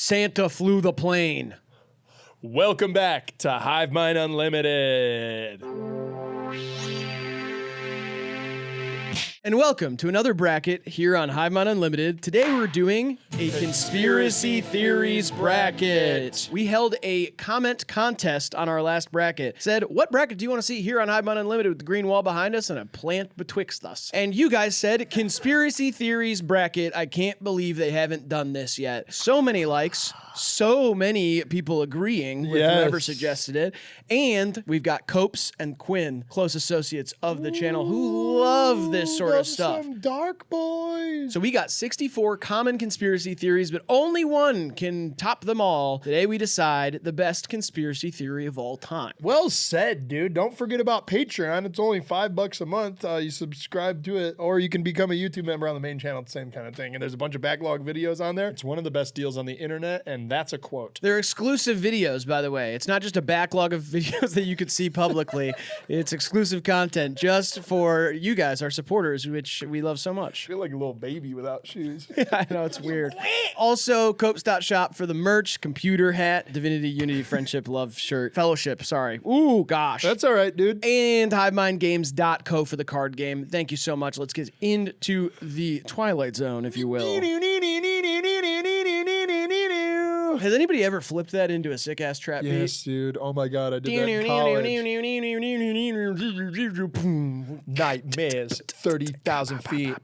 Santa flew the plane. Welcome back to HIVEMIND Unlimited. And welcome to another bracket here on HIVEMIND Unlimited. Today we're doing a conspiracy theories bracket. We held a comment contest on our last bracket. Said, what bracket do you want to see here on HIVEMIND Unlimited with the green wall behind us and a plant betwixt us? And you guys said, conspiracy theories bracket. I can't believe they haven't done this yet. So many likes. So many people agreeing with whoever suggested it. And we've got Copes and Quinn, close associates of the channel, who love this sort of stuff. Some dark boys. So we got 64 common conspiracy theories, but only one can top them all. Today we decide the best conspiracy theory of all time. Well said, dude. Don't forget about Patreon. It's only $5 a month. You subscribe to it, or you can become a YouTube member on the main channel. It's the same kind of thing. And there's a bunch of backlog videos on there. It's one of the best deals on the internet, and that's a quote. They're exclusive videos, by the way. It's not just a backlog of videos that you could see publicly. It's exclusive content just for you guys, our supporters, which we love so much. I feel like a little baby without shoes. I know, it's weird. Also, Copes.shop for the merch, computer hat, Divinity, Unity, Friendship, Love shirt, Fellowship, sorry. Ooh, gosh. That's all right, dude. And HIVEMINDGames.co for the card game. Thank you so much. Let's get into the Twilight Zone, if you will. Has anybody ever flipped that into a sick-ass trap beat? Yes, dude. Oh my god, I did that in college. Nightmares, 30,000 feet.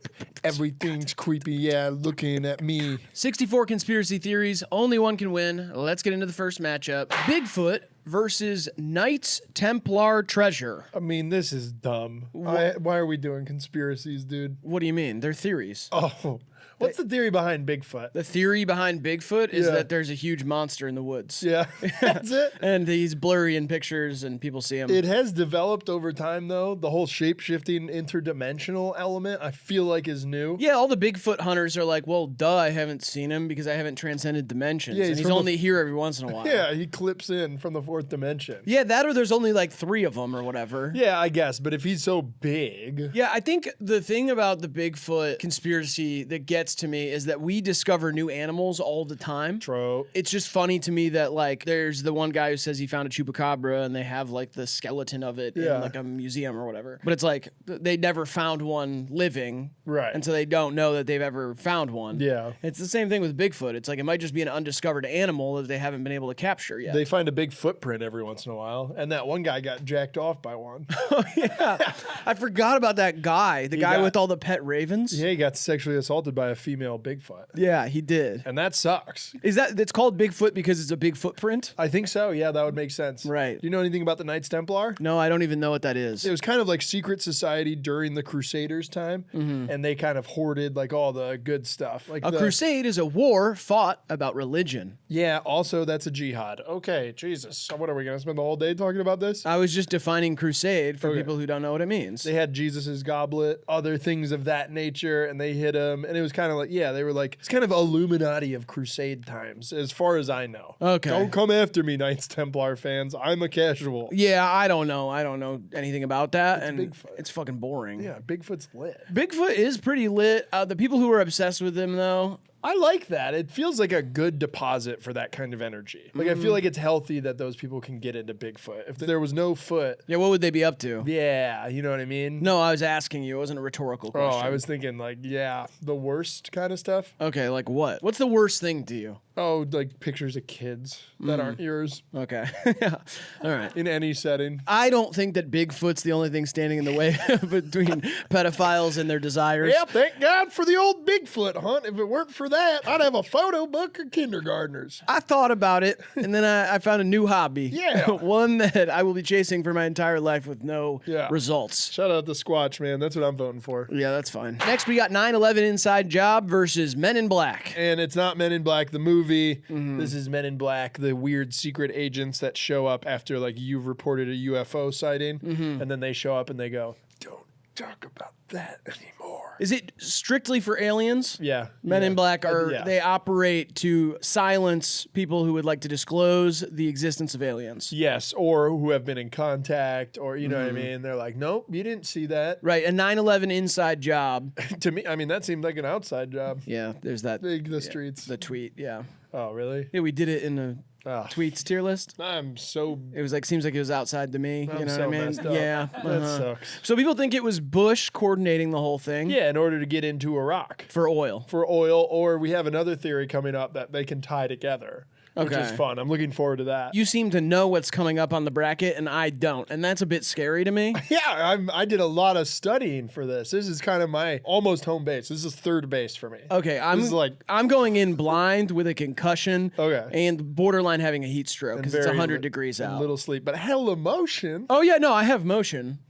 Everything's creepy, yeah, looking at me. 64 conspiracy theories. Only one can win. Let's get into the first matchup. Bigfoot versus Knights Templar treasure. I mean, this is dumb. Why are we doing conspiracies, dude? What do you mean? They're theories. Oh, what's the theory behind Bigfoot? The theory behind Bigfoot is that there's a huge monster in the woods. Yeah, that's it. And he's blurry in pictures and people see him. It has developed over time, though. The whole shape-shifting interdimensional element, I feel like, is new. Yeah, all the Bigfoot hunters are like, well, duh, I haven't seen him because I haven't transcended dimensions. Yeah, and he's only here every once in a while. Yeah, he clips in from the fourth dimension. Yeah, that or there's only like 3 of them or whatever. Yeah, I guess, but if he's so big... Yeah, I think the thing about the Bigfoot conspiracy that gets to me is that we discover new animals all the time. True. It's just funny to me that like there's the one guy who says he found a chupacabra and they have like the skeleton of it in like a museum or whatever. But it's like they never found one living. Right. And so they don't know that they've ever found one. Yeah. It's the same thing with Bigfoot. It's like it might just be an undiscovered animal that they haven't been able to capture yet. They find a big footprint every once in a while, and that one guy got jacked off by one. Oh, yeah. I forgot about that guy. The guy with all the pet ravens. Yeah, he got sexually assaulted by a female Bigfoot. Yeah, he did. And that sucks. Is that it's called Bigfoot because it's a big footprint? I think so. Yeah, that would make sense. Right. Do you know anything about the Knights Templar? No, I don't even know what that is. It was kind of like secret society during the Crusaders' time, and they kind of hoarded like all the good stuff. Like a crusade is a war fought about religion. Yeah, also that's a jihad. Okay, Jesus. So what are we going to spend the whole day talking about this? I was just defining crusade for people who don't know what it means. They had Jesus's goblet, other things of that nature, and they hit him, and it was kind of like, yeah, they were like, it's kind of Illuminati of crusade times, as far as I know. Okay. Don't come after me, Knights Templar fans. I'm a casual. Yeah, I don't know. I don't know anything about that, and Bigfoot. it's fucking boring. Yeah, Bigfoot's lit. Bigfoot is pretty lit. The people who are obsessed with him, though, I like that. It feels like a good deposit for that kind of energy. Like, I feel like it's healthy that those people can get into Bigfoot. If there was no foot... Yeah, what would they be up to? Yeah, you know what I mean? No, I was asking you. It wasn't a rhetorical question. Oh, I was thinking, like, yeah, the worst kind of stuff. Okay, like what? What's the worst thing to you? Oh, like pictures of kids that aren't yours. Okay. Yeah. All right. In any setting. I don't think that Bigfoot's the only thing standing in the way between pedophiles and their desires. Yeah, thank God for the old Bigfoot hunt. If it weren't for that, I'd have a photo book of kindergartners. I thought about it, and then I found a new hobby. Yeah. One that I will be chasing for my entire life with no results. Shout out to Squatch, man. That's what I'm voting for. Yeah, that's fine. Next, we got 9/11 Inside Job versus Men in Black. And it's not Men in Black, the movie. This is Men in Black, the weird secret agents that show up after, like, you've reported a UFO sighting, and then they show up and they go, don't talk about that anymore. Is it strictly for aliens? Yeah. Men in Black yeah. they operate to silence people who would like to disclose the existence of aliens. Yes, or who have been in contact, or you know what I mean? They're like, nope, you didn't see that. Right, a 9/11 inside job. To me, I mean, that seemed like an outside job. Yeah, there's that. The streets. The tweet, yeah. Oh, really? Yeah, we did it in the tweets tier list. I'm so... It was like, seems like it was outside to me. You know so what I mean? messed up. Yeah. That sucks. So people think it was Bush coordinating the whole thing. Yeah, in order to get into Iraq. For oil. For oil, or we have another theory coming up that they can tie together. Which is Okay. fun. I'm looking forward to that. You seem to know what's coming up on the bracket, and I don't, and that's a bit scary to me. Yeah, I did a lot of studying for this. This is kind of my almost home base. This is third base for me. Okay, I'm going in blind with a concussion. Okay. And borderline having a heat stroke because it's 100 degrees and out. little sleep, but hella motion. Oh yeah, no, I have motion.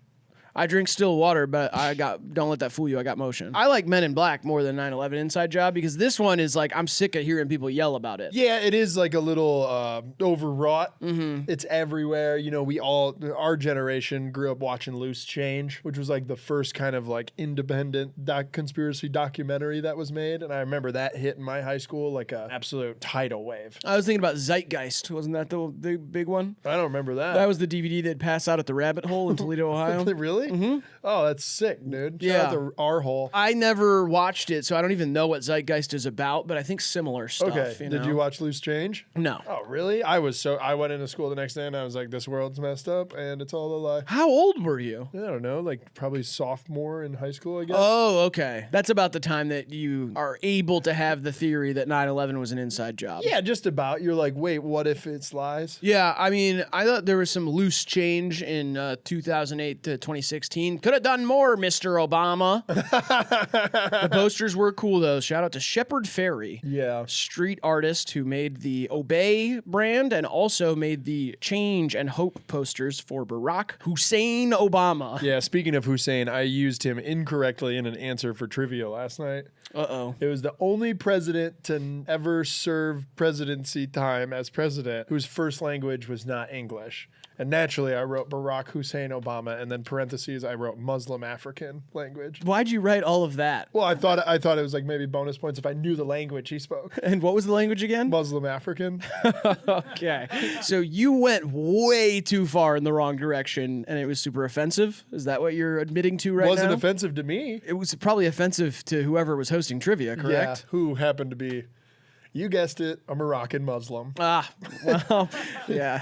I drink still water, but don't let that fool you. I got motion. I like Men in Black more than 9/11 Inside Job because this one is like, I'm sick of hearing people yell about it. Yeah, it is like a little overwrought. It's everywhere. You know, our generation grew up watching Loose Change, which was like the first kind of like independent conspiracy documentary that was made. And I remember that hit in my high school like an absolute tidal wave. I was thinking about Zeitgeist. Wasn't that the big one? I don't remember that. That was the DVD they'd pass out at the Rabbit Hole in Toledo, Ohio. Really? Oh, that's sick, dude. Yeah. Shout out to our hole. I never watched it, so I don't even know what Zeitgeist is about, but I think similar stuff. Okay. You Did know? you watch Loose Change? No. Oh, really? I went into school the next day and I was like, this world's messed up and it's all a lie. How old were you? I don't know, like probably sophomore in high school, I guess. Oh, okay. That's about the time that you are able to have the theory that 9/11 was an inside job. Yeah, just about. You're like, wait, what if it's lies? Yeah, I mean, I thought there was some loose change in 2008 to 2016. Could have done more, Mr. Obama. The posters were cool, though. Shout out to Shepard Fairey. Yeah. Street artist who made the Obey brand and also made the Change and Hope posters for Barack Hussein Obama. Yeah, speaking of Hussein, I used him incorrectly in an answer for trivia last night. Uh-oh. It was the only president to ever serve presidency time as president whose first language was not English. And naturally, I wrote Barack Hussein Obama, and then parentheses, I wrote Muslim African language. Why'd you write all of that? Well, I thought it was like maybe bonus points if I knew the language he spoke. And what was the language again? Muslim African. Okay. So you went way too far in the wrong direction, and it was super offensive? Is that what you're admitting to right now? Wasn't offensive to me. It was probably offensive to whoever was hosting trivia, correct? Yeah, who happened to be, you guessed it, a Moroccan Muslim. Ah, well, yeah.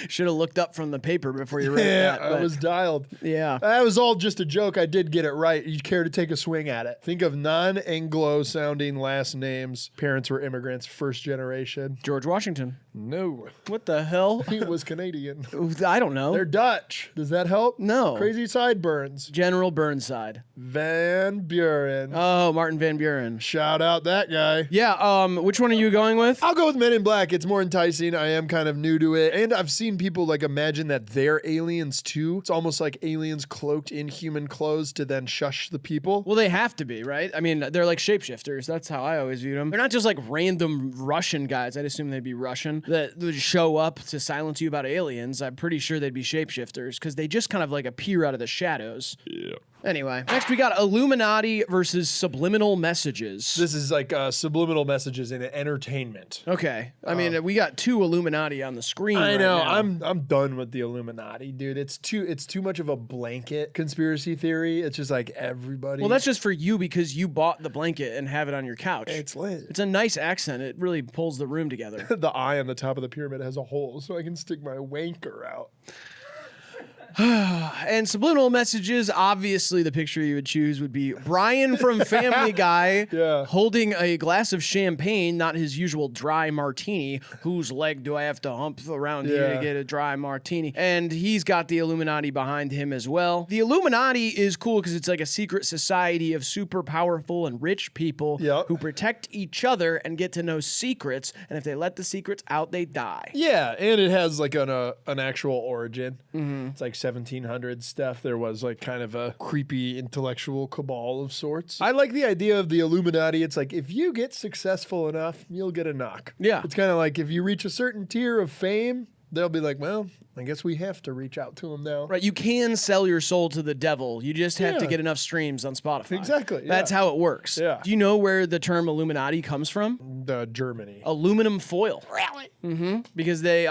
Should have looked up from the paper before you wrote Yeah, that. I was dialed. Yeah. That was all just a joke. I did get it right. You care to take a swing at it? Think of non-Anglo sounding last names. Parents were immigrants, first generation. George Washington. No, What the hell? he was Canadian. I don't know. They're Dutch. Does that help? No. Crazy sideburns. General Burnside. Van Buren. Oh, Martin Van Buren. Shout out that guy. Yeah, which one are you going with? I'll go with Men in Black. It's more enticing. I am kind of new to it. And I've seen people like imagine that they're aliens too. It's almost like aliens cloaked in human clothes to then shush the people. Well, they have to be, right? I mean, they're like shapeshifters. That's how I always viewed them. They're not just like random Russian guys. I'd assume they'd be Russian that would show up to silence you about aliens. I'm pretty sure they'd be shapeshifters because they just kind of like appear out of the shadows. Yeah. Anyway, next we got Illuminati versus subliminal messages. This is like subliminal messages in entertainment. Okay. I mean, we got two Illuminati on the screen. I right know. now. I'm done with the Illuminati, dude. It's too much of a blanket conspiracy theory. It's just like everybody. Well, that's just for you because you bought the blanket and have it on your couch. it's lit. It's a nice accent. It really pulls the room together. The eye on the top of the pyramid has a hole, so I can stick my wanker out. And subliminal messages, obviously the picture you would choose would be Brian from Family Guy Yeah. holding a glass of champagne, not his usual dry martini. Whose leg do I have to hump around here to Yeah. get a dry martini? And he's got the Illuminati behind him as well. The Illuminati is cool because it's like a secret society of super powerful and rich people Yep. who protect each other and get to know secrets. And if they let the secrets out, they die. Yeah, and it has like an actual origin. It's like 1700 stuff. There was like kind of a creepy intellectual cabal of sorts. I like the idea of the Illuminati. It's like if you get successful enough, you'll get a knock. Yeah. It's kind of like if you reach a certain tier of fame, they'll be like, well, I guess we have to reach out to them now. Right, you can sell your soul to the devil. You just have to Yeah. get enough streams on Spotify. Exactly, That's yeah. how it works. Yeah. Do you know where the term Illuminati comes from? Germany. Aluminum foil. Really? Mm-hmm. Because they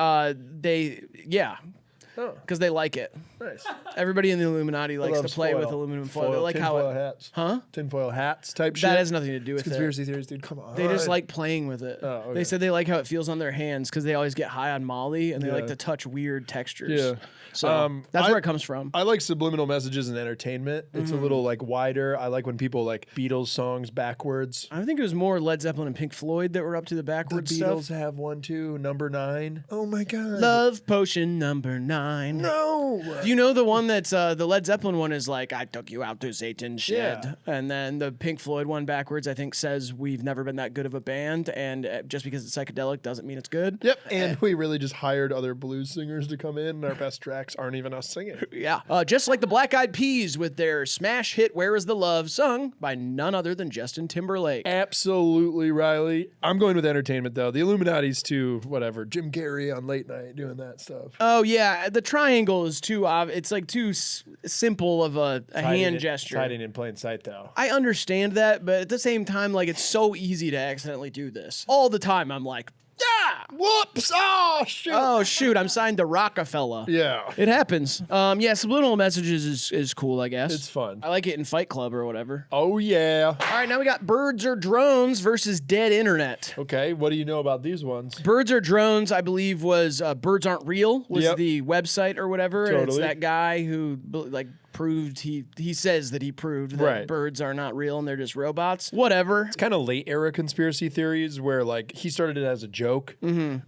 Oh, because they like it. nice. Everybody in the Illuminati likes to Loves play with foil. aluminum foil. They like how tinfoil it, hats. huh? Tinfoil hats type shit. That has nothing to do with it. Conspiracy theories, dude. Come on. They just like playing with it. Oh, okay. They said they like how it feels on their hands because they always get high on Molly and they like Yeah. to touch weird textures. Yeah. So that's where it comes from. I like subliminal messages and entertainment. It's a little like wider. I like when people like Beatles songs backwards. I think it was more Led Zeppelin and Pink Floyd that were up to the The backwards Beatles stuff. have one too. Number 9. Oh my god. Love Potion number 9. No. Do you know the one that's the Led Zeppelin one is like, I took you out to Satan's shed. Yeah. And then the Pink Floyd one backwards, I think, says we've never been that good of a band. And just because it's psychedelic doesn't mean it's good. Yep. And we really just hired other blues singers to come in, and our best tracks aren't even us singing. Yeah. Just like the Black Eyed Peas with their smash hit Where Is the Love, sung by none other than Justin Timberlake. Absolutely, Riley. I'm going with entertainment though. The Illuminati's too, whatever. Jim Carrey on late night doing that stuff. Oh, yeah. The triangle is too, it's like too simple of a hand gesture. Hiding in plain sight though. I understand that, but at the same time, like, it's so easy to accidentally do this. All the time, I'm like, yeah! Whoops! Oh shit! Oh, shoot, I'm signed to Rockefeller. Yeah. It happens. Yeah, subliminal messages is cool, I guess. It's fun. I like it in Fight Club or whatever. Oh yeah. All right, now we got birds or drones versus dead internet. Okay, what do you know about these ones? Birds or drones, I believe, was Birds Aren't Real was Yep. the website or whatever. And it's Totally. that guy who like proved he says that he proved that Right. birds are not real and they're just robots. Whatever. It's kind of late era conspiracy theories where like he started it as a joke,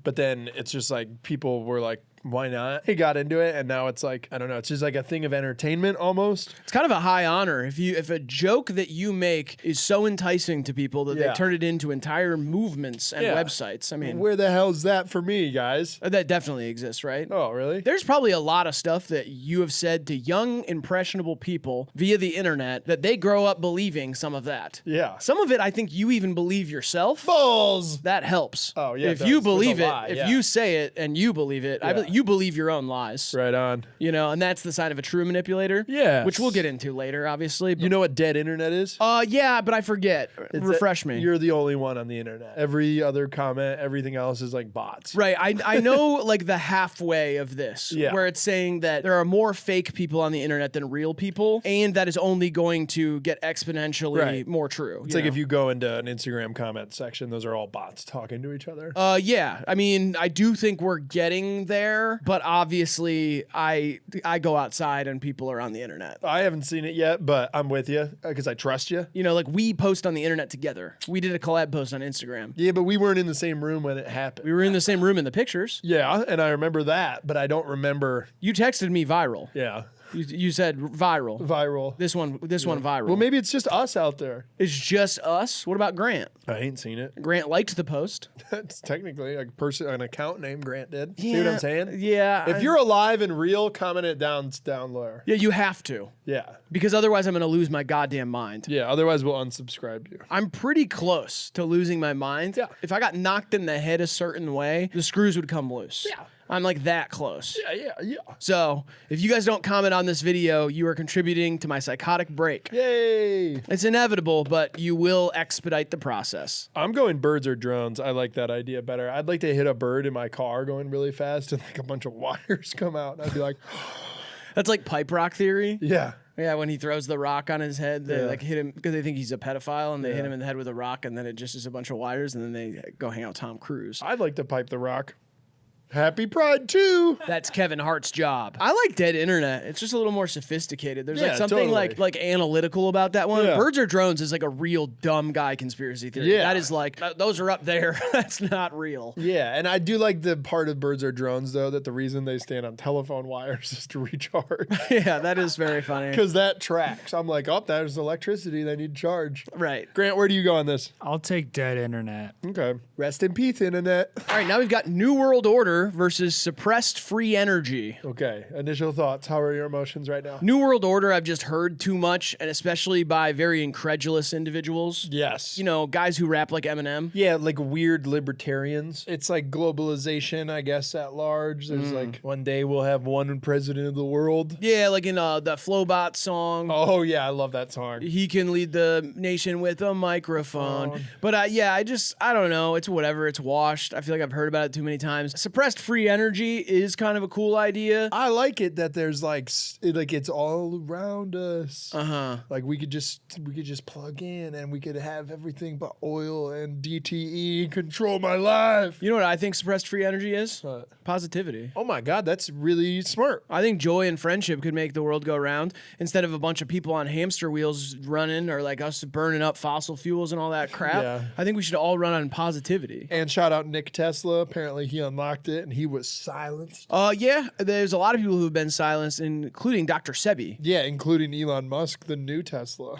but then it's just like people were like, why not? He got into it, and now it's like, I don't know, it's just like a thing of entertainment almost. It's kind of a high honor if a joke that you make is so enticing to people that Yeah. they turn it into entire movements and Yeah. websites. I mean, Where the hell's that for me, guys? that definitely exists, right? Oh, really? There's probably a lot of stuff that you have said to young, impressionable people via the internet that they grow up believing some of that. Yeah. Some of it, I think you even believe yourself. Balls! That helps. Oh, yeah, If it you does. There's a believe it, lie, if yeah. you say it and you believe it, Yeah. you believe your own lies. Right on. You know, and that's the sign of a true manipulator. Yes. Which we'll get into later, obviously. But, You know what dead internet is? yeah, but I forget. It's Refresh that me. You're the only one on the internet. Every other comment, everything else is like bots. Right. I know like the halfway of this, Yeah. where it's saying that there are more fake people on the internet than real people, and that is only going to get exponentially Right. more true. It's like if you go into an Instagram comment section, those are all bots talking to each other. Yeah. I mean, I do think we're getting there, but obviously I go outside and people are on the internet. I haven't seen it yet, but I'm with you because I trust you. You know, like we post on the internet together. We did a collab post on Instagram. Yeah, but we weren't in the same room when it happened. We were in the same room in the pictures. Yeah, and I remember that, but I don't remember. You texted me viral. Yeah, You said viral. viral. This one viral. Well, maybe it's just us out there. It's just us. What about Grant? I ain't seen it. Grant liked the post. That's technically a person, an account name Grant did. See what I'm saying? Yeah. If you're alive and real, comment it down lower. Yeah, you have to. Yeah. Because otherwise I'm going to lose my goddamn mind. Yeah, otherwise we'll unsubscribe you. I'm pretty close to losing my mind. Yeah. If I got knocked in the head a certain way, the screws would come loose. Yeah. I'm like that close. Yeah. So if you guys don't comment on this video, you are contributing to my psychotic break. Yay. It's inevitable, but you will expedite the process. I'm going birds or drones. I like that idea better. I'd like to hit a bird in my car going really fast and like a bunch of wires come out. And I'd be like, That's like pipe rock theory. yeah. Yeah, when he throws the rock on his head, they Yeah. like hit him because they think he's a pedophile, and they hit Yeah. him in the head with a rock, and then it just is a bunch of wires, and then they go hang out with Tom Cruise. I'd like to pipe the rock. Happy Pride too. That's Kevin Hart's job. I like dead internet. It's just a little more sophisticated. There's Yeah, like something totally. like analytical about that one. Yeah. Birds or drones is like a real dumb guy conspiracy theory. Yeah. That is like those are up there. That's not real. Yeah, and I do like the part of birds or drones though that the reason they stand on telephone wires is to recharge. Yeah, that is very funny. Because that tracks. I'm like, oh, there's electricity. They need charge. Right. Grant, where do you go on this? I'll take dead internet. Okay. Rest in peace, internet. All right, now we've got New World Order Order versus suppressed free energy. Okay, initial thoughts. How are your emotions right now? New World Order, I've just heard too much, and especially by very incredulous individuals. Yes. You know, guys who rap like Eminem. Yeah, like weird libertarians. It's like globalization, I guess, at large. There's like one day we'll have one president of the world. Yeah, like in the Flowbot song. Oh, yeah, I love that song. He can lead the nation with a microphone. But yeah, I don't know. It's whatever. It's washed. I feel like I've heard about it too many times. Suppressed free energy is kind of a cool idea. I like it that there's like it's all around us. Like we could just plug in and we could have everything but oil and DTE control my life. You know what I think suppressed free energy is? What? Positivity. Oh my God, that's really smart. I think joy and friendship could make the world go round instead of a bunch of people on hamster wheels running or like us burning up fossil fuels and all that crap. Yeah. I think we should all run on positivity. And shout out Nick Tesla. Apparently he unlocked it and he was silenced. Yeah, there's a lot of people who have been silenced, including Dr. Sebi. Yeah, including Elon Musk, the new Tesla.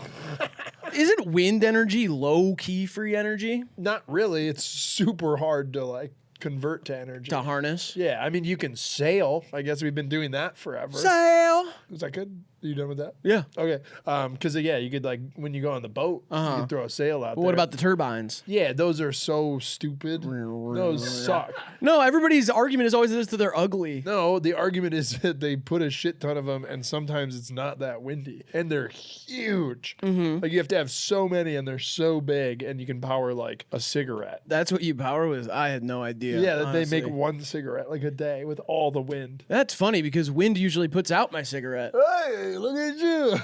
Isn't wind energy low-key free energy? Not really. It's super hard to like convert to energy. To harness? Yeah, I mean, you can sail. I guess we've been doing that forever. Sail! Is that good? Are you done with that? Yeah. Okay. Because, yeah, you could, like, when you go on the boat, you could throw a sail out there. What about the turbines? Yeah, those are so stupid. Those suck. No, everybody's argument is always this that they're ugly. No, the argument is that they put a shit ton of them, and sometimes it's not that windy. And they're huge. Like, you have to have so many, and they're so big, and you can power, like, a cigarette. That's what you power with? I had no idea. Yeah, that honestly. they make one cigarette, like, a day with all the wind. That's funny because wind usually puts out my cigarette. Hey, look at you.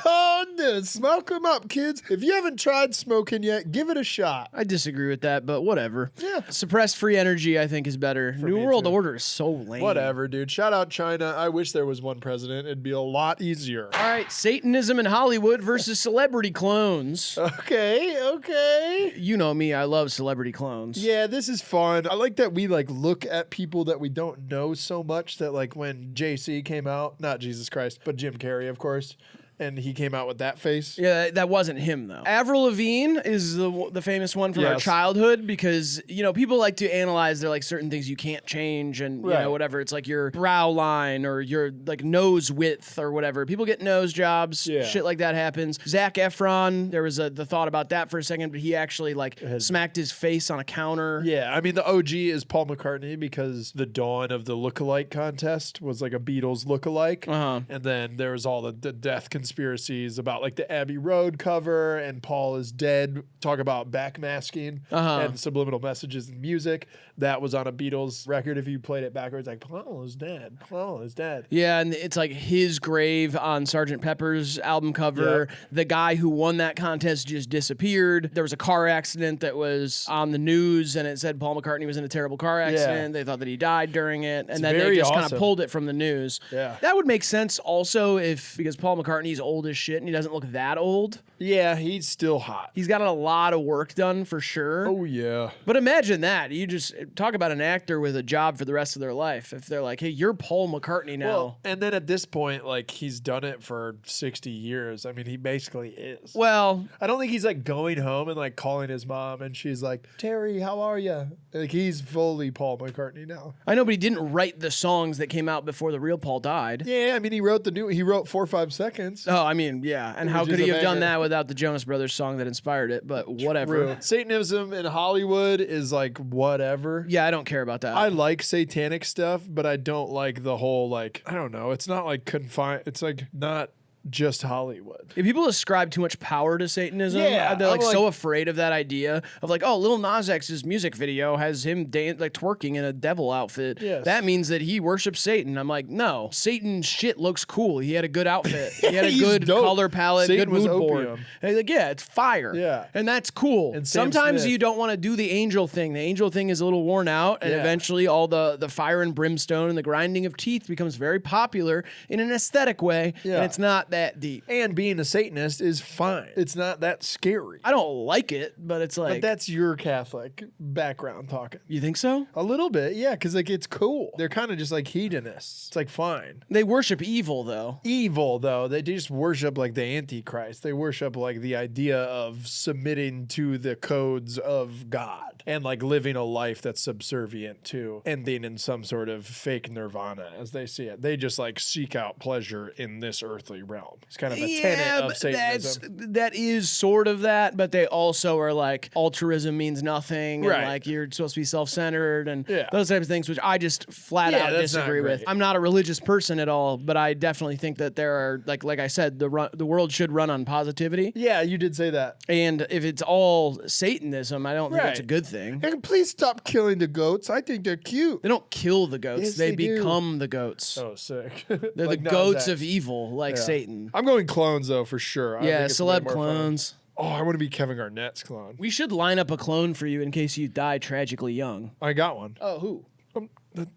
Oh, dude, smoke them up, kids. If you haven't tried smoking yet, give it a shot. I disagree with that, but whatever. Yeah. Suppressed free energy, I think, is better. New me World too. Order is so lame. Whatever, dude. Shout out China. I wish there was one president. It'd be a lot easier. All right, Satanism in Hollywood versus celebrity clones. Okay. You know me, I love celebrity clones. Yeah, this is fun. I like that we like look at people that we don't know so much that like when JC came out, not Jesus Christ, but Jim Carrey, of course. And he came out with that face. Yeah, that wasn't him though. Avril Lavigne is the famous one from our childhood because people like to analyze there like certain things you can't change and whatever. It's like your brow line or your like nose width or whatever. People get nose jobs, shit like that happens. Zac Efron, there was the thought about that for a second, but he actually like smacked his face on a counter. Yeah, I mean the OG is Paul McCartney because the dawn of the lookalike contest was like a Beatles lookalike, and then there was all the death conspiracies about like the Abbey Road cover and Paul is dead. Talk about backmasking and subliminal messages in music. That was on a Beatles record. If you played it backwards, like Paul is dead. Paul is dead. Yeah, and it's like his grave on Sgt. Pepper's album cover. Yep. The guy who won that contest just disappeared. There was a car accident that was on the news, and it said Paul McCartney was in a terrible car accident. They thought that he died during it, and then they just kind of pulled it from the news. Yeah, that would make sense also because Paul McCartney's old as shit, and he doesn't look that old. Yeah, he's still hot. He's got a lot of work done for sure. Oh, yeah. But imagine that. You just talk about an actor with a job for the rest of their life. If they're like, hey, you're Paul McCartney now. Well, and then at this point, like, he's done it for 60 years. I mean, he basically is. Well, I don't think he's, like, going home and, like, calling his mom, and she's like, Terry, how are you? Like, he's fully Paul McCartney now. I know, but he didn't write the songs that came out before the real Paul died. Yeah, I mean, he wrote 4 or 5 seconds. Oh, I mean, yeah. And how could he have done that without the Jonas Brothers song that inspired it? But whatever. True. Satanism in Hollywood is like whatever. Yeah, I don't care about that. I like satanic stuff, but I don't like the whole like, I don't know. It's not like confined. It's like not just Hollywood. If people ascribe too much power to Satanism, yeah, they're like so afraid of that idea of like, oh, Lil Nas X's music video has him like twerking in a devil outfit. Yes. That means that he worships Satan. I'm like, no, Satan's shit looks cool. He had a good outfit. He had a good color palette, Satan good mood board. And like, yeah, it's fire. Yeah. And that's cool. And sometimes you don't want to do the angel thing. The angel thing is a little worn out, and eventually all the fire and brimstone and the grinding of teeth becomes very popular in an aesthetic way. Yeah. And it's not that deep. And being a Satanist is fine. It's not that scary. I don't like it, but it's like. But that's your Catholic background talking. You think so? A little bit, yeah, because like it's cool. They're kind of just like hedonists. It's like fine. They worship evil, though. Evil, though, they just worship like the Antichrist. They worship like the idea of submitting to the codes of God and like living a life that's subservient to ending in some sort of fake nirvana as they see it. They just like seek out pleasure in this earthly realm. It's kind of a tenet of Satanism. That is sort of that, but they also are like altruism means nothing, Right. and like you're supposed to be self-centered and Yeah. those types of things, which I just flat out that's not disagree with. great. I'm not a religious person at all, but I definitely think that there are like I said, the world should run on positivity. Yeah, you did say that. And if it's all Satanism, I don't think that's a Right. good thing. And please stop killing the goats. I think they're cute. They don't kill the goats; Yes, they they do. become the goats. Oh, sick. They're Like the Nas goats X. of evil, like Yeah. Satan. I'm going clones though for sure. I Yeah, think it's way celeb more fun. clones. Oh, I want to be Kevin Garnett's clone. We should line up a clone for you in case you die tragically young. I got one. Oh, who?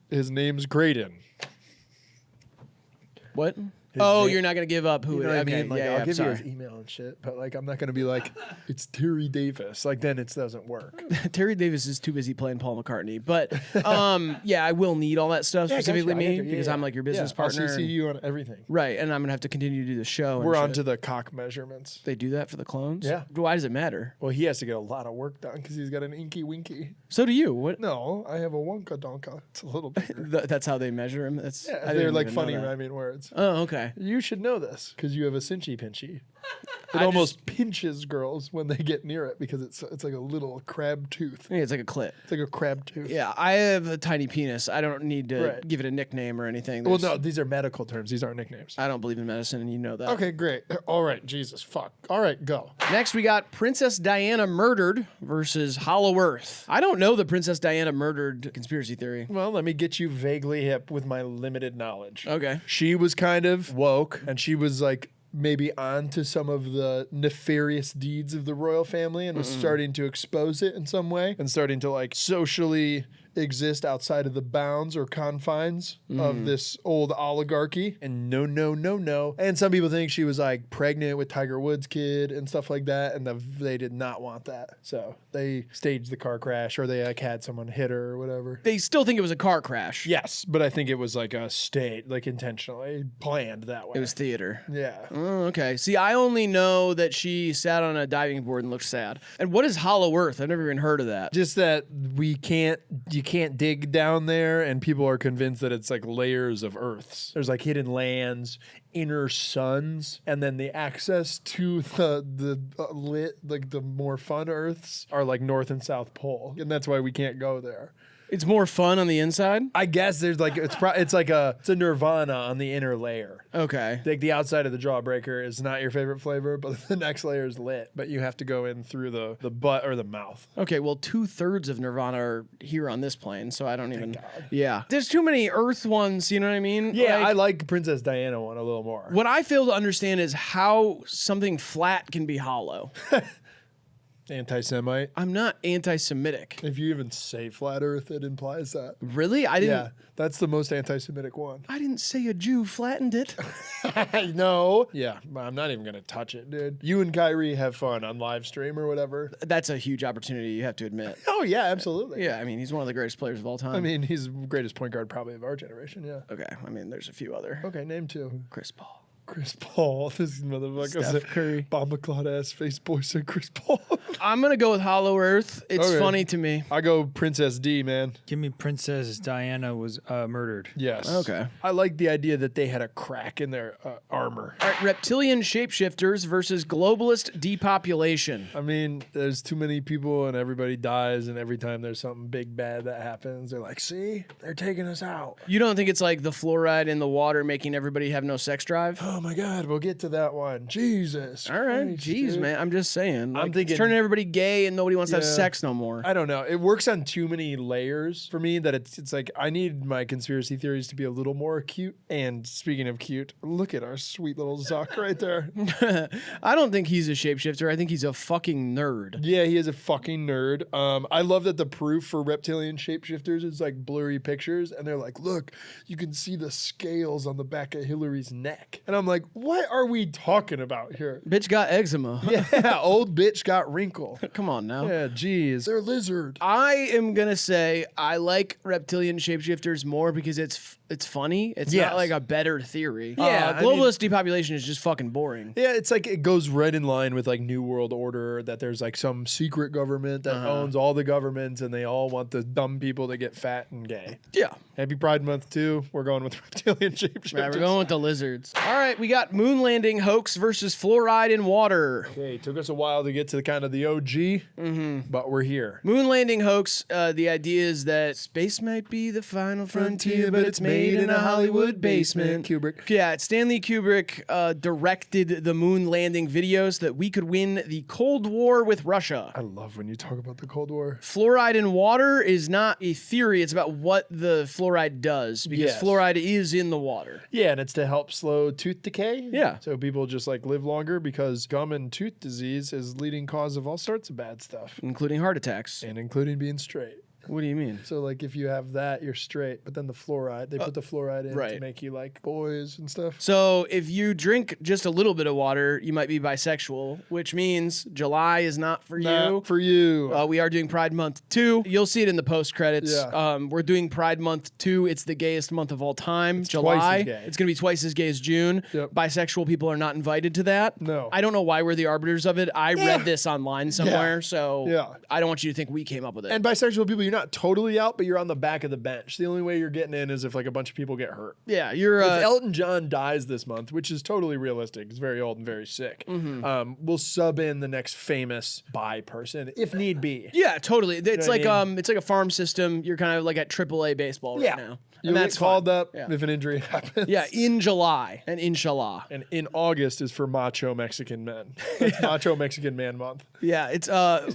His name's Graydon. What? name- You're not gonna give up who You know it what I okay, mean? Like, yeah, I'll I'm give sorry. you his email and shit, but like, I'm not gonna be like, it's Terry Davis. Like, then it doesn't work. Terry Davis is too busy playing Paul McCartney. But yeah, I will need all that stuff, Yeah, I got specifically you, I got me, you. Yeah, because yeah. I'm like your business I'll partner. CC you on everything. Right, and I'm gonna have to continue to do the show. We're and on shit. to the cock measurements. They do that for the clones? Yeah. Why does it matter? Well, he has to get a lot of work done because he's got an inky winky. So do you. What? No, I have a wonka donka. It's a little bigger. That's how they measure him. That's Yeah, I they're didn't like even know funny that. rhyming words. Oh, okay. You should know this because you have a cinchy pinchy. It I almost pinches girls when they get near it because it's like a little crab tooth. Yeah, it's like a clit. It's like a crab tooth. Yeah, I have a tiny penis. I don't need to Right. give it a nickname or anything. Well, There's- no, these are medical terms. These aren't nicknames. I don't believe in medicine, and you know that. Okay, great. All right, Jesus, fuck. All right, go. Next, we got Princess Diana murdered versus Hollow Earth. I don't know the Princess Diana murdered conspiracy theory. Well, let me get you vaguely hip with my limited knowledge. Okay. She was kind of woke, and she was like maybe on to some of the nefarious deeds of the royal family and was starting to expose it in some way and starting to like socially exist outside of the bounds or confines of this old oligarchy. And no. And some people think she was like pregnant with Tiger Woods' kid and stuff like that. And they did not want that. So they staged the car crash or they like had someone hit her or whatever. They still think it was a car crash. Yes, but I think it was like a state, like intentionally planned that way. It was theater. Yeah. Oh, okay. See, I only know that she sat on a diving board and looked sad. And what is Hollow Earth? I've never even heard of that. Just that you can't dig down there, and people are convinced that it's like layers of Earths. There's like hidden lands, inner suns, and then the access to the lit, like the more fun Earths are like North and South Pole, and that's why we can't go there. It's more fun on the inside? I guess there's like it's a nirvana on the inner layer. Okay. Like the outside of the jawbreaker is not your favorite flavor, but the next layer is lit. But you have to go in through the butt or the mouth. Okay, well, 2/3 of Nirvana are here on this plane, so I don't even. Yeah. There's too many Earth ones, you know what I mean? Yeah, Like, I like Princess Diana one a little more. what I fail to understand is how something flat can be hollow. Anti-Semite. I'm not anti-Semitic. If you even say flat Earth, it implies that. Really? I didn't. Yeah, that's the most anti-Semitic one. I didn't say a Jew flattened it. I know. Yeah, I'm not even gonna touch it, dude. You and Kyrie have fun on live stream or whatever. That's a huge opportunity, you have to admit. Oh yeah, absolutely. Yeah, I mean, he's one of the greatest players of all time. I mean, he's the greatest point guard probably of our generation. Yeah. okay, I mean, there's a few other. Okay, name two. Chris Paul. Chris Paul. This motherfucker. Steph Curry. Bomba Claude ass face boy said Chris Paul. I'm going to go with Hollow Earth. It's Okay. funny to me. I go Princess D, man. Give me Princess Diana was murdered. Yes. Okay. I like the idea that they had a crack in their armor. All right, reptilian shapeshifters versus globalist depopulation. I mean, there's too many people and everybody dies, and every time there's something big bad that happens, they're like, see, they're taking us out. You don't think it's like the fluoride in the water making everybody have no sex drive? Oh my God, we'll get to that one. Jesus. All right, Christ, jeez, dude. man. I'm just saying. Like, thinking- it's turning everybody gay and nobody wants to have Yeah. sex no more. I don't know. It works on too many layers for me that it's like I need my conspiracy theories to be a little more cute. And speaking of cute, look at our sweet little Zuck right there. I don't think he's a shapeshifter. I think he's a fucking nerd. Yeah, he is a fucking nerd. I love that the proof for reptilian shapeshifters is like blurry pictures, and they're like, look, you can see the scales on the back of Hillary's neck. And I'm like, what are we talking about here? Bitch got eczema. Yeah, old bitch got wrinkle. Come on now. Yeah, geez. They're lizard. I am gonna say I like reptilian shapeshifters more because it's funny. It's Yes. not like a better theory. Yeah, I globalist depopulation is just fucking boring. Yeah, it's like it goes right in line with like New World Order that there's like some secret government that owns all the governments and they all want the dumb people to get fat and gay. Yeah. Happy Pride Month too. We're going with reptilian shapeshifters. Right, we're going with the lizards. All right, we got moon landing hoax versus fluoride in water. Okay, it took us a while to get to kind of the OG, but we're here. Moon landing hoax, the idea is that space might be the final frontier, but it's made in a Hollywood basement. Kubrick. Yeah, Stanley Kubrick directed the moon landing video so that we could win the Cold War with Russia. I love when you talk about the Cold War. Fluoride in water is not a theory, it's about what the fluoride does, because Yes. fluoride is in the water. Yeah, and it's to help slow tooth decay. Yeah. So people just like live longer because gum and tooth disease is leading cause of all sorts of bad stuff, Including heart attacks. and including being straight. What do you mean? So like if you have that, you're straight, but then the fluoride, they put the fluoride in to right. make you like boys and stuff. So if you drink just a little bit of water, you might be bisexual, which means July is not for you. Not for you. We are doing Pride Month 2. You'll see it in the post credits. Yeah. We're doing Pride Month 2. It's the gayest month of all time. It's July. twice as gay. It's going to be twice as gay as June. Yep. Bisexual people are not invited to that. No. I don't know why we're the arbiters of it. I read this online somewhere, so Yeah. I don't want you to think we came up with it. And bisexual people, you're not totally out, but you're on the back of the bench. The only way you're getting in is if like a bunch of people get hurt. yeah, you're If Elton John dies this month, which is totally realistic, he's very old and very sick, we'll sub in the next famous bi person if need be. yeah, totally. It's what I like mean? it's like a farm system. You're kind of like at AAA baseball right now. You'll And that's get called fine. up Yeah. if an injury happens. Yeah, in July and inshallah. And in August is for macho Mexican men. That's Macho Mexican Man Month. Yeah, it's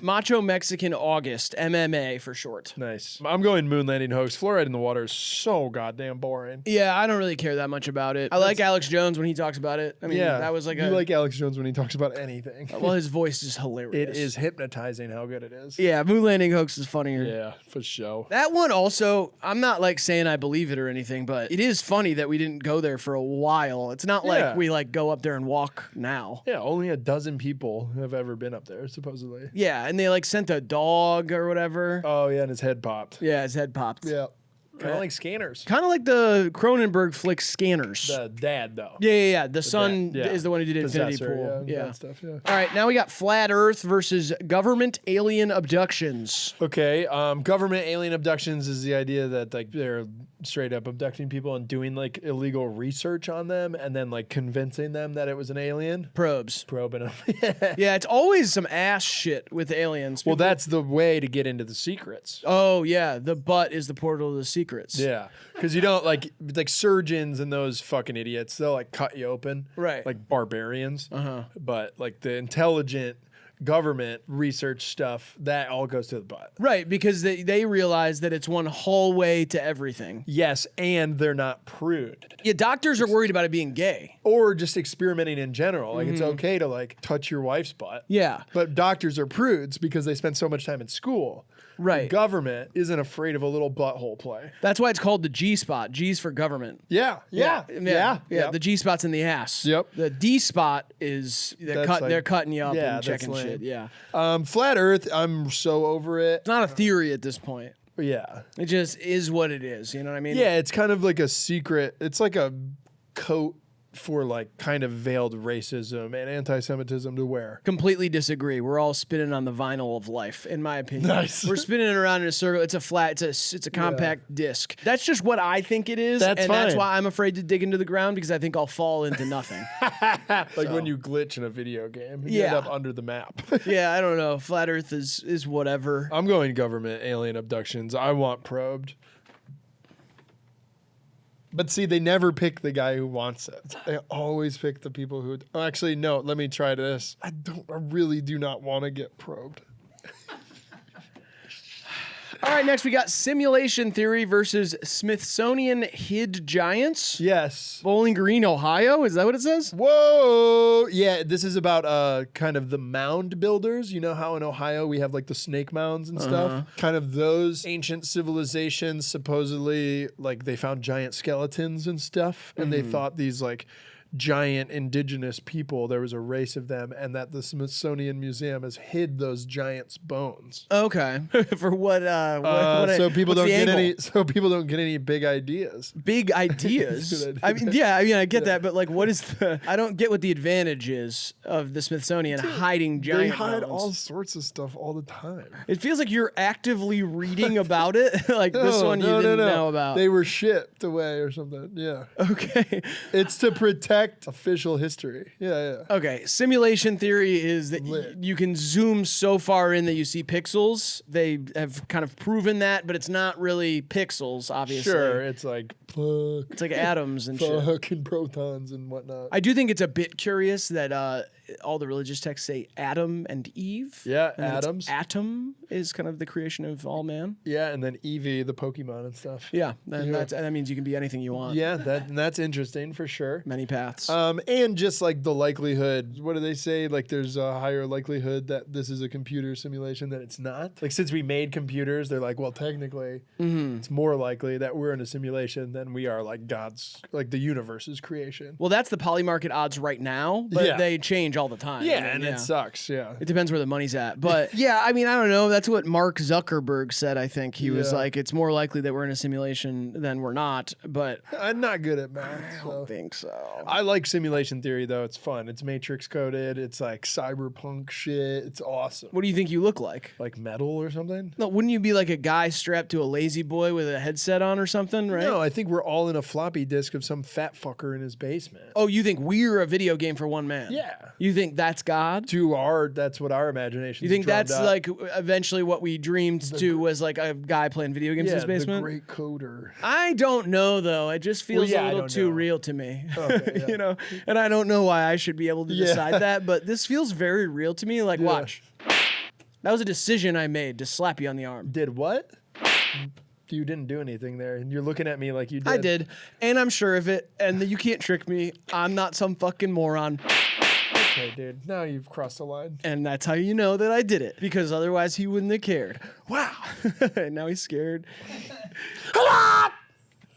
Macho Mexican August, MMA for short. Nice. I'm going moon landing hoax. Fluoride in the water is so goddamn boring. Yeah, I don't really care that much about it. I like Alex Jones when he talks about it. I mean, Yeah, that was like you like Alex Jones when he talks about anything. well, his voice is hilarious. It is hypnotizing how good it is. Yeah, moon landing hoax is funnier. Yeah, for sure. That one also, I'm not like saying I believe it or anything, but it is funny that we didn't go there for a while. It's not Yeah. like we like go up there and walk now. Yeah, only a dozen people have ever been up there, supposedly. Yeah, and they like sent a dog or whatever. Oh, yeah, and his head popped. Yeah, his head popped. Yeah. Kind of like Scanners. Kind of like the Cronenberg flick Scanners. The dad, though. Yeah. The son dad, yeah. is the one who did Infinity Possessor, Pool. yeah. Yeah. That stuff, yeah. All right, now we got flat Earth versus government alien abductions. Okay, government alien abductions is the idea that like they're straight up abducting people and doing like illegal research on them and then like convincing them that it was an alien. Probes. Probing them. Yeah, it's always some ass shit with aliens. Well, that's the way to get into the secrets. Oh, yeah, the butt is the portal to the secrets. Yeah, because you don't like surgeons and those fucking idiots. They'll like cut you open, Right. Like barbarians. But like the intelligent government research stuff, that all goes to the butt. Right, because they realize that it's one hallway to everything. Yes, and they're not prude. Yeah, doctors are worried about it being gay. Or just experimenting in general. Like it's okay to like touch your wife's butt. Yeah. But doctors are prudes because they spend so much time in school. Right. The government isn't afraid of a little butthole play. That's why it's called the G spot. G's for government. Yeah. The G spot's in the ass. Yep. The D spot is they're cutting you up yeah, and that's checking lame. shit. Yeah. Flat Earth, I'm so over it. It's not a theory at this point. Yeah. It just is what it is. You know what I mean? Yeah, it's kind of like a secret. It's like a coat for like kind of veiled racism and anti-Semitism to wear. Completely disagree. We're all spinning on the vinyl of life, in my opinion. Nice. We're spinning it around in a circle. It's a flat. It's a compact disc. That's just what I think it is, That's and that's fine. why I'm afraid to dig into the ground because I think I'll fall into nothing. Like when you glitch in a video game, you Yeah. end up under the map. Yeah, I don't know. Flat Earth is whatever. I'm going government alien abductions. I want probed. But see, they never pick the guy who wants it. They always pick the people who. Oh, actually, no. Let me try this. I really do not want to get probed. All right, next we got simulation theory versus Smithsonian hid giants. Yes. Bowling Green, Ohio. Is that what it says? Whoa. Yeah, this is about kind of the mound builders. You know how in Ohio we have like the snake mounds and stuff? Kind of those ancient civilizations, supposedly, like they found giant skeletons and stuff. And they thought these like giant indigenous people, there was a race of them, and that the Smithsonian Museum has hid those giants' bones. Okay. For what? So people what's don't the get angle? any. So people don't get any big ideas. Big ideas. Good I mean, yeah. I mean, I get that, but like, what is the? I don't get what the advantage is of the Smithsonian hiding They giant hide bones. all sorts of stuff all the time. It feels like you're actively reading about it. Like this one you didn't know about. They were shipped away or something. Yeah. Okay. It's to protect official history. Yeah. Okay, simulation theory is that Lit. you can zoom so far in that you see pixels. They have kind of proven that, but it's not really pixels, obviously. Sure. It's like fuck. It's like atoms and shit. Fucking protons and whatnot. I do think it's a bit curious that all the religious texts say Adam and Eve. Yeah, and that it's atoms. Atom is kind of the creation of all man. Yeah, and then Eevee, the Pokemon and stuff. Yeah, and that means you can be anything you want. Yeah, that's interesting for sure. Many paths. And just like the likelihood, what do they say? Like there's a higher likelihood that this is a computer simulation than it's not. Like since we made computers, they're like, well, technically, it's more likely that we're in a simulation than we are like God's, like the universe's creation. Well, that's the poly market odds right now, but Yeah. they change all the time. Yeah, I mean, and it sucks. Yeah. It depends where the money's at. But yeah, I mean, I don't know. That's what Mark Zuckerberg said, I think. He was Yeah. like, it's more likely that we're in a simulation than we're not. But I'm not good at math. I So. don't think so. I like simulation theory though. It's fun. It's matrix coded. It's like cyberpunk shit. It's awesome. What do you think you look like? Like metal or something? No, wouldn't you be like a guy strapped to a lazy boy with a headset on or something, right? No, I think we're all in a floppy disk of some fat fucker in his basement. Oh, you think we're a video game for one man? Yeah. You think that's God? That's what our imagination. You think that's like eventually what we dreamed to was like a guy playing video games in his basement? the great coder. I don't know though. It just feels yeah, a I little don't too know. real to me. Okay, yeah. You know, and I don't know why I should be able to decide that, but this feels very real to me. Like, Yeah. watch. That was a decision I made to slap you on the arm. Did what? You didn't do anything there, and you're looking at me like you did. I did, and I'm sure of it, and you can't trick me. I'm not some fucking moron. Okay, dude. Now you've crossed the line. And that's how you know that I did it, because otherwise he wouldn't have cared. Wow. And now he's scared.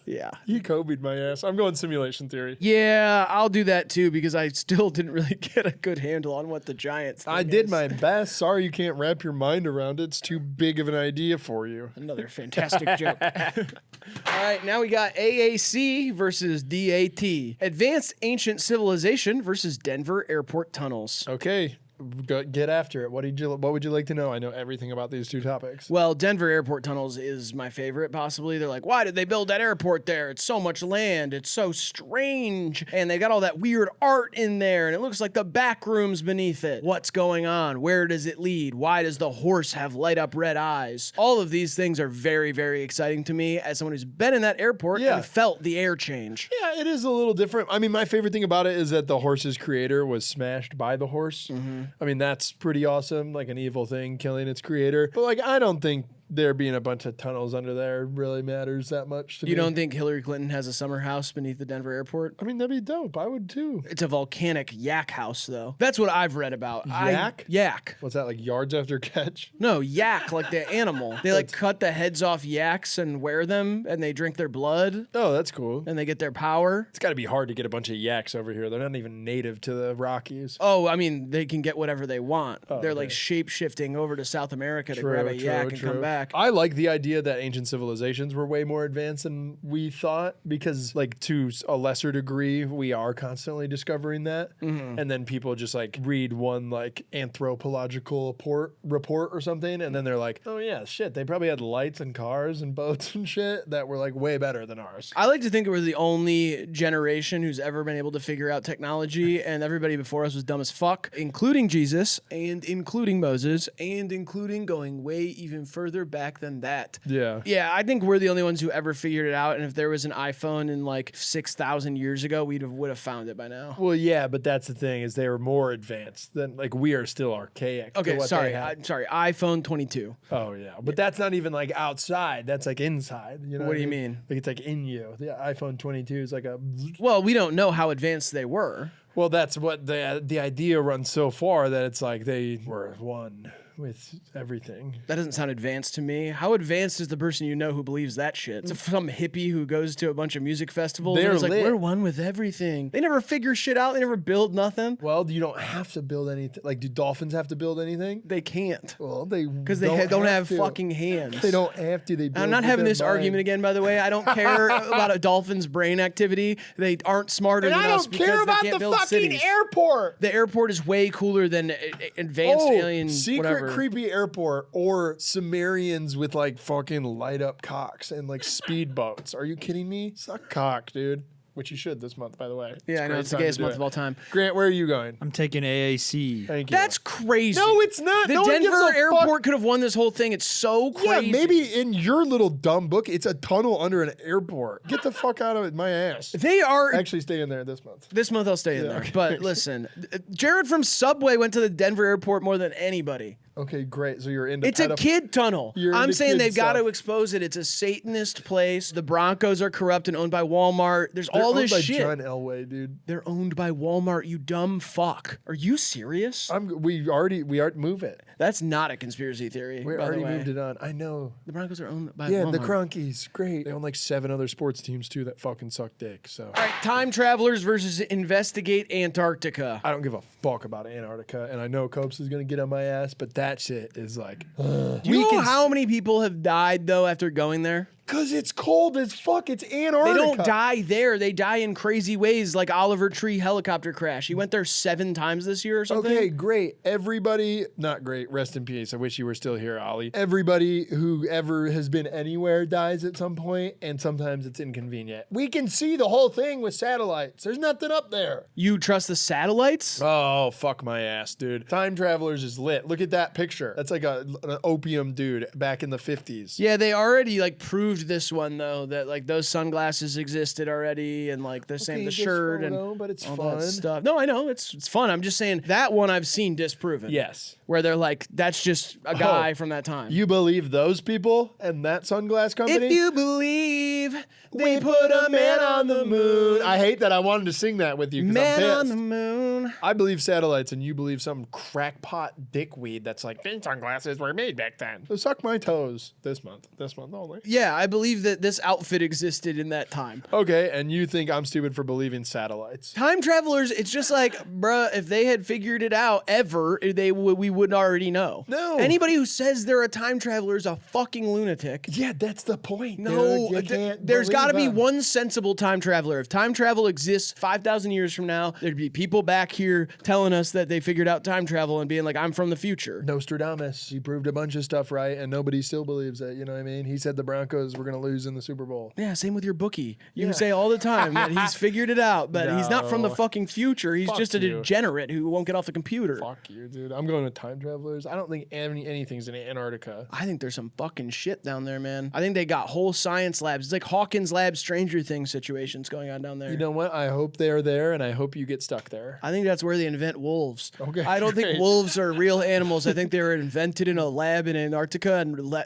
Yeah. He Kobe'd my ass. I'm going simulation theory. Yeah, I'll do that too, because I still didn't really get a good handle on what the Giants thing I did is. my best. Sorry you can't wrap your mind around it. It's too big of an idea for you. Another fantastic joke. All right, now we got AAC versus DAT. Advanced Ancient Civilization versus Denver Airport Tunnels. Okay. Get after it. What would you like to know? I know everything about these two topics. Well, Denver Airport Tunnels is my favorite, possibly. They're like, why did they build that airport there? It's so much land. It's so strange. And they got all that weird art in there, and it looks like the back rooms beneath it. What's going on? Where does it lead? Why does the horse have light up red eyes? All of these things are very, very exciting to me as someone who's been in that airport Yeah. and felt the air change. Yeah, it is a little different. I mean, my favorite thing about it is that the horse's creator was smashed by the horse. I mean, that's pretty awesome, like an evil thing killing its creator. But like, I don't think there being a bunch of tunnels under there really matters that much to me. You don't think Hillary Clinton has a summer house beneath the Denver airport? I mean, that'd be dope. I would too. It's a volcanic yak house, though. That's what I've read about. Yak? Yak. What's that, like yards after catch? No, yak, like the animal. They like cut the heads off yaks and wear them, and they drink their blood, Oh, that's cool. and they get their power. It's got to be hard to get a bunch of yaks over here. They're not even native to the Rockies. Oh, I mean, they can get whatever they want. They're like okay. shape-shifting over to South America to grab a yak and come back. I like the idea that ancient civilizations were way more advanced than we thought, because like to a lesser degree we are constantly discovering that, and then people just like read one like anthropological report or something, and then they're like, oh yeah, shit, they probably had lights and cars and boats and shit that were like way better than ours. I like to think we're the only generation who's ever been able to figure out technology, and everybody before us was dumb as fuck, including Jesus, and including Moses, and including going way even further back than that. Yeah. Yeah, I think we're the only ones who ever figured it out. And if there was an iPhone in like 6,000 years ago, we would have found it by now. Well, yeah, but that's the thing is they were more advanced than like we are still archaic. to Okay, what sorry. they had. I'm sorry. iPhone 22. Oh yeah, but that's not even like outside. That's like inside. You know What do you I mean? Like it's like in you. The iPhone 22 is like a. Well, we don't know how advanced they were. Well, that's what the idea runs so far that it's like they were one with everything. That doesn't sound advanced to me. How advanced is the person you know who believes that shit? It's some hippie who goes to a bunch of music festivals They're and is like, lit. we're one with everything. They never figure shit out. They never build nothing. Well, you don't have to build anything. Like, do dolphins have to build anything? They can't. Well, they Because they don't have to. fucking hands. They don't have to. They. Build I'm not with having their this mind. argument again, by the way. I don't care about a dolphin's brain activity. They aren't smarter And than I us don't because care they about can't the build fucking cities. airport. The airport is way cooler than advanced alien secret whatever. creepy airport or Sumerians with like fucking light up cocks and like speedboats. Are you kidding me? Suck cock, dude. Which you should this month, by the way. Yeah, I know. a great It's the time to gayest do month it. of all time. Grant, where are you going? I'm taking AAC. Thank you. That's crazy. no, it's not. The No one gives Denver a airport fuck. could have won this whole thing. It's so Yeah, crazy. maybe in your little dumb book, it's a tunnel under an airport. Get the fuck out of my ass. They are. Actually, stay in there this month. This month I'll stay in there. okay. But listen, Jared from Subway went to the Denver airport more than anybody. Okay, great. So you're into It's a kid tunnel. You're I'm into saying kid they've got to stuff. expose it. It's a Satanist place. The Broncos are corrupt and owned by Walmart. There's They're all owned this by shit. John Elway, dude. They're owned by Walmart, you dumb fuck. Are you serious? We already move it. That's not a conspiracy theory. We by already the way. moved it on. I know. The Broncos are owned by Yeah, Walmart. the Cronkies, great. They own like 7 other sports teams too that fucking suck dick. So All right, time travelers versus investigate Antarctica. I don't give a fuck about Antarctica, and I know Copes is gonna get on my ass, but that shit is like, Do you know how many people have died though after going there? Cause it's cold as fuck. It's Antarctica. They don't die there. They die in crazy ways, like Oliver Tree helicopter crash. He went there 7 times this year or something. Okay, great. Everybody, not great. Rest in peace. I wish you were still here, Ollie. Everybody who ever has been anywhere dies at some point, and sometimes it's inconvenient. We can see the whole thing with satellites. There's nothing up there. You trust the satellites? Oh, fuck my ass, dude. Time Travelers is lit. Look at that picture. That's like an opium dude back in the 50s. Yeah, they already like proved this one though, that like those sunglasses existed already, and like the same the just shirt and photo, but it's all fun. that stuff. No, I know it's fun. I'm just saying that one I've seen disproven. Yes. where they're like, that's just a guy from that time. You believe those people and that sunglass company? If you believe they we put a man on the moon. I hate that I wanted to sing that with you because I'm Man pissed. on the moon. I believe satellites and you believe some crackpot dickweed that's like, these sunglasses were made back then. So suck my toes this month only. Yeah, I believe that this outfit existed in that time. Okay, and you think I'm stupid for believing satellites. Time travelers, it's just like, bruh, if they had figured it out ever, we would already know. No. Anybody who says they're a time traveler is a fucking lunatic. Yeah, that's the point. No, dude. You can't there's got to be believe them. one sensible time traveler. If time travel exists 5,000 years from now, there'd be people back here telling us that they figured out time travel and being like, I'm from the future. Nostradamus. He proved a bunch of stuff right, and nobody still believes it. You know what I mean? He said the Broncos were going to lose in the Super Bowl. Yeah, same with your bookie. You Yeah. say all the time that he's figured it out, but he's not from the No. fucking future. He's Fuck just a you. degenerate who won't get off the computer. Fuck you, dude. I'm going to time travelers. I don't think anything's in Antarctica. I think there's some fucking shit down there, man. I think they got whole science labs. It's like Hawkins Lab Stranger Things situations going on down there. You know what? I hope they're there, and I hope you get stuck there. I think that's where they invent wolves. Okay, I don't think great. wolves are real animals. I think they were invented in a lab in Antarctica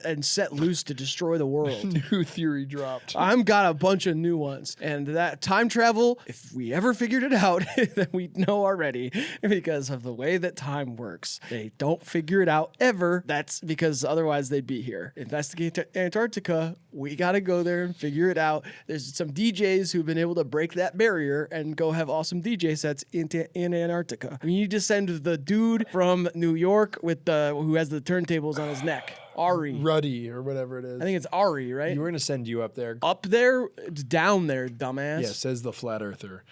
and set loose to destroy the world. New theory dropped. I've got a bunch of new ones. And that time travel, if we ever figured it out, then we know already because of the way that time works. They don't figure it out ever. That's because otherwise they'd be here. Investigate Antarctica. We got to go there and figure it out. There's some DJs who've been able to break that barrier and go have awesome DJ sets in Antarctica. I mean, you just send the dude from New York with who has the turntables on his neck. Ari. Ruddy or whatever it is. I think it's Ari, right? You were going to send you up there. Up there, it's down there, dumbass. Yeah, says the flat earther.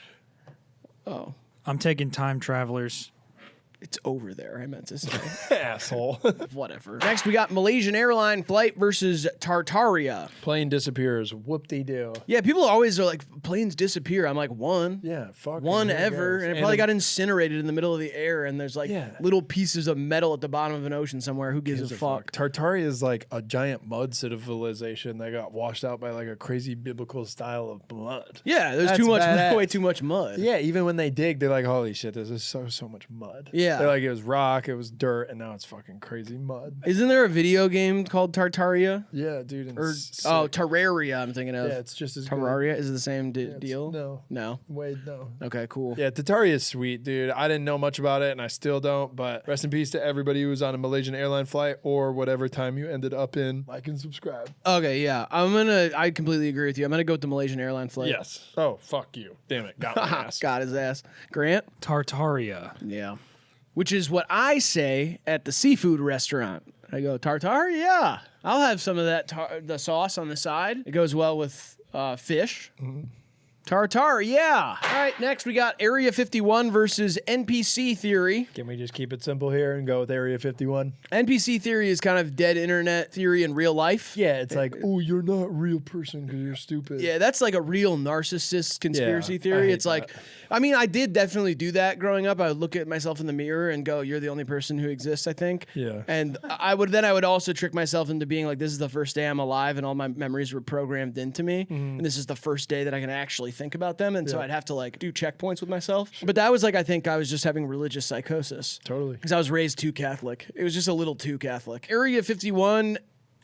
Oh. I'm taking time travelers. It's over there, I meant to say. Asshole. Whatever. Next, we got Malaysian airline flight versus Tartaria. Plane disappears. Whoop-de-doo. Yeah, people always are like, planes disappear. I'm like, one. Yeah, fuck. One ever. And it probably got incinerated in the middle of the air, and there's like little pieces of metal at the bottom of an ocean somewhere. Who gives a fuck? Tartaria is like a giant mud civilization that got washed out by like a crazy biblical style of blood. Yeah, there's That's too much, badass. way too much mud. Yeah, even when they dig, they're like, holy shit, this is so much mud. Yeah. They're like, it was rock, it was dirt, and now it's fucking crazy mud. Isn't there a video game called Tartaria? Yeah, dude. And Or Terraria, I'm thinking of. yeah, it's just as good. Terraria is it the same deal? No. No. Wait, no. Okay, cool. Yeah, Tartaria is sweet, dude. I didn't know much about it, and I still don't, but rest in peace to everybody who was on a Malaysian airline flight or whatever time you ended up in. Like and subscribe. Okay, yeah. I completely agree with you. I'm gonna go with the Malaysian airline flight. Yes. Oh, fuck you. Damn it. Got my ass. Got his ass. Grant? Tartaria. Yeah. Which is what I say at the seafood restaurant. I go, tartar? Yeah. I'll have some of that, the sauce on the side. It goes well with fish. Tartar, yeah. All right, next we got Area 51 versus NPC theory. Can we just keep it simple here and go with Area 51? NPC theory is kind of dead internet theory in real life. Yeah, it's like, oh, you're not a real person because you're stupid. Yeah, that's like a real narcissist conspiracy Yeah, I theory. hate It's like, that. I mean, I did definitely do that growing up. I would look at myself in the mirror and go, "You're the only person who exists," I think. Yeah. And I would also trick myself into being like, "This is the first day I'm alive, and all my memories were programmed into me, and this is the first day that I can actually think about them." And so I'd have to like do checkpoints with myself. But that was like, I think I was just having religious psychosis. Totally. Because I was raised too Catholic. It was just a little too Catholic. Area 51,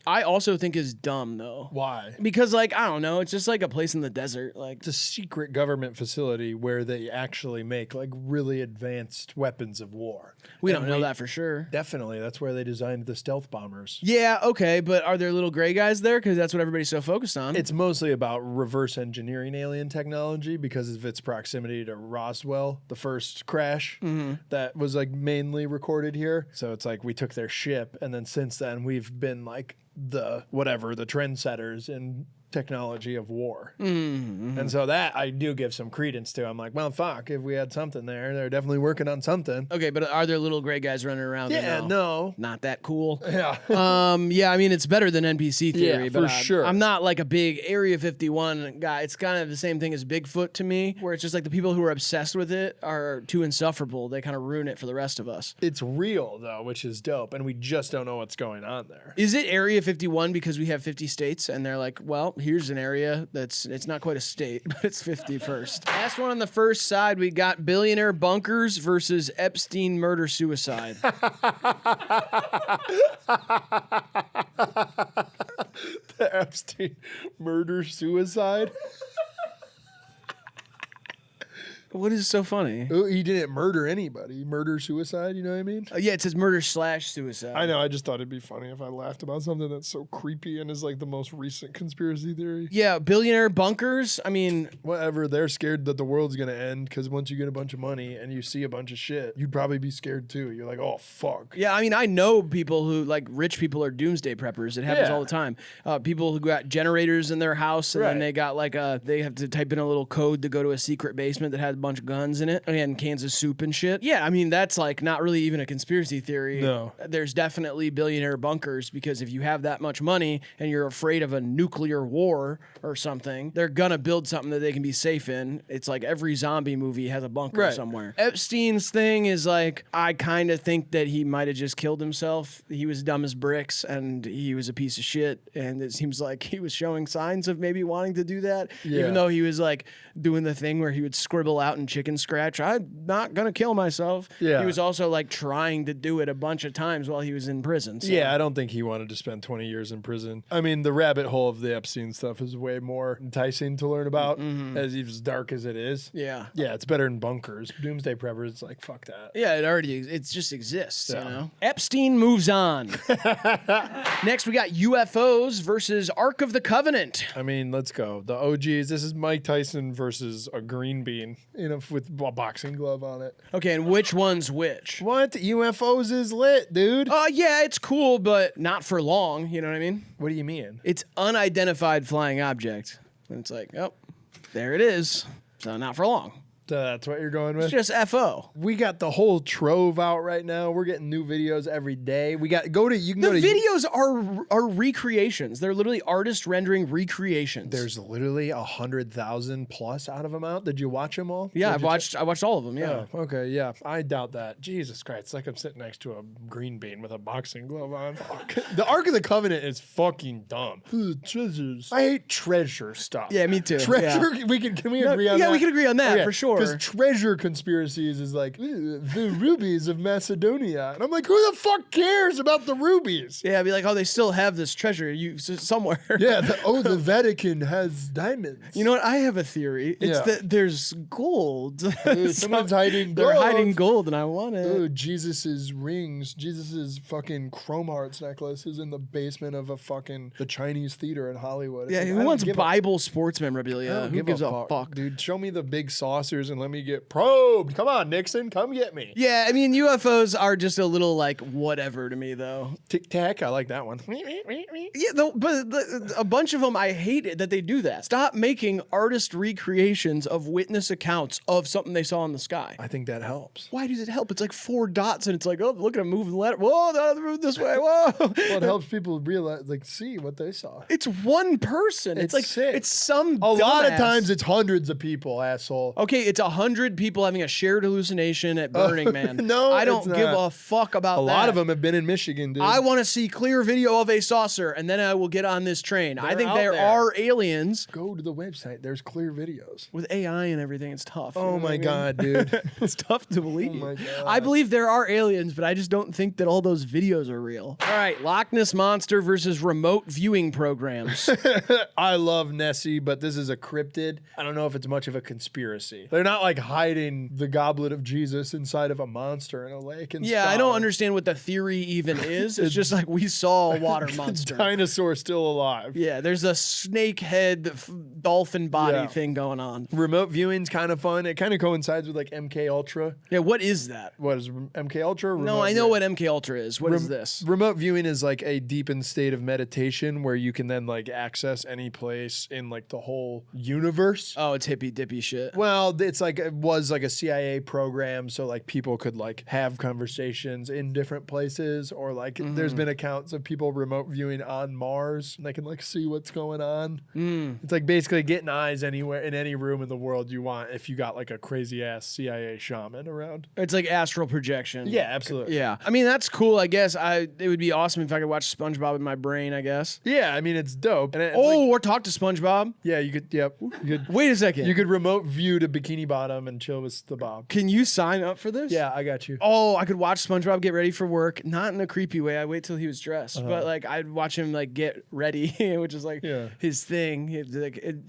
I also think is dumb though. Why? Because like, I don't know, it's just like a place in the desert. Like, It's a secret government facility where they actually make like really advanced weapons of war. we don't know that for sure. Definitely. That's where they designed the stealth bombers. Yeah, okay, but are there little gray guys there? Because that's what everybody's so focused on. It's mostly about reverse engineering alien technology because of its proximity to Roswell, the first crash that was like mainly recorded here. So it's like we took their ship, and then since then we've been like the trendsetters in technology of war. And so that I do give some credence to. I'm like, well, fuck, if we had something there, they're definitely working on something. Okay, but are there little gray guys running around? Yeah, no. Not that cool. Yeah. Yeah, I mean, it's better than NPC theory, Yeah, but for sure. I'm not like a big Area 51 guy. It's kind of the same thing as Bigfoot to me, where it's just like the people who are obsessed with it are too insufferable. They kind of ruin it for the rest of us. It's real, though, which is dope, and we just don't know what's going on there. Is it Area 51 because we have 50 states and they're like, well, here's an area it's not quite a state, but it's 51st. Last one on the first side, we got billionaire bunkers versus Epstein murder suicide. The Epstein murder suicide. What is so funny? Oh, he didn't murder anybody. Murder suicide, you know what I mean? Yeah, it says murder/suicide. I know, I just thought it'd be funny if I laughed about something that's so creepy and is like the most recent conspiracy theory. Yeah, billionaire bunkers. I mean, Whatever, they're scared that the world's gonna end because once you get a bunch of money and you see a bunch of shit, you'd probably be scared too. You're like, oh, fuck. yeah, I mean, I know people who, like, rich people are doomsday preppers. It happens Yeah. all the time. People who got generators in their house and then Right. they got like they have to type in a little code to go to a secret basement that had a bunch of guns in it and cans of soup and shit. Yeah, I mean, that's like not really even a conspiracy theory. No. There's definitely billionaire bunkers because if you have that much money and you're afraid of a nuclear war or something, they're gonna build something that they can be safe in. It's like every zombie movie has a bunker Right. somewhere. Epstein's thing is like, I kind of think that he might have just killed himself. He was dumb as bricks and he was a piece of shit. And it seems like he was showing signs of maybe wanting to do that, Yeah. even though he was like doing the thing where he would scribble out in chicken scratch, "I'm not gonna kill myself." Yeah. He was also like trying to do it a bunch of times while he was in prison. So. Yeah, I don't think he wanted to spend 20 years in prison. I mean, the rabbit hole of the Epstein stuff is way more enticing to learn about, as dark as it is. Yeah. Yeah, it's better than bunkers. Doomsday preppers, it's like, fuck that. Yeah, it just exists, Yeah. you know? Epstein moves on. Next, we got UFOs versus Ark of the Covenant. I mean, let's go. The OGs, this is Mike Tyson versus a green bean, with a boxing glove on it. Okay, and which one's which? What? UFOs is lit, dude. Yeah, it's cool, but not for long, you know what I mean? What do you mean? It's unidentified flying object. And it's like, oh, there it is. So not for long. That's what you're going with? It's just FO. We got the whole trove out right now. We're getting new videos every day. We got you can The go to videos are recreations. They're literally artist rendering recreations. There's literally 100,000 plus out of them out. Did you watch them all? Yeah, Did you I watched all of them. Yeah. Oh, okay, yeah. I doubt that. Jesus Christ. It's like I'm sitting next to a green bean with a boxing glove on. Fuck. The Ark of the Covenant is fucking dumb. Treasures. I hate treasure stuff. Yeah, me too. Treasure. Yeah. Can we agree on that? Yeah, we can agree on that for sure. Because treasure conspiracies is like the rubies of Macedonia, and I'm like, who the fuck cares about the rubies? Yeah, I'd be like, oh, they still have this treasure somewhere. Yeah. The Vatican has diamonds. You know what? I have a theory. It's that there's gold. Someone's hiding gold. They're hiding gold, and I want it. Oh, Jesus's rings, Jesus's fucking chrome hearts necklace is in the basement of the Chinese theater in Hollywood. Yeah, It's who like, wants Bible sports memorabilia? Who gives a fuck? Dude, show me the big saucers and let me get probed. Come on, Nixon, come get me. Yeah, I mean, UFOs are just a little like whatever to me, though. Tic Tac, I like that one. Yeah, but a bunch of them, I hate it that they do that. Stop making artist recreations of witness accounts of something they saw in the sky. I think that helps. Why does it help? It's like 4 dots, and it's like, oh, look at a moving letter. Whoa, the move this way. Whoa. Well, it helps people realize, see what they saw. It's one person. It's like sick. it's some. A lot of dumbass. times it's hundreds of people, asshole. Okay, it's 100 people having a shared hallucination at Burning Man. No, I don't it's give not. a fuck about A that. lot of them have been in Michigan, dude. I want to see clear video of a saucer, and then I will get on this train. I think out there there. are aliens. Go to the website. There's clear videos. With AI and everything, it's tough. Oh my God, dude. It's tough to believe. Oh my God. I believe there are aliens, but I just don't think that all those videos are real. All right, Loch Ness Monster versus remote viewing programs. I love Nessie, but this is a cryptid. I don't know if it's much of a conspiracy. They're not like hiding the goblet of Jesus inside of a monster in a lake. And Yeah, I don't understand what the theory even is. It's just like we saw a water monster. Dinosaur still alive. Yeah, there's a snake head, dolphin body thing going on. Remote viewing's kind of fun. It kind of coincides with like MK Ultra. Yeah, what is that? What is MK Ultra? No, I know what MK Ultra is. What is this? Remote viewing is like a deepened state of meditation where you can then like access any place in like the whole universe. Oh, it's hippy dippy shit. Well, it was like a CIA program, so like people could like have conversations in different places, or like there's been accounts of people remote viewing on Mars and they can like see what's going on. It's like basically getting eyes anywhere in any room in the world you want if you got like a crazy ass CIA shaman around. It's like astral projection. Yeah, absolutely. Yeah. I mean, that's cool, I guess. It would be awesome if I could watch SpongeBob in my brain, I guess. Yeah, I mean it's dope. And Or talk to SpongeBob. yeah, you could. Yep. You could. Wait a second. You could remote view to Bikini Bottom and chill with the Bob. Can you sign up for this? Yeah, I got you. Oh, I could watch SpongeBob get ready for work, not in a creepy way. I wait till he was dressed, but like I'd watch him like get ready, which is like his thing.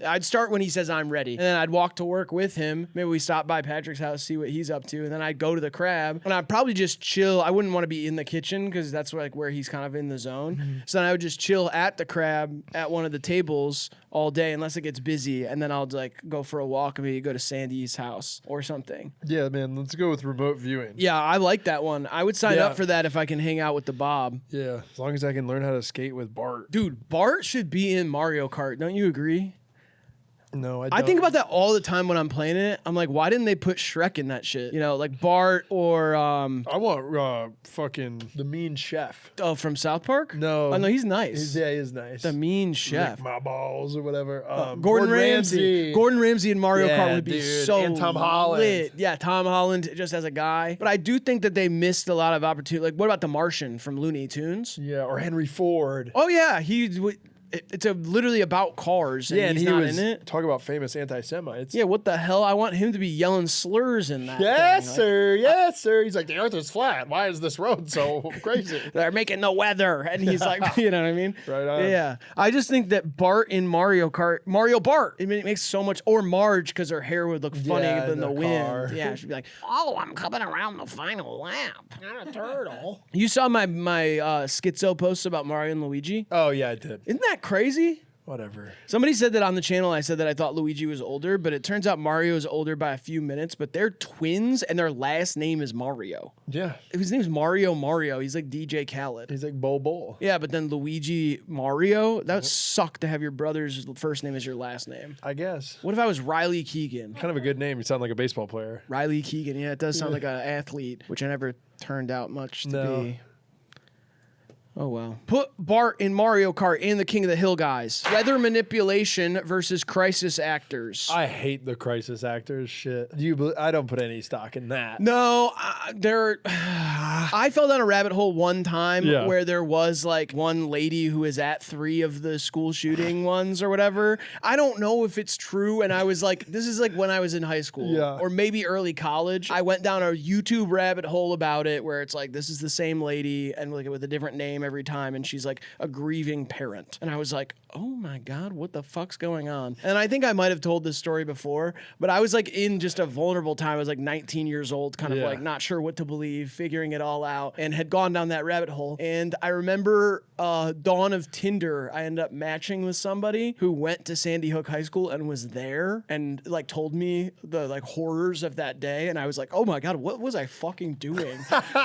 I'd start when he says I'm ready, and then I'd walk to work with him. Maybe we stop by Patrick's house, see what he's up to, and then I'd go to the crab, and I'd probably just chill. I wouldn't want to be in the kitchen because that's where he's kind of in the zone. So then I would just chill at the crab at one of the tables all day unless it gets busy, and then I'll like go for a walk and maybe go to Sandy's house or something. Yeah, man, let's go with remote viewing. Yeah, I like that one. I would sign up for that if I can hang out with the Bob. Yeah, as long as I can learn how to skate with Bart. Dude, Bart should be in Mario Kart. Don't you agree? No, I don't. I think about that all the time when I'm playing it. I'm like, why didn't they put Shrek in that shit? You know, like Bart or I want fucking the Mean Chef. oh, from South Park? No. Oh no, he's nice. He is nice. The Mean Chef. Lick my balls or whatever. Gordon Ramsay. Gordon Ramsay in Mario Kart would be dude. so And Tom Holland. lit. Yeah, Tom Holland just as a guy. But I do think that they missed a lot of opportunity. Like, what about the Martian from Looney Tunes? Yeah, or Henry Ford. Oh yeah, it's literally about cars. And Yeah, and he's he not was in it. talk about famous anti-Semites. Yeah, what the hell? I want him to be yelling slurs in that. Yes, thing. sir. Yes, sir. He's like, the Earth is flat. Why is this road so crazy? They're making the weather, and he's like, you know what I mean? Right on. Yeah, I just think that Bart in Mario Bart, it makes so much. Or Marge, because her hair would look funny Yeah, in the wind. car. Yeah, she'd be like, Oh, I'm coming around the final lap. Not a turtle. you saw my schizo posts about Mario and Luigi. Oh yeah, I did. Isn't that crazy? Whatever. Somebody said that on the channel. I said that I thought Luigi was older, but it turns out Mario is older by a few minutes. But they're twins, and their last name is Mario. Yeah. His name's Mario. He's like DJ Khaled. He's like Bo. Yeah, but then Luigi Mario. That would suck to have your brother's first name as your last name. I guess. What if I was Riley Keegan? Kind of a good name. You sound like a baseball player. Riley Keegan. Yeah, it does sound like an athlete, which I never turned out much to be. Oh, well. Put Bart in Mario Kart and the King of the Hill guys. Weather manipulation versus crisis actors. I hate the crisis actors shit. I don't put any stock in that. No, I fell down a rabbit hole one time where there was like one lady who was at 3 of the school shooting ones or whatever. I don't know if it's true. And I was like, this is like when I was in high school or maybe early college. I went down a YouTube rabbit hole about it where it's like, this is the same lady and like with a different name every time, and she's like a grieving parent. And I was like, oh my God, what the fuck's going on? And I think I might have told this story before, but I was like in just a vulnerable time. I was like 19 years old, kind of like not sure what to believe, figuring it all out, and had gone down that rabbit hole. And I remember dawn of Tinder, I ended up matching with somebody who went to Sandy Hook High School and was there and like told me the like horrors of that day. And I was like, oh my God, what was I fucking doing?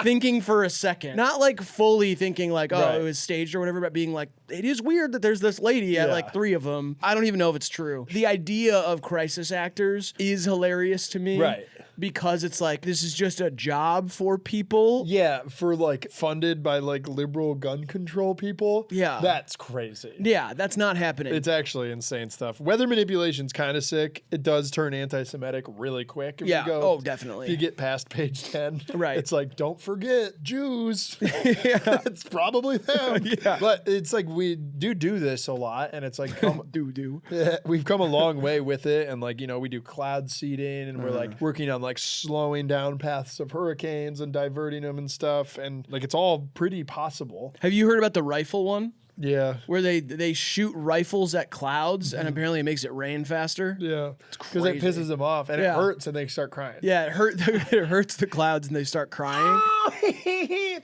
Thinking for a second, not like fully thinking like, oh, it was staged or whatever, but being like, it is weird that there's this lady at like 3 of them. I don't even know if it's true. The idea of crisis actors is hilarious to me. Right. Because it's like, this is just a job for people. Yeah, for like funded by like liberal gun control people. Yeah. That's crazy. Yeah, that's not happening. It's actually insane stuff. Weather manipulation's kind of sick. It does turn anti-Semitic really quick. If you go, oh, definitely. If you get past page 10. Right. It's like, don't forget, Jews. It's probably them. But it's like, we do this a lot, and it's like, we've come a long way with it, and like, you know, we do cloud seeding, and we're like working on like slowing down paths of hurricanes and diverting them and stuff, and like it's all pretty possible. Have you heard about the rifle one? Yeah. Where they shoot rifles at clouds and apparently it makes it rain faster. Yeah. Because it pisses them off and it hurts and they start crying. Yeah, it hurts the clouds and they start crying.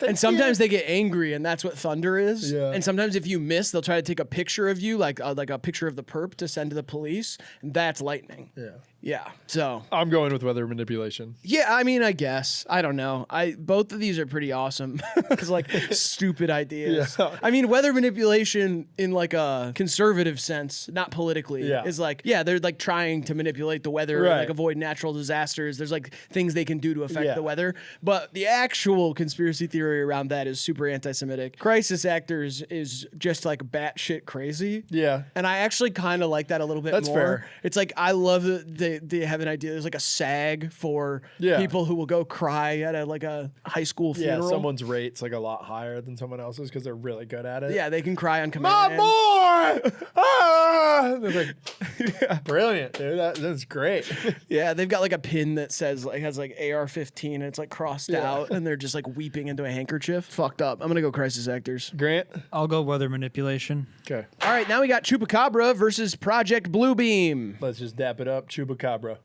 And sometimes they get angry and that's what thunder is. Yeah. And sometimes if you miss, they'll try to take a picture of you, like a picture of the perp to send to the police, and that's lightning. Yeah. Yeah. So I'm going with weather manipulation. Yeah, I mean, I guess. I don't know. Both of these are pretty awesome. It's like stupid ideas. Yeah. I mean, weather manipulation in like a conservative sense, not politically, is like, they're like trying to manipulate the weather and like avoid natural disasters. There's like things they can do to affect the weather. But the actual conspiracy theory around that is super anti-Semitic. Crisis actors is just like batshit crazy. Yeah. And I actually kind of like that a little bit more. That's fair. It's like, I love that they have an idea. There's like a SAG for people who will go cry at a high school funeral. Yeah, someone's rate's like a lot higher than someone else's because they're really good at it. Yeah, they can cry on command. My boy! Ah! Like, brilliant, dude. That's great. Yeah, they've got like a pin that says like has like AR-15 and it's like crossed out and they're just like weeping into a handkerchief. Fucked up. I'm gonna go crisis actors. Grant? I'll go weather manipulation. Okay. All right, now we got Chupacabra versus Project Bluebeam. Let's just dap it up. Chupacabra.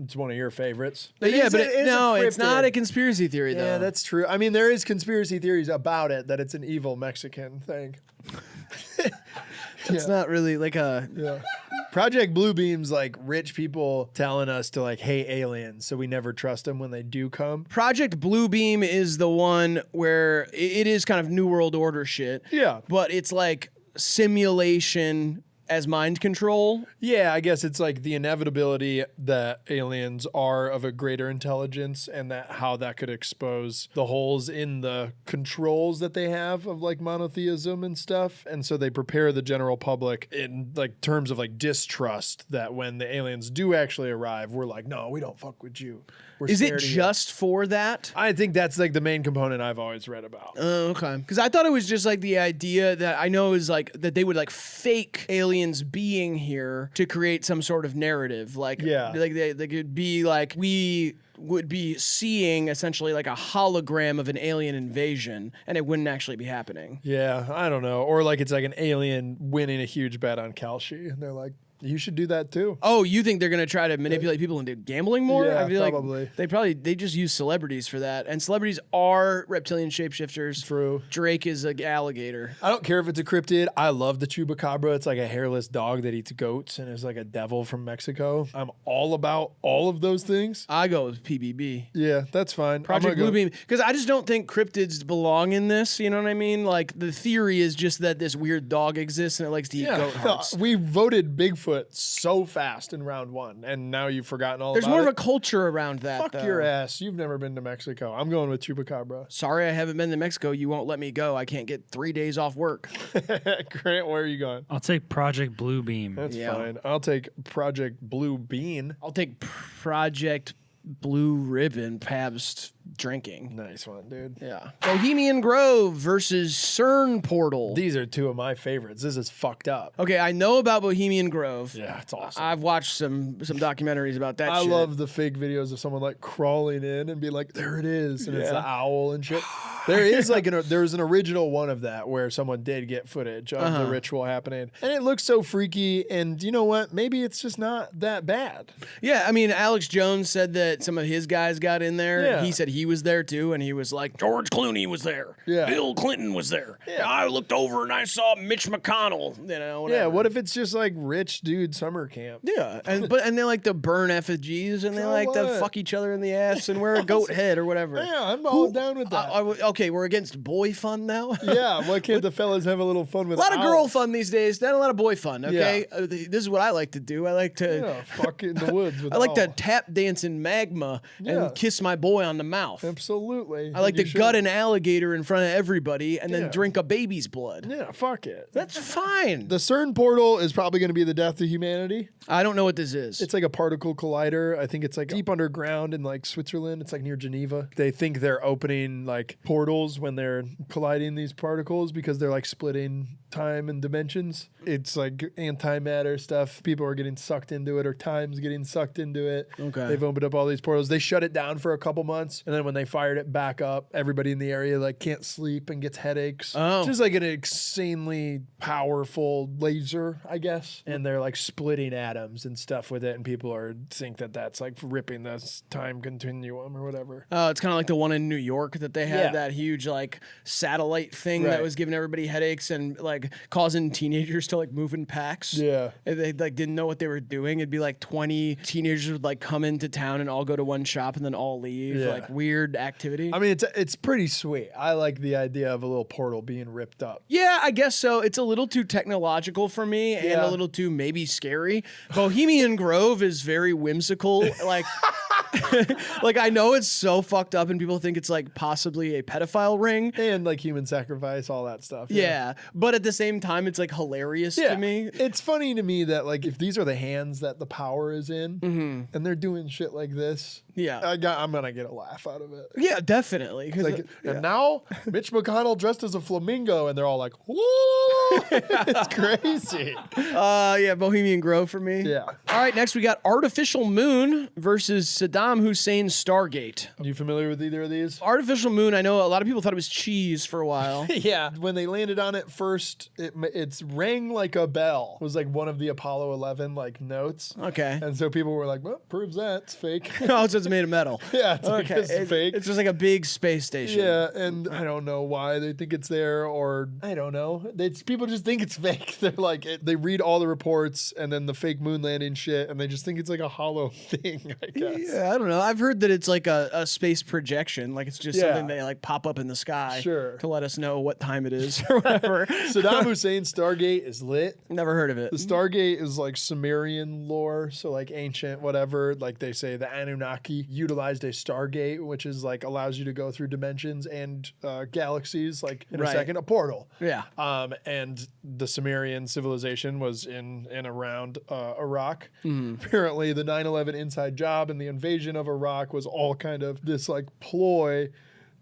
It's one of your favorites. It's not a conspiracy theory, though. Yeah, that's true. I mean, there is conspiracy theories about it, that it's an evil Mexican thing. It's not really like a... Yeah. Project Bluebeam's like rich people telling us to like hate aliens, so we never trust them when they do come. Project Bluebeam is the one where it is kind of New World Order shit. Yeah. But it's like simulation as mind control. Yeah, I guess it's like the inevitability that aliens are of a greater intelligence and that how that could expose the holes in the controls that they have of like monotheism and stuff. And so they prepare the general public in like terms of like distrust that when the aliens do actually arrive, we're like, no, we don't fuck with you. Is it just for that? I think that's like the main component I've always read about. Okay. Because I thought it was just like the idea that I know is like that they would like fake aliens being here to create some sort of narrative. Like, like they could be like, we would be seeing essentially like a hologram of an alien invasion and it wouldn't actually be happening. Yeah, I don't know. Or like it's like an alien winning a huge bet on Kalshi and they're like, You should do that too. Oh, you think they're gonna try to manipulate people into gambling more? Yeah, I feel probably. like they just use celebrities for that, and celebrities are reptilian shapeshifters. True. Drake is an alligator. I don't care if it's a cryptid. I love the chupacabra. It's like a hairless dog that eats goats and is like a devil from Mexico. I'm all about all of those things. I go with PBB. Yeah, that's fine. Project Bluebeam, because I just don't think cryptids belong in this. You know what I mean? Like the theory is just that this weird dog exists and it likes to eat goat hearts. We voted Bigfoot so fast in round 1, and now you've forgotten all There's about more it. of a culture around that. Fuck though. your ass. You've never been to Mexico. I'm going with chupacabra. Sorry, I haven't been to Mexico. You won't let me go. I can't get 3 days off work. Grant, where are you going? I'll take Project Bluebeam. That's Yeah. fine. I'll take Project Blue Bean. I'll take Project Blue Ribbon Pabst drinking. Nice one, dude. Yeah. Bohemian Grove versus CERN Portal. These are two of my favorites. This is fucked up. Okay, I know about Bohemian Grove. Yeah, it's awesome. I've watched some documentaries about that I shit. love the fake videos of someone like crawling in and be like, there it is. And it's the owl and shit. There is like there's an original one of that where someone did get footage of the ritual happening. And it looks so freaky. And you know what? Maybe it's just not that bad. Yeah, I mean, Alex Jones said that some of his guys got in there. Yeah. He said he was there too, and he was like, George Clooney was there. Yeah. Bill Clinton was there. Yeah. I looked over and I saw Mitch McConnell. You know, whatever. Yeah, what if it's just like rich dude summer camp? Yeah, and they like to burn effigies and they So like to what? fuck each other in the ass and wear a goat head or whatever. Yeah, I'm all down with that. Okay, we're against boy fun now. Yeah, why can't the fellas have a little fun with A lot of owls? girl fun these days, not a lot of boy fun. Okay, Yeah. this is what I like to do. I like to, Yeah, fuck in the woods with I like to owls. tap dance in magma Yeah. and kiss my boy on the mouth. Absolutely. I like You to should. gut an alligator in front of everybody and then Yeah. drink a baby's blood. Yeah, fuck it. That's fine. The CERN portal is probably going to be the death of humanity. I don't know what this is. It's like a particle collider. I think it's like deep underground in like Switzerland. It's like near Geneva. They think they're opening like portals when they're colliding these particles because they're like splitting time and dimensions. It's like antimatter stuff. People are getting sucked into it, or time's getting sucked into it. Okay. They've opened up all these portals. They shut it down for a couple months, and then when they fired it back up, everybody in the area like can't sleep and gets headaches. Oh. It's just like an insanely powerful laser, I guess. And they're like splitting atoms and stuff with it, and people are think that that's like ripping this time continuum or whatever. It's kind of like the one in New York that they had Yeah. that huge like satellite thing that Right. was giving everybody headaches and like causing teenagers to like move in packs. Yeah. And they like didn't know what they were doing. It'd be like 20 teenagers would like come into town and all go to one shop and then all leave. Yeah. Like weird activity. I mean, it's pretty sweet. I like the idea of a little portal being ripped up. Yeah, I guess so. It's a little too technological for me and Yeah. a little too maybe scary. Bohemian Grove is very whimsical. Like, like I know it's so fucked up and people think it's like possibly a pedophile ring. And like human sacrifice, all that stuff. Yeah, but at the same time, it's like hilarious to me. It's funny to me that like if these are the hands that the power is in, Mm-hmm. and they're doing shit like this, Yeah. I'm gonna get a laugh out of it. Yeah, definitely. 'Cause, Like, and now Mitch McConnell dressed as a flamingo, and they're all like, "Whoa!" It's crazy. yeah, Bohemian Grove for me. Yeah. All right, next we got Artificial Moon versus Saddam Hussein's Stargate. You familiar with either of these? Artificial Moon, I know a lot of people thought it was cheese for a while. Yeah. When they landed on it first, it's rang like a bell. It was like one of the Apollo 11 like notes. Okay. And so people were like, well, proves that it's fake. Oh, so it's made of metal. Yeah, it's like it's fake. It's just like a big space station. Yeah, and I don't know why they think it's there, or I don't know. People just think it's fake. They're like, they read all the reports and then the fake moon landing shit, and they just think it's like a hollow thing, I guess. Yeah, I don't know. I've heard that it's like a space projection. Like it's just Yeah. something they like pop up in the sky Sure. to let us know what time it is or whatever. Saddam Hussein's Stargate is lit. Never heard of it. The Stargate is like Sumerian lore, so like ancient whatever. Like they say the Anunnaki utilized a Stargate, which is like allows you to go through dimensions and galaxies like in Right. a second, a portal. Yeah. And the Sumerian civilization was in and around Iraq. Mm-hmm. Apparently, the 9/11 inside job and the invasion of Iraq was all kind of this like ploy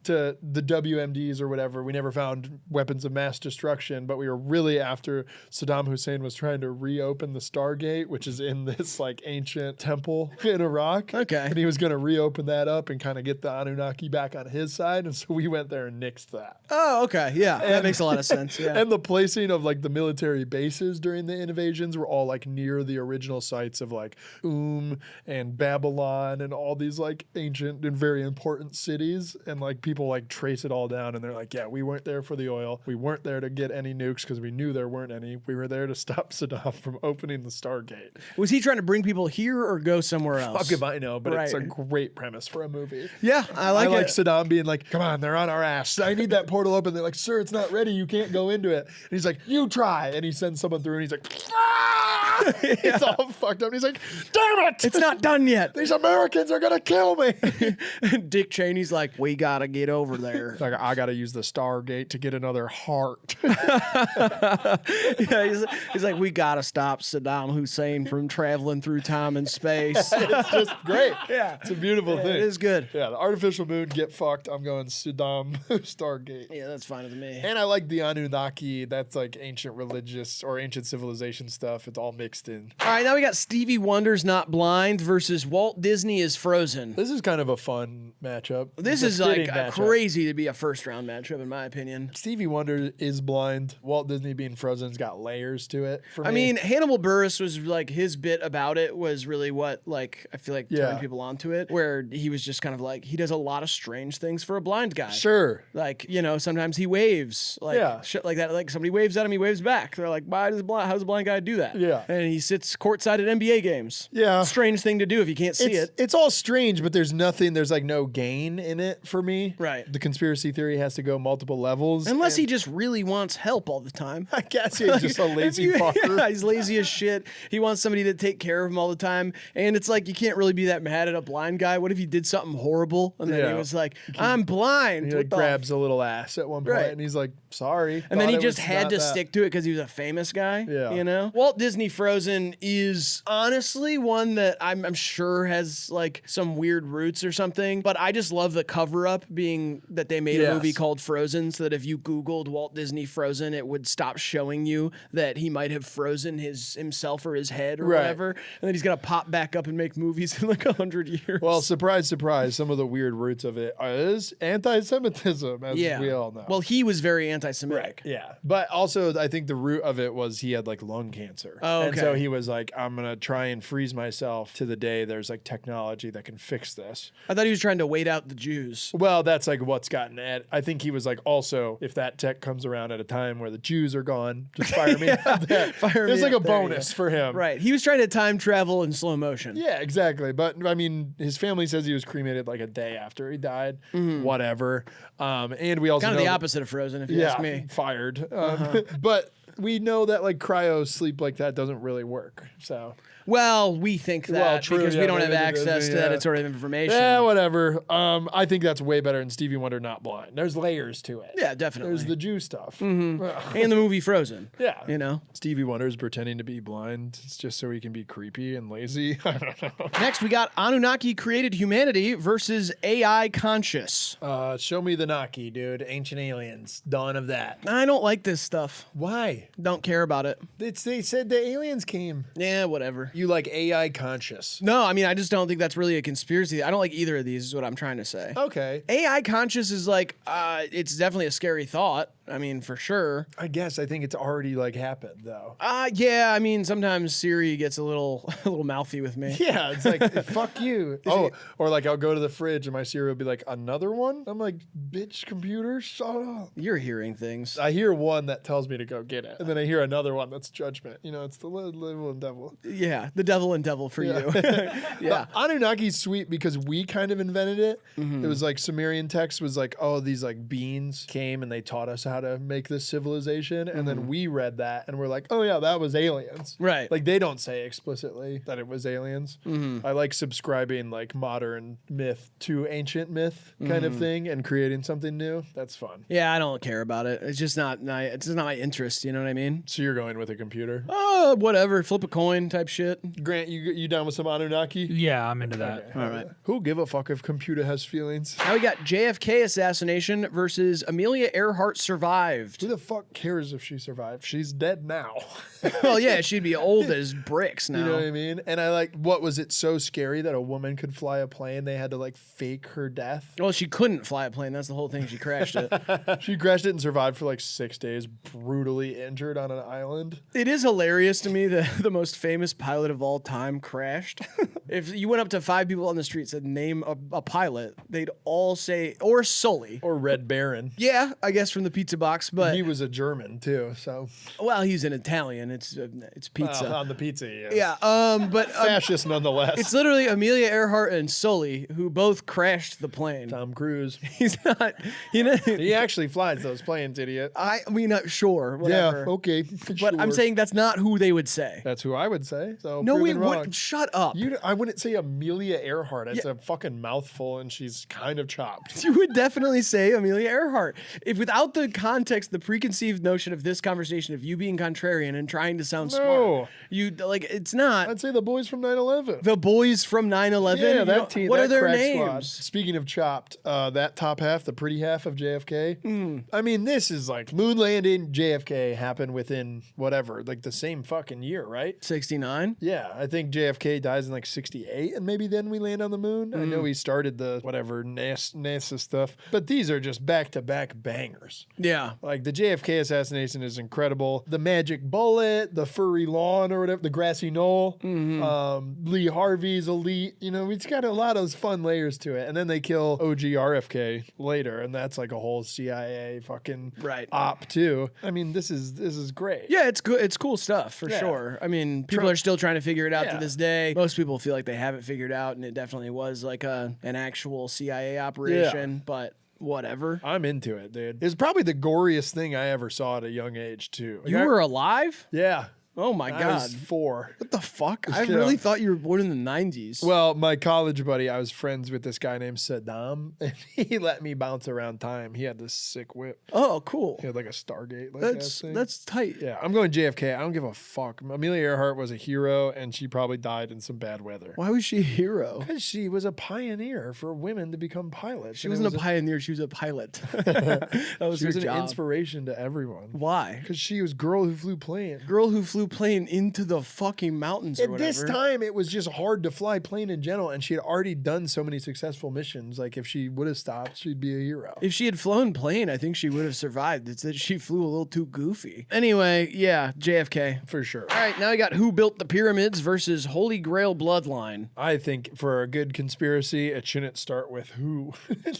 to the WMDs or whatever. We never found weapons of mass destruction, but we were really after Saddam Hussein was trying to reopen the Stargate, which is in this like ancient temple in Iraq. Okay. And he was going to reopen that up and kind of get the Anunnaki back on his side. And so we went there and nixed that. Oh, okay. Yeah, that makes a lot of sense. Yeah. And the placing of like the military bases during the invasions were all like near the original sites of like and Babylon and all these like ancient and very important cities. And like people like trace it all down and they're like, yeah, we weren't there for the oil. We weren't there to get any nukes because we knew there weren't any. We were there to stop Saddam from opening the Stargate. Was he trying to bring people here or go somewhere else? Fuck if I know, but it's a Right. great premise for a movie. Yeah, I like it. Saddam being like, come on, they're on our ass. I need that portal open. They're like, sir, it's not ready. You can't go into it. And he's like, you try. And he sends someone through and he's like, ah! He's all fucked up. And he's like, damn it. It's not done yet. These Americans are going to kill me. Dick Cheney's like, we gotta get over there. Like, I got to use the Stargate to get another heart. Yeah, he's like, we gotta stop Saddam Hussein from traveling through time and space. It's just great. Yeah. It's a beautiful thing. It is good. Yeah, the artificial moon, get fucked. I'm going Saddam Stargate. Yeah, that's fine with me. And I like the Anunnaki. That's like ancient religious or ancient civilization stuff. It's all mixed in. All right, now we got Stevie Wonder's Not Blind versus Walt Disney is Frozen. This is kind of a fun matchup. This It's a is like fitting matchup. crazy to be a first round matchup, in my opinion. Stevie Wonder is blind. Walt Disney being Frozen's got layers to it. For me. I mean, Hannibal Buress was like, his bit about it was really what, like, I feel like turned people onto it, where he was just kind of like, he does a lot of strange things for a blind guy. sure. Like, you know, sometimes he waves, like Yeah. shit like that. Like somebody waves at him, he waves back. They're like, how does a blind guy do that? Yeah. And he sits courtside at NBA games. Yeah. Strange thing to do if you can't see it. It's all strange, but there's like no gain in it for me. Right. The conspiracy theory has to go multiple levels. Unless and he just really wants help all the time. I guess he's just a lazy fucker. Yeah, he's lazy as shit. He wants somebody to take care of him all the time. And it's like, you can't really be that mad at a blind guy. What if he did something horrible? And then he was like, I'm blind. He like grabs a little ass at one point Right. and he's like, sorry. And then Thought he it just was had not to that. stick to it because he was a famous guy. Yeah. You know? Walt Disney Frozen is honestly one that I'm sure has like some weird roots or something. But I just love the cover up being that they made a movie called Frozen so that if you Googled Walt Disney Frozen, it would stop showing you that he might have frozen himself or his head or Right. whatever. And then he's going to pop back up and make movies in like 100 years. Well, surprise, surprise, some of the weird roots of it is anti-Semitism, as we all know. Well, he was very anti-Semitic. Yeah. But also, I think the root of it was he had like lung cancer. Oh, And so okay. he was like, I'm going to try and freeze myself to the day there's like technology that can fix this. I thought he was trying to wait out the Jews. Well, that's like what's gotten at. I think he was like, also, if that tech comes around at a time where the Jews are gone, just fire me. Fire It's me like a up, there you bonus go. for him. Right. He was trying to time travel in slow motion. Yeah, exactly. But I mean, his family says he was cremated like a day after he died. Whatever. And we also Kind of know the opposite of Frozen, if you ask me. fired. But we know that like cryo sleep like that doesn't really work. So Well, we think that Well, true, because yeah, we don't have maybe access Disney, to yeah. that sort of information. yeah, whatever. I think that's way better than Stevie Wonder Not Blind. There's layers to it. Yeah, definitely. There's the Jew stuff. And the movie Frozen. Yeah. You know? Stevie Wonder's pretending to be blind just so he can be creepy and lazy. I don't know. Next, we got Anunnaki created humanity versus AI conscious. Show me the Naki, dude. Ancient aliens. Dawn of that. I don't like this stuff. Why? Don't care about it. They said the aliens came. Yeah, whatever. You like AI conscious. No, I mean, I just don't think that's really a conspiracy. I don't like either of these, is what I'm trying to say. Okay. AI conscious is like, it's definitely a scary thought. I mean, for sure. I guess I think it's already like happened though. Yeah, I mean, sometimes Siri gets a little mouthy with me. Yeah, it's like fuck you. Or like I'll go to the fridge and my Siri will be like, another one? I'm like, bitch, computer, shut up. You're hearing things. I hear one that tells me to go get it, and then I hear another one that's judgment. You know, it's the devil and devil. Yeah, the devil and devil for you. Yeah. The Anunnaki's sweet because we kind of invented it. It was like Sumerian text was like, oh, these like beings came and they taught us how how to make this civilization. And then we read that and we're like, oh yeah, that was aliens. Right. Like they don't say explicitly that it was aliens. I like subscribing like modern myth to ancient myth kind of thing and creating something new. That's fun. Yeah, I don't care about it. It's just not it's just not my interest, you know what I mean? So you're going with a computer. Whatever, flip a coin type shit. Grant, you down with some Anunnaki? Yeah, I'm into that. All right. Who'll give a fuck if computer has feelings? Now we got JFK assassination versus Amelia Earhart survived. Who the fuck cares if she survived? She's dead now. Well, yeah, she'd be old as bricks now. You know what I mean? And I like, what was it so scary that a woman could fly a plane? They had to like fake her death. Well, she couldn't fly a plane. That's the whole thing. She crashed it. She crashed it and survived for like 6 days, brutally injured on an island. It is hilarious to me that the most famous pilot of all time crashed. If you went up to 5 people on the street and said, name a pilot, they'd all say, or Sully. Or Red Baron. Yeah, I guess from the pizza box, but He was a German too, so. well, he's an Italian. It's pizza. On the pizza, yes. Yeah, but Fascist nonetheless. it's literally Amelia Earhart and Sully who both crashed the plane. Tom Cruise. He's not, you know. He actually flies those planes, idiot. I mean, sure, whatever. Yeah, okay. But I'm sure. saying that's not who they would say. That's who I would say. So No, we proven wrong. would. Shut up. I wouldn't say Amelia Earhart. It's a fucking mouthful, and she's kind of chopped. You would definitely say Amelia Earhart. If without the context, the preconceived notion of this conversation of you being contrarian and trying to sound smart, you like it's not. I'd say the boys from 9/11. The boys from 9/11. Yeah, that team. What that are their crack names? squad. Speaking of chopped, that top half, the pretty half of JFK. I mean, this is like moon landing. JFK happened within whatever, like the same fucking year, right? 69. Yeah, I think JFK dies in like 68, and maybe then we land on the moon. I know he started the whatever NASA stuff, but these are just back-to-back bangers. Yeah. Like the JFK assassination is incredible. The magic bullet, the furry lawn or whatever, the grassy knoll, Lee Harvey's elite. You know, it's got a lot of fun layers to it. And then they kill OG RFK later, and that's like a whole CIA fucking op too. I mean, this is great. Yeah, it's good. It's cool stuff for sure. I mean, people are still trying to figure it out to this day. Most people feel like they have it figured out, and it definitely was like an actual CIA operation, but whatever. I'm into it, dude. It's probably the goriest thing I ever saw at a young age too. Like You were alive? Yeah. Oh my I God. was 4. What the fuck? I really thought you were born in the 90s. Well, my college buddy, I was friends with this guy named Saddam, and he let me bounce around time. He had this sick whip. Oh, cool. He had like a Stargate. That's tight. Yeah, I'm going JFK. I don't give a fuck. Amelia Earhart was a hero, and she probably died in some bad weather. Why was she a hero? Because she was a pioneer for women to become pilots. She wasn't a pioneer. She was a pilot. That was She was her an job. inspiration to everyone. Why? Because she was girl who flew plane. Girl who flew plane into the fucking mountains or At whatever. this time, it was just hard to fly plane in general, and she had already done so many successful missions. Like, if she would have stopped, she'd be a hero. If she had flown plane, I think she would have survived. It's that she flew a little too goofy. Anyway, yeah, JFK. For sure. All right, now we got who built the pyramids versus Holy Grail bloodline. I think for a good conspiracy, it shouldn't start with who.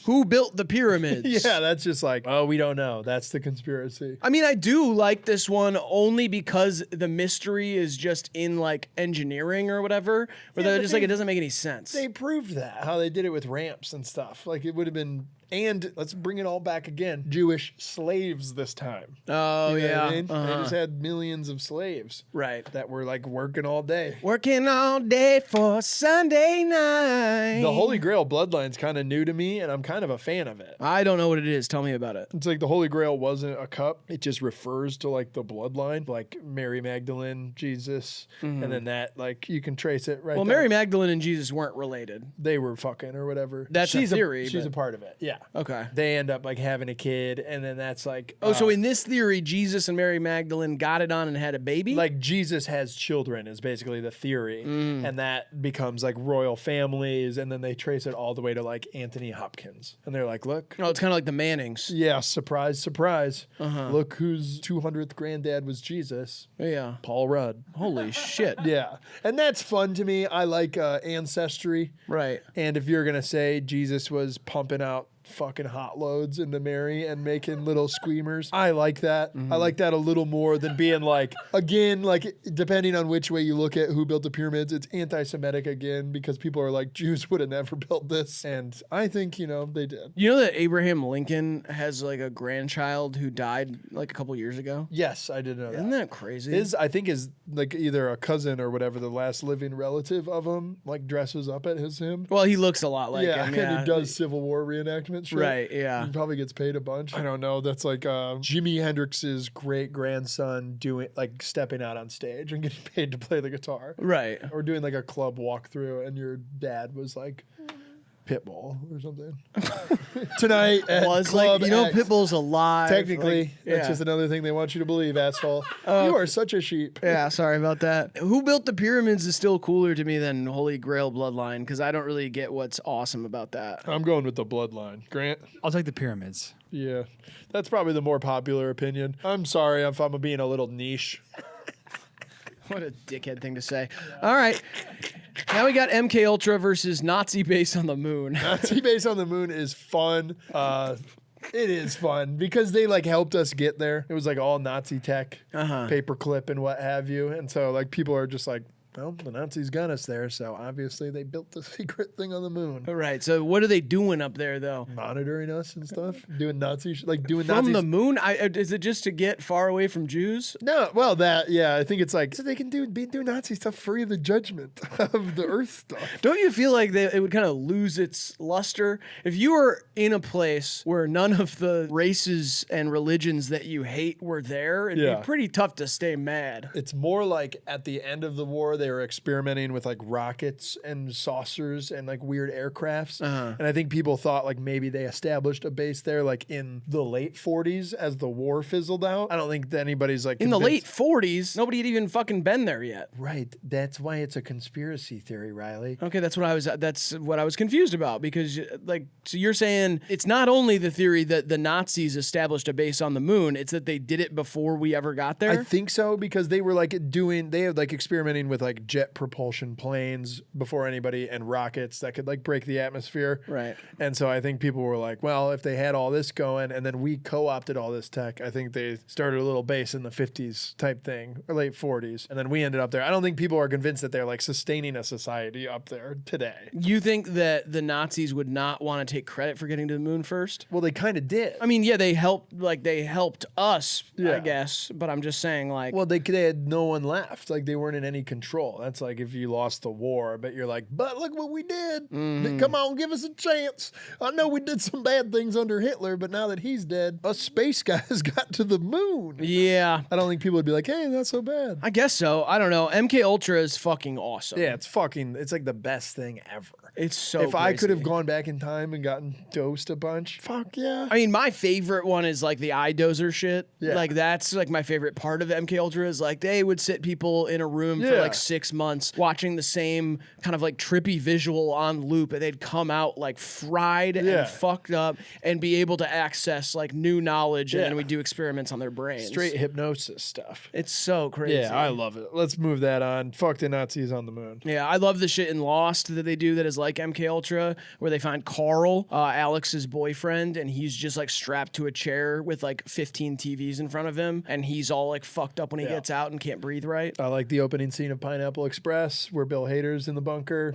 Who built the pyramids? Yeah, that's just like, oh, we don't know. That's the conspiracy. I mean, I do like this one only because the mystery is just in like engineering or whatever, where they're just like, it doesn't make any sense. They proved that, how they did it with ramps and stuff. Like, it would have been, and let's bring it all back again, Jewish slaves this time. Oh, You know yeah. what I mean? They just had millions of slaves. Right. That were like working all day. Working all day for Sunday night. The Holy Grail bloodline's kind of new to me, and I'm kind of a fan of it. I don't know what it is. Tell me about it. It's like the Holy Grail wasn't a cup. It just refers to like the bloodline, like Mary Magdalene, Jesus, and then that, like, you can trace it right Well, there. Mary Magdalene and Jesus weren't related. They were fucking or whatever. That's a theory, She's but- a part of it. Yeah. Okay. They end up like having a kid, and then that's like, Oh, so in this theory, Jesus and Mary Magdalene got it on and had a baby? like Jesus has children is basically the theory, and that becomes like royal families, and then they trace it all the way to like Anthony Hopkins, and they're like, look, Oh, it's kind of like the Mannings. yeah, surprise, surprise, look whose 200th granddad was Jesus, Yeah. Paul Rudd. Holy shit. Yeah, and that's fun to me. I like ancestry, Right. and if you're gonna say Jesus was pumping out fucking hot loads into Mary and making little screamers. I like that. I like that a little more than being like, again, like depending on which way you look at who built the pyramids, it's anti-Semitic again because people are like, Jews would have never built this. And I think, you know, they did. You know that Abraham Lincoln has like a grandchild who died like a couple years ago? Yes, I did know Isn't that. that crazy? I think is like either a cousin or whatever, the last living relative of him, like dresses up at him. Well, he looks a lot like him. And he does Civil War reenactment shit. Right, yeah. He probably gets paid a bunch. I don't know. That's like Jimi Hendrix's great grandson doing like stepping out on stage and getting paid to play the guitar. Right. Or doing like a club walkthrough and your dad was like Pitbull or something. Tonight at Was Club like, you know, X. Pitbull's alive. Technically, like, that's just another thing they want you to believe, asshole. You are such a sheep. Yeah, sorry about that. Who built the pyramids is still cooler to me than Holy Grail bloodline because I don't really get what's awesome about that. I'm going with the bloodline. Grant? I'll take the pyramids. Yeah. That's probably the more popular opinion. I'm sorry if I'm being a little niche. What a dickhead thing to say. All right. Now we got MK Ultra versus Nazi base on the moon. Nazi base on the moon is fun. It is fun because they like helped us get there. It was like all Nazi tech, paperclip and what have you. And so like people are just like, well, the Nazis got us there, so obviously they built the secret thing on the moon. All right. So what are they doing up there though? Monitoring us and stuff, doing Nazi like doing From Nazis. the moon? Is it just to get far away from Jews? No, well, I think it's like so they can do Nazi stuff free of the judgment of the Earth stuff. Don't you feel like it would kind of lose its luster if you were in a place where none of the races and religions that you hate were there? It'd be pretty tough to stay mad. It's more like at the end of the war, they were experimenting with like rockets and saucers and like weird aircrafts. And I think people thought like maybe they established a base there like in the late 40s as the war fizzled out. I don't think that anybody's like In the late convinced. 40s, nobody had even fucking been there yet. Right. That's why it's a conspiracy theory, Riley. Okay, that's what I was confused about because like so you're saying it's not only the theory that the Nazis established a base on the moon, it's that they did it before we ever got there. I think so because they were like they had like experimenting with like jet propulsion planes before anybody and rockets that could like break the atmosphere. Right. And so I think people were like, well, if they had all this going and then we co-opted all this tech, I think they started a little base in the 50s type thing or late 40s. And then we ended up there. I don't think people are convinced that they're like sustaining a society up there today. You think that the Nazis would not want to take credit for getting to the moon first? Well, they kind of did. I mean, yeah, they helped us, I Yeah. guess, but I'm just saying like Well, they had no one left. Like they weren't in any control. That's like if you lost the war, but you're like, but look what we did. Come on, give us a chance. I know we did some bad things under Hitler, but now that he's dead, us space guys got to the moon. yeah, I don't think people would be like, hey, that's so bad. I guess so. I don't know. MK Ultra is fucking awesome. Yeah, it's like the best thing ever. It's so If I could have crazy. gone back in time and gotten dosed a bunch, fuck yeah. I mean, my favorite one is like the eye dozer shit. Yeah. Like that's like my favorite part of MK Ultra is like they would sit people in a room for Yeah. like 6 months watching the same kind of like trippy visual on loop, and they'd come out like fried Yeah. and fucked up and be able to access like new knowledge, and Yeah. then we do experiments on their brains. Straight hypnosis stuff. It's so crazy. Yeah, I love it. Let's move that on. Fuck the Nazis on the moon. Yeah, I love the shit in Lost that they do that is like MK Ultra, where they find Carl, Alex's boyfriend, and he's just like strapped to a chair with like 15 TVs in front of him, and he's all like fucked up when he Yeah. gets out and can't breathe right. I like the opening scene of Pineapple Express where Bill Hader's in the bunker.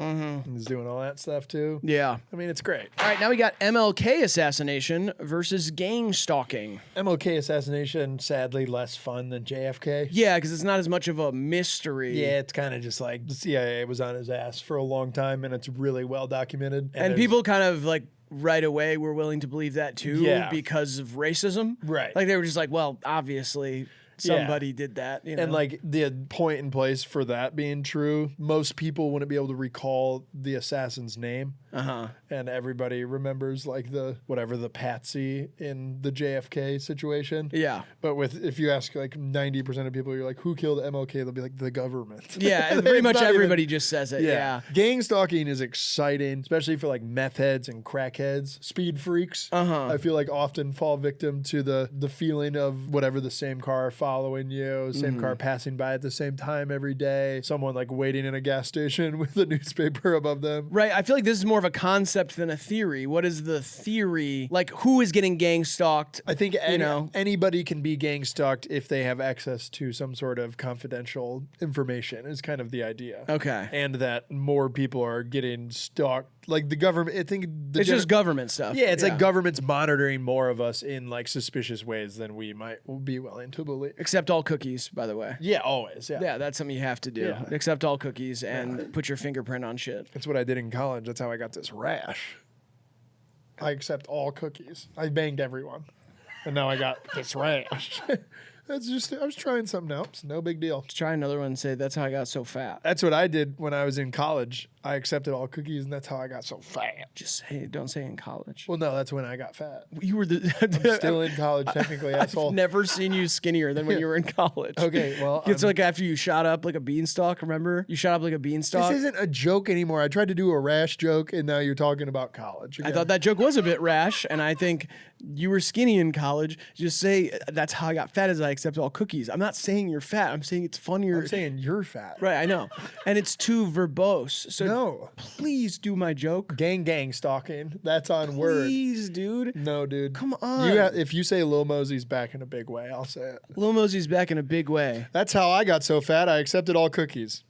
He's doing all that stuff too. Yeah. I mean, it's great. All right, now we got MLK assassination versus gang stalking. MLK assassination, sadly, less fun than JFK. Yeah, because it's not as much of a mystery. Yeah, it's kind of just like the CIA was on his ass for a long time, and it's really well documented. And there's- people kind of like right away were willing to believe that too Yeah. because of racism. Right. Like they were just like, well, obviously somebody did that. You know? And like the point in place for that being true, most people wouldn't be able to recall the assassin's name. And everybody remembers like the patsy in the JFK situation. Yeah. But if you ask like 90% of people, you're like, who killed MLK? They'll be like, the government. Yeah, It's pretty much not even- everybody just says it. Yeah. Gang stalking is exciting, especially for like meth heads and crackheads, speed freaks. I feel like often fall victim to the feeling of whatever the same car following you, same car passing by at the same time every day, someone like waiting in a gas station with a newspaper above them. Right. I feel like this is more of a concept than a theory. What is the theory? Like, who is getting gang stalked? I think know. anybody can be gang stalked if they have access to some sort of confidential information is kind of the idea. Okay. And that more people are getting stalked. Like the government, I think It's just government stuff. Yeah, it's like government's monitoring more of us in like suspicious ways than we might be willing to believe. Accept all cookies, by the way. Yeah, always. Yeah. Yeah, that's something you have to do. Yeah. Accept all cookies and put your fingerprint on shit. That's what I did in college. That's how I got this rash. I accept all cookies. I banged everyone. And now I got this rash. That's just, I was trying something else. No big deal. Let's try another one and say, that's how I got so fat. That's what I did when I was in college. I accepted all cookies, and that's how I got so fat. Just say, don't say in college. Well, no, that's when I got fat. You were the. I'm still in college, technically, asshole. I've never seen you skinnier than when you were in college. Okay, well, It's like after you shot up like a beanstalk, remember? You shot up like a beanstalk. This isn't a joke anymore. I tried to do a rash joke, and now you're talking about college. I thought that joke was a bit rash, and I think you were skinny in college. Just say, that's how I got fat, is I accept all cookies. I'm not saying you're fat. I'm saying it's funnier. I'm saying you're fat. Right, I know. And it's too verbose. So No. please do my joke. Gang stalking. That's on word. Please, dude. No, dude. Come on. If you say Lil Mosey's back in a big way, I'll say it. Lil Mosey's back in a big way. That's how I got so fat. I accepted all cookies.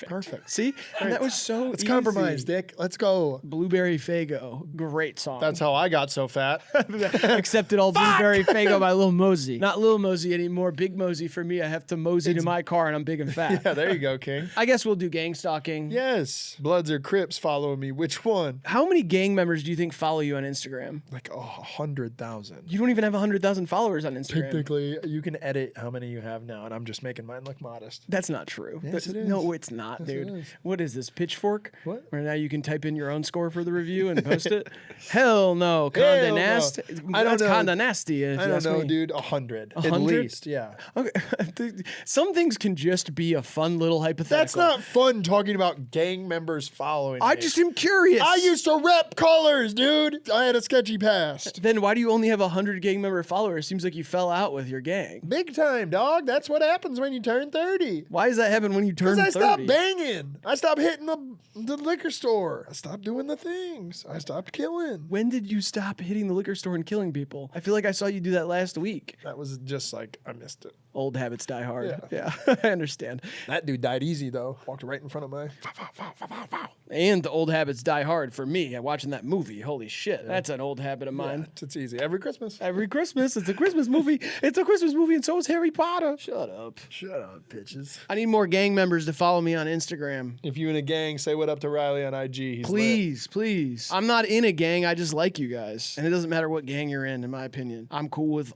Perfect. See? And that was so Let's easy. compromise, Dick. Let's go. Blueberry Fago. Great song. That's how I got so fat. Accepted all Blueberry Fago by Lil Mosey. Not Lil Mosey anymore. Big Mosey for me. I have to mosey to my car and I'm big and fat. Yeah, there you go, King. I guess we'll do gang stalking. Yes. Bloods or Crips following me. Which one? How many gang members do you think follow you on Instagram? Like 100,000. You don't even have 100,000 followers on Instagram. Technically, you can edit how many you have now, and I'm just making mine look modest. That's not true. Yes, it is. No, it's not, Yes, dude. it is. What is this, Pitchfork? What? Where now you can type in your own score for the review and post it? Hell no. Hell Conda no. Nast. I don't That's know. Conda Nasty. If I you don't ask know, me. dude. 100. At 100? least, yeah. Okay. Some things can just be a fun little hypothetical. That's not fun talking about gang members following I me. just am curious. I used to rep colors, dude. I had a sketchy past. Then why do you only have 100 gang member followers? Seems like you fell out with your gang. Big time, dog. That's what happens when you turn 30. Why does that happen when you turn Because 30? I stopped banging. I stopped hitting the liquor store. I stopped doing the things. I stopped killing. When did you stop hitting the liquor store and killing people? I feel like I saw you do that last week. That was just like, I missed it. Old habits die hard. Yeah, I understand. That dude died easy, though. Walked right in front of my... And the old habits die hard for me. Watching that movie. Holy shit. That's an old habit of mine. It's easy. Every Christmas. Every Christmas. It's a Christmas movie. It's a Christmas movie, and so is Harry Potter. Shut up. Shut up, bitches. I need more gang members to follow me on Instagram. If you in a gang, say what up to Riley on IG. He's Please, please. I'm not in a gang. I just like you guys. And it doesn't matter what gang you're in my opinion. I'm cool with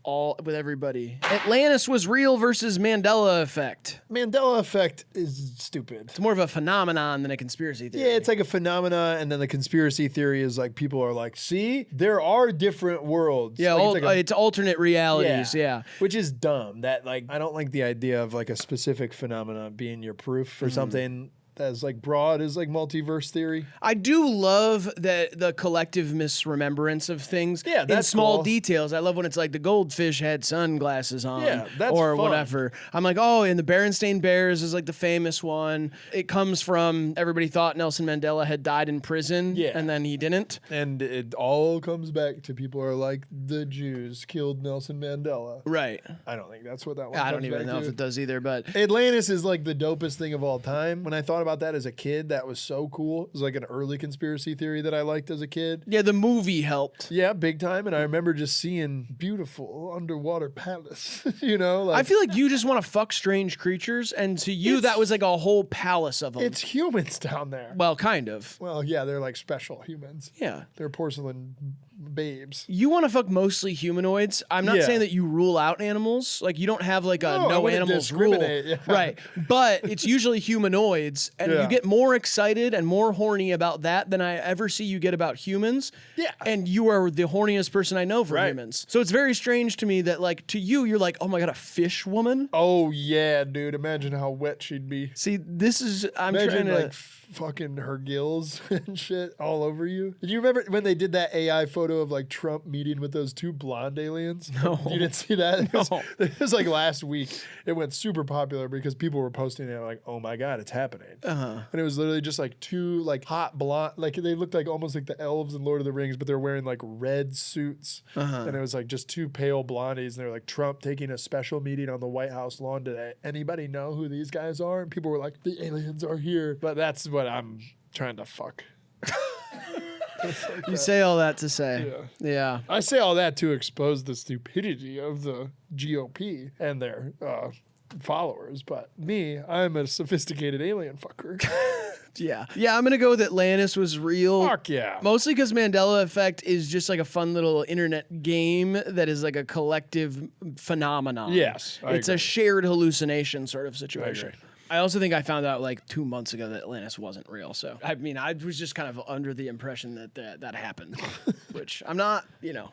everybody. Atlantis was real versus Mandela effect. lit. Mandela effect is stupid. It's more of a phenomenon than a conspiracy theory. Yeah, it's like a phenomena, and then the conspiracy theory is like people are like, see, there are different worlds. Yeah, Like, it's alternate realities. Yeah. Which is dumb. That like I don't like the idea of like a specific phenomena being your proof for something as like broad as like multiverse theory. I do love that the collective misremembrance of things Yeah, in that's small cool. details. I love when it's like the goldfish had sunglasses on, Yeah, that's or fun. whatever. I'm like, oh, and the Berenstain Bears is like the famous one. It comes from everybody thought Nelson Mandela had died in prison, Yeah. and then he didn't. And it all comes back to people are like the Jews killed Nelson Mandela. Right. I don't think that's what that one I don't comes even back know to. if it does either, but Atlantis is like the dopest thing of all time. When I thought about that as a kid, that was so cool. It was like an early conspiracy theory that I liked as a kid. yeah, the movie helped. Yeah, big time. And I remember just seeing beautiful underwater palace, you know? Like, I feel like you just want to fuck strange creatures, and to you, that was like a whole palace of them. it's humans down there. Well, kind of. Well, yeah, they're like special humans. Yeah. They're porcelain babes. You want to fuck mostly humanoids. I'm not Yeah. saying that you rule out animals. Like, you don't have like a No, I no wouldn't animals rule. discriminate, yeah. Right. But it's usually humanoids. And Yeah. you get more excited and more horny about that than I ever see you get about humans. Yeah. And you are the horniest person I know for Right. humans. So it's very strange to me that, like, to you, you're like, oh my God, a fish woman? Oh, yeah, dude. Imagine how wet she'd be. See, this is, I'm Imagine trying to. like fucking her gills and shit all over you. Did you remember when they did that AI photo of like Trump meeting with those two blonde aliens? No. You didn't see that? No. It was like last week. It went super popular because people were posting it like, oh my God, it's happening. And it was literally just like two like hot blonde, like they looked like almost like the elves in Lord of the Rings, but they're wearing like red suits. And it was like just two pale blondies. And they're like, Trump taking a special meeting on the White House lawn today. Anybody know who these guys are? And people were like, the aliens are here. But that's what I'm trying to fuck. You say all that to say. Yeah. I say all that to expose the stupidity of the GOP and their followers. But me, I'm a sophisticated alien fucker. Yeah. Yeah, I'm going to go with Atlantis was real. Fuck yeah. Mostly because Mandela Effect is just like a fun little internet game that is like a collective phenomenon. Yes, I It's agree. a shared hallucination sort of situation. agree. I also think I found out like 2 months ago that Atlantis wasn't real. So, I mean, I was just kind of under the impression that happened, which I'm not,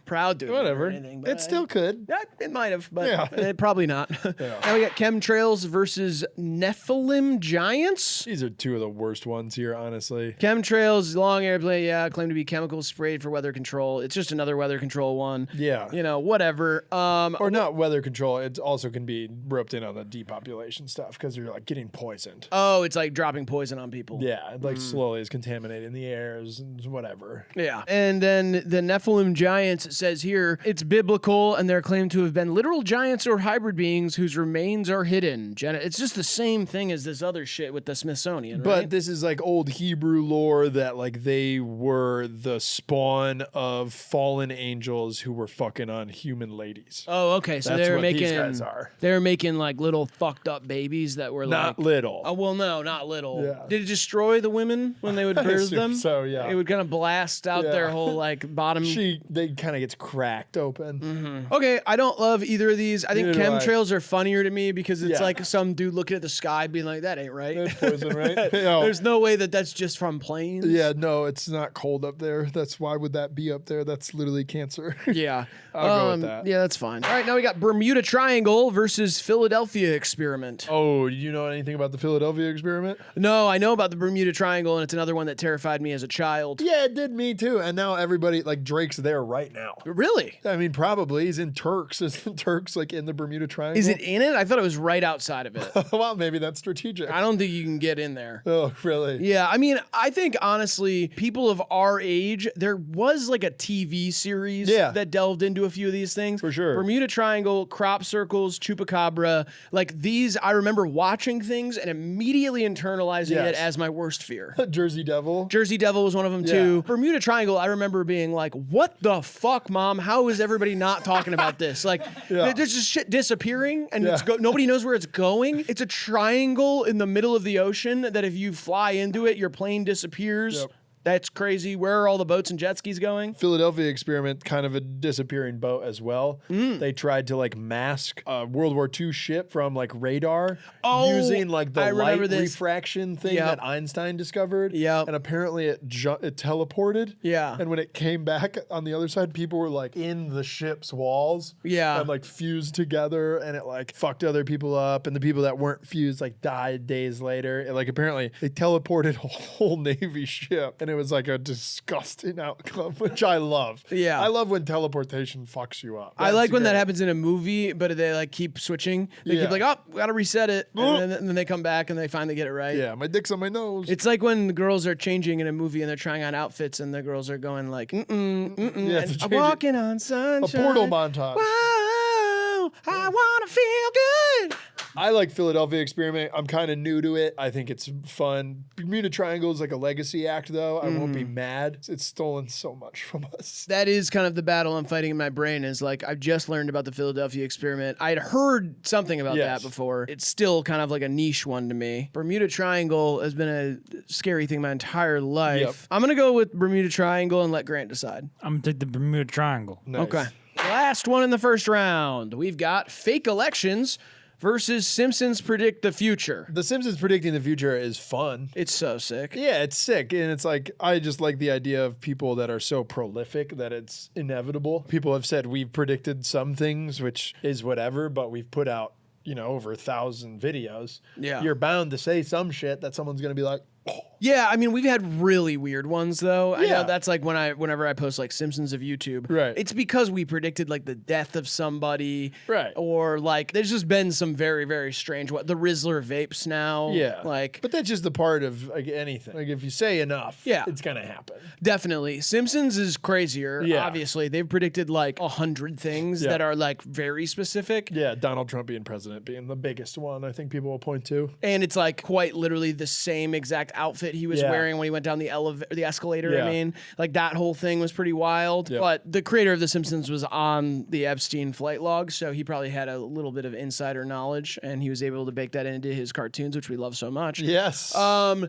proud to. Whatever. Or anything, but It still could. Yeah, it might have, but Yeah. probably not. Now we got chemtrails versus Nephilim giants. These are two of the worst ones here, honestly. Chemtrails, long airplane, claim to be chemicals sprayed for weather control. It's just another weather control one. Yeah. Whatever. Or not weather control. It also can be roped in on the depopulation stuff because you're like getting poisoned. Oh, it's like dropping poison on people. Yeah, it like slowly is contaminating the airs and whatever. Yeah. And then the Nephilim giants, it says here, it's biblical and they're claimed to have been literal giants or hybrid beings whose remains are hidden. It's just the same thing as this other shit with the Smithsonian, right? But this is like old Hebrew lore that like they were the spawn of fallen angels who were fucking on human ladies. Oh, okay. So That's they were what making these guys are. They were making like little fucked up babies that were Not like little. Oh well, no, not little. Yeah. Did it destroy the women when they would birth assume them? so, yeah. It would kind of blast out their whole like bottom. They kind of gets cracked open. Okay, I don't love either of these. I think Neither do I. chemtrails are funnier to me because it's Yeah. like some dude looking at the sky being like, "That ain't right." That's poison, right? No. There's no way that that's just from planes. Yeah, no, it's not cold up there. That's why would that be up there? That's literally cancer. Yeah. I'll go with that. Yeah, that's fine. All right, now we got Bermuda Triangle versus Philadelphia experiment. Oh, do you know anything about the Philadelphia experiment? No, I know about the Bermuda Triangle, and it's another one that terrified me as a child. Yeah, it did me too. And now everybody, like Drake's there right now. Really? I mean, probably. He's in Turks. Isn't Turks like in the Bermuda Triangle? Is it in it? I thought it was right outside of it. Well, maybe that's strategic. I don't think you can get in there. Oh, really? Yeah, I mean, I think honestly, people of our age, there was like a TV series that delved into a few of these things. For sure. Bermuda Triangle, crop circles, chupacabra, like these, I remember watching things and immediately internalizing it as my worst fear. Jersey Devil. Jersey Devil was one of them too. Bermuda Triangle, I remember being like, what the fuck, Mom? How is everybody not talking about this? Like, there's just shit disappearing and nobody knows where it's going. It's a triangle in the middle of the ocean that if you fly into it, your plane disappears. Yep. That's crazy. Where are all the boats and jet skis going? Philadelphia experiment, kind of a disappearing boat as well. They tried to like mask a World War II ship from like radar using like the light refraction thing that Einstein discovered. Yep. And apparently it teleported. Yeah. And when it came back on the other side, people were like in the ship's walls. Yeah. And like fused together, and it like fucked other people up, and the people that weren't fused like died days later. And like apparently they teleported a whole Navy ship, and it was like a disgusting outcome, which I love. Yeah. I love when teleportation fucks you up. I like when that great. happens in a movie, but they like keep switching. They keep like, oh, we gotta reset it. And then they come back and they finally get it right. Yeah, my dick's on my nose. It's like when the girls are changing in a movie and they're trying on outfits and the girls are going like, Yeah, and to I'm change walking on a sunshine. portal montage. Whoa, I wanna feel good. I like Philadelphia experiment. I'm kind of new to it. I think it's fun. Bermuda Triangle is like a legacy act, though. I won't be mad. It's stolen so much from us. That is kind of the battle I'm fighting in my brain is like, I've just learned about the Philadelphia experiment. I'd heard something about that before. It's still kind of like a niche one to me. Bermuda Triangle has been a scary thing my entire life. Yep. I'm going to go with Bermuda Triangle and let Grant decide. I'm gonna take the Bermuda Triangle. Nice. Okay. Last one in the first round. We've got fake elections versus Simpsons predict the future. The Simpsons predicting the future is fun. It's so sick. Yeah, it's sick. And it's like, I just like the idea of people that are so prolific that it's inevitable. People have said we've predicted some things, which is whatever, but we've put out, over 1,000 videos. Yeah. You're bound to say some shit that someone's going to be like, oh. Yeah, I mean, we've had really weird ones though. I Yeah. know that's like whenever I post like Simpsons of YouTube. Right. It's because we predicted like the death of somebody. Right. Or like there's just been some very, very strange the Rizzler vapes now. Yeah. Like But that's just the part of like anything. Like if you say enough, Yeah. it's gonna happen. definitely. Simpsons is crazier. Yeah. Obviously. They've predicted like 100 things Yeah. that are like very specific. Yeah, Donald Trump being president being the biggest one I think people will point to. And it's like quite literally the same exact outfit he was Yeah. wearing when he went down the the escalator. Yeah. I mean, like that whole thing was pretty wild. Yep. But the creator of The Simpsons was on the Epstein flight log, so he probably had a little bit of insider knowledge, and he was able to bake that into his cartoons, which we love so much. Yes.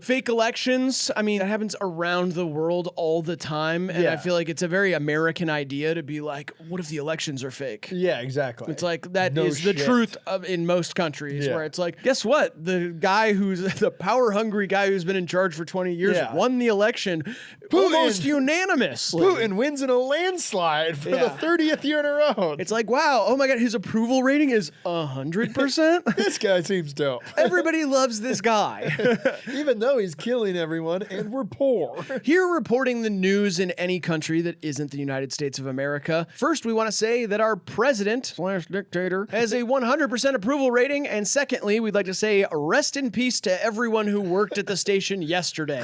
Fake elections. I mean, that happens around the world all the time, and I Yeah. feel like it's a very American idea to be like, what if the elections are fake? yeah, exactly. It's like that No is the shit. truth in most countries, Yeah. where it's like, guess what? The guy who's the power hungry guy who's been in charge for 20 years Yeah. won the election almost unanimously. Putin wins in a landslide for the Yeah. 30th year in a row. It's like, wow, oh my God, his approval rating is 100%. This guy seems dope. Everybody loves this guy. Even though he's killing everyone and we're poor. Here reporting the news in any country that isn't the United States of America. First, we want to say that our president / dictator has a 100% approval rating. And secondly, we'd like to say rest in peace to everyone who worked at the station yesterday.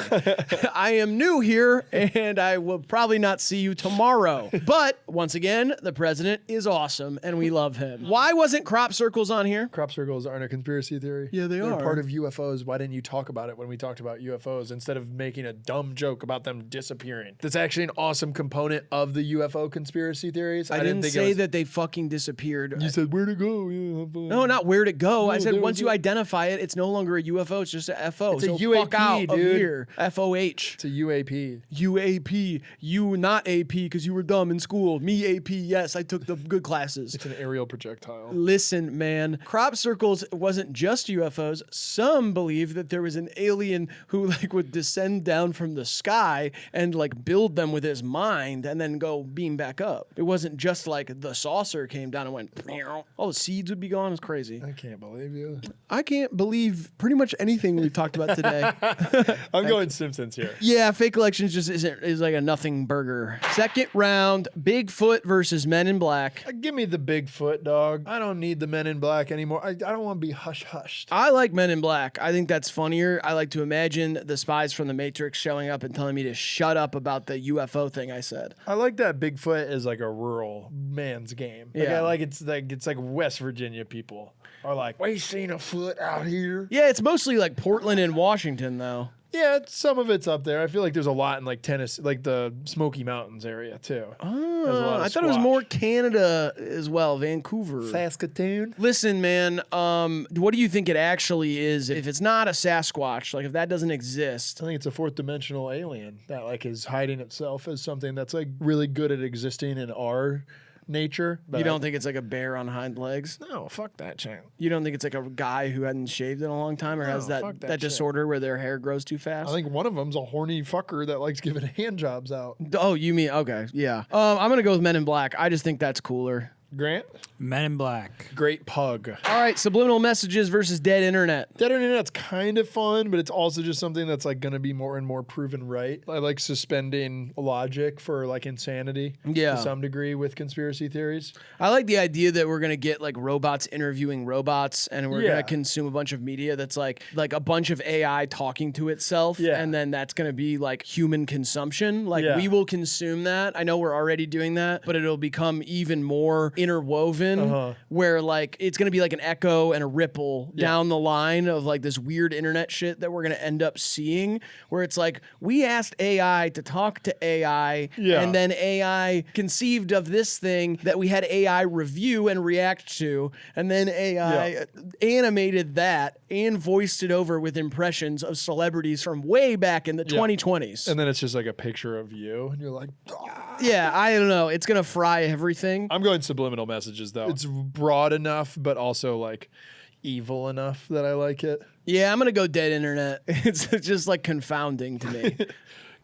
I am new here and I will probably not see you tomorrow. But once again, the president is awesome and we love him. Why wasn't crop circles on here? Crop circles aren't a conspiracy theory. Yeah, they They're are. part of UFOs. Why didn't you talk about it when we talked about UFOs instead of making a dumb joke about them disappearing? That's actually an awesome component of the UFO conspiracy theories. I didn't think say that they fucking disappeared. You said where'd it go? Yeah, have fun. No, not where'd it go. I No, said there once was you a- identify it, it's no longer a UFO. It's just a FO. It's a so UAP, fuck out of dude. here. FOH. It's a UAP. UAP. You not AP because you were dumb in school. Me AP. Yes, I took the good classes. It's an aerial projectile. Listen, man, crop circles wasn't just UFOs. Some believe that there was an alien who like would descend down from the sky and like build them with his mind and then go beam back up. It wasn't just like the saucer came down and went, "Meow." All the seeds would be gone. It's crazy. I can't believe you. I can't believe pretty much anything we've talked about today. I'm going Simpsons here. Yeah, fake elections just is like a nothing burger. Second round, Bigfoot versus Men in Black. Give me the Bigfoot, dog. I don't need the Men in Black anymore. I don't want to be hush-hushed. I like Men in Black. I think that's funnier. I like to imagine the spies from the Matrix showing up and telling me to shut up about the UFO thing I said. I like that Bigfoot is like a rural man's game. Like, Yeah. I like it's like West Virginia people are like, we seen a foot out here. Yeah, it's mostly like Portland and Washington, though. Yeah, some of it's up there. I feel like there's a lot in like Tennessee, like the Smoky Mountains area too. There's a lot of I thought it was squash. more Canada as well, Vancouver. Saskatoon. Listen, man, what do you think it actually is? If it's not a Sasquatch, like if that doesn't exist, I think it's a fourth dimensional alien that like is hiding itself as something that's like really good at existing in our nature. But you don't think it's like a bear on hind legs? No, fuck that shit. You don't think it's like a guy who hadn't shaved in a long time or has No, that, fuck that that shit. disorder where their hair grows too fast? I think one of them's a horny fucker that likes giving hand jobs out. Oh, you mean, okay, yeah. I'm going to go with Men in Black. I just think that's cooler. Grant? Men in Black. Great pug. All right, subliminal messages versus dead internet. Dead internet's kind of fun, but it's also just something that's like going to be more and more proven right. I like suspending logic for like insanity Yeah. to some degree with conspiracy theories. I like the idea that we're going to get like robots interviewing robots and we're Yeah. going to consume a bunch of media that's like a bunch of AI talking to itself. Yeah. And then that's going to be like human consumption. Like Yeah. we will consume that. I know we're already doing that, but it'll become even more interwoven where like it's going to be like an echo and a ripple down the line of like this weird internet shit that we're going to end up seeing where it's like we asked AI to talk to AI Yeah. and then AI conceived of this thing that we had AI review and react to and then AI animated that and voiced it over with impressions of celebrities from way back in the 2020s. And then it's just like a picture of you, and you're like, "Ah." Yeah, I don't know. It's going to fry everything. I'm going subliminal messages though. It's broad enough, but also like evil enough that I like it. Yeah, I'm going to go dead internet. It's just like confounding to me.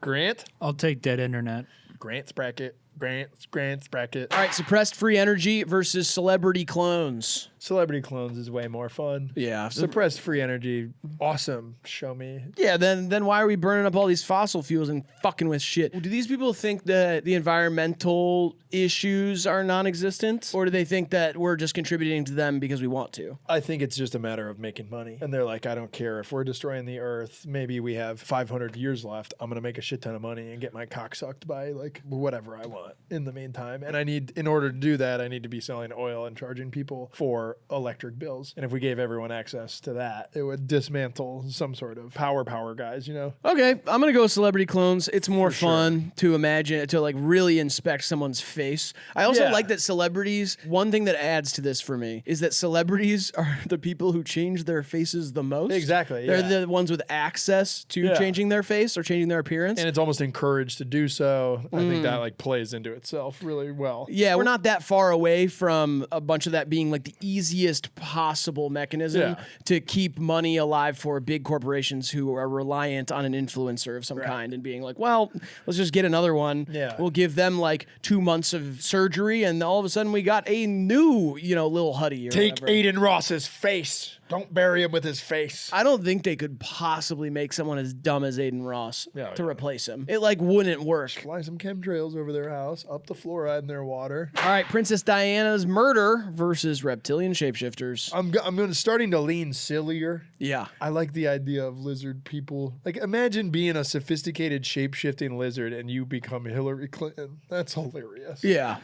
Grant? I'll take dead internet. Grant's bracket. Grant's bracket. All right, suppressed free energy versus celebrity clones. Celebrity clones is way more fun. Yeah. Suppressed free energy, awesome. Show me. Yeah, then why are we burning up all these fossil fuels and fucking with shit? Do these people think that the environmental issues are non-existent? Or do they think that we're just contributing to them because we want to? I think it's just a matter of making money. And they're like, I don't care if we're destroying the earth. Maybe we have 500 years left. I'm going to make a shit ton of money and get my cock sucked by like whatever I want in the meantime. And in order to do that, I need to be selling oil and charging people for electric bills. And if we gave everyone access to that, it would dismantle some sort of power guys, you know? Okay, I'm gonna go celebrity clones. It's more fun to imagine, to like really inspect someone's face. I also like that celebrities, one thing that adds to this for me is that celebrities are the people who change their faces the most. Exactly. They're the ones with access to changing their face or changing their appearance. And it's almost encouraged to do so. I think that like plays into itself really well. Yeah, we're not that far away from a bunch of that being like the easiest possible mechanism to keep money alive for big corporations who are reliant on an influencer of some kind and being like, well, let's just get another one. Yeah. We'll give them like 2 months of surgery and all of a sudden we got a new, little Huddy or Take whatever. Aiden Ross's face. Don't bury him with his face. I don't think they could possibly make someone as dumb as Aiden Ross to replace him. It like wouldn't work. Fly some chemtrails over their house, up the fluoride in their water. All right, Princess Diana's murder versus reptilian shapeshifters. I'm starting to lean sillier. Yeah. I like the idea of lizard people. Like, imagine being a sophisticated shape-shifting lizard and you become Hillary Clinton. That's hilarious. Yeah.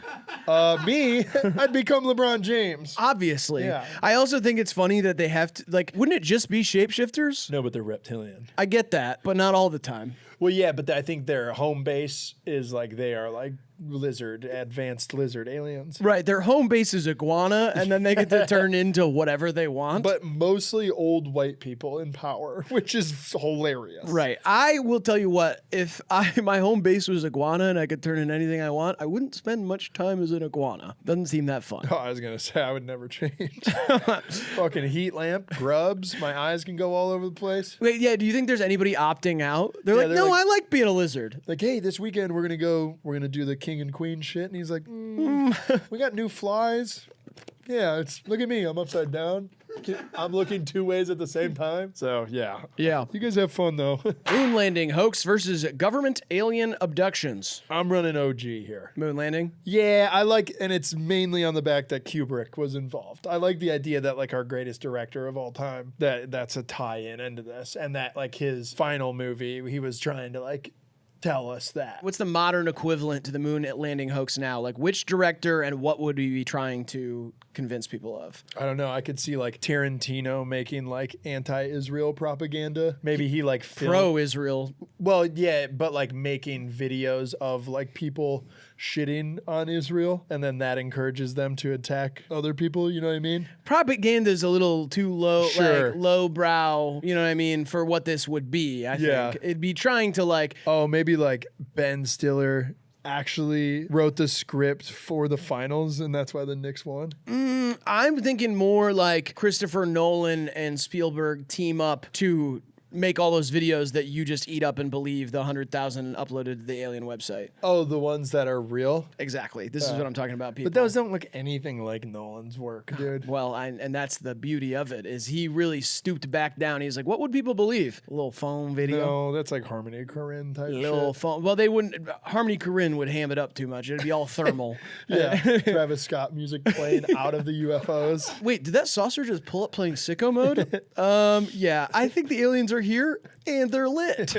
Me, I'd become LeBron James. Obviously. Yeah. I also think it's funny that they have to, like, wouldn't it just be shapeshifters? No, but they're reptilian. I get that, but not all the time. Well, yeah, but I think their home base is like they are like advanced lizard aliens. Right. Their home base is iguana, and then they get to turn into whatever they want. But mostly old white people in power, which is hilarious. Right. I will tell you what, if my home base was iguana and I could turn into anything I want, I wouldn't spend much time as an iguana. Doesn't seem that fun. Oh, I was going to say I would never change. Fucking heat lamp, grubs, my eyes can go all over the place. Wait, yeah, do you think there's anybody opting out? They're like, they're no, like- I like being a lizard. Like, hey, this weekend we're going to do the king and queen shit. And he's like, we got new flies. Yeah, look at me. I'm upside down. I'm looking 2 ways at the same time. So, yeah. Yeah. You guys have fun, though. Moon landing hoax versus government alien abductions. I'm running OG here. Moon landing? Yeah, I like, and it's mainly on the back that Kubrick was involved. I like the idea that like our greatest director of all time, that's a tie-in into this, and that like his final movie, he was trying to like tell us that. What's the modern equivalent to the moon landing hoax now? Like, which director and what would we be trying to convince people of? I don't know. I could see like Tarantino making like anti-Israel propaganda. Maybe he like Pro-Israel. Well, yeah, but like making videos of like people shitting on Israel, and then that encourages them to attack other people. You know what I mean? Propaganda is a little too low, Sure. like low brow. You know what I mean? For what this would be, I think it'd be trying to like. Oh, maybe like Ben Stiller actually wrote the script for the finals, and that's why the Knicks won. I'm thinking more like Christopher Nolan and Spielberg team up to make all those videos that you just eat up and believe, the 100,000 uploaded to the alien website. Oh, the ones that are real? Exactly. This is what I'm talking about, people. But those don't look anything like Nolan's work, dude. Well, and that's the beauty of it, is he really stooped back down. He's like, what would people believe? A little phone video? No, that's like Harmony Korine type Little shit. phone. Well, they wouldn't. Harmony Korine would ham it up too much. It'd be all thermal. Yeah, Travis Scott music playing out of the UFOs. Wait, did that saucer just pull up playing sicko mode? Yeah, I think the aliens are here and they're lit.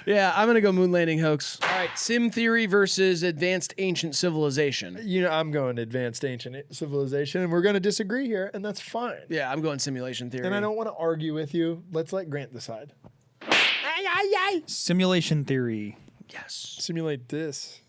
Yeah, I'm gonna go moon landing hoax. All right, sim theory versus advanced ancient civilization. You know, I'm going advanced ancient civilization, and we're going to disagree here, and that's fine. Yeah, I'm going simulation theory. And I don't want to argue with you. Let's let Grant decide. Simulation theory. Yes. Simulate this.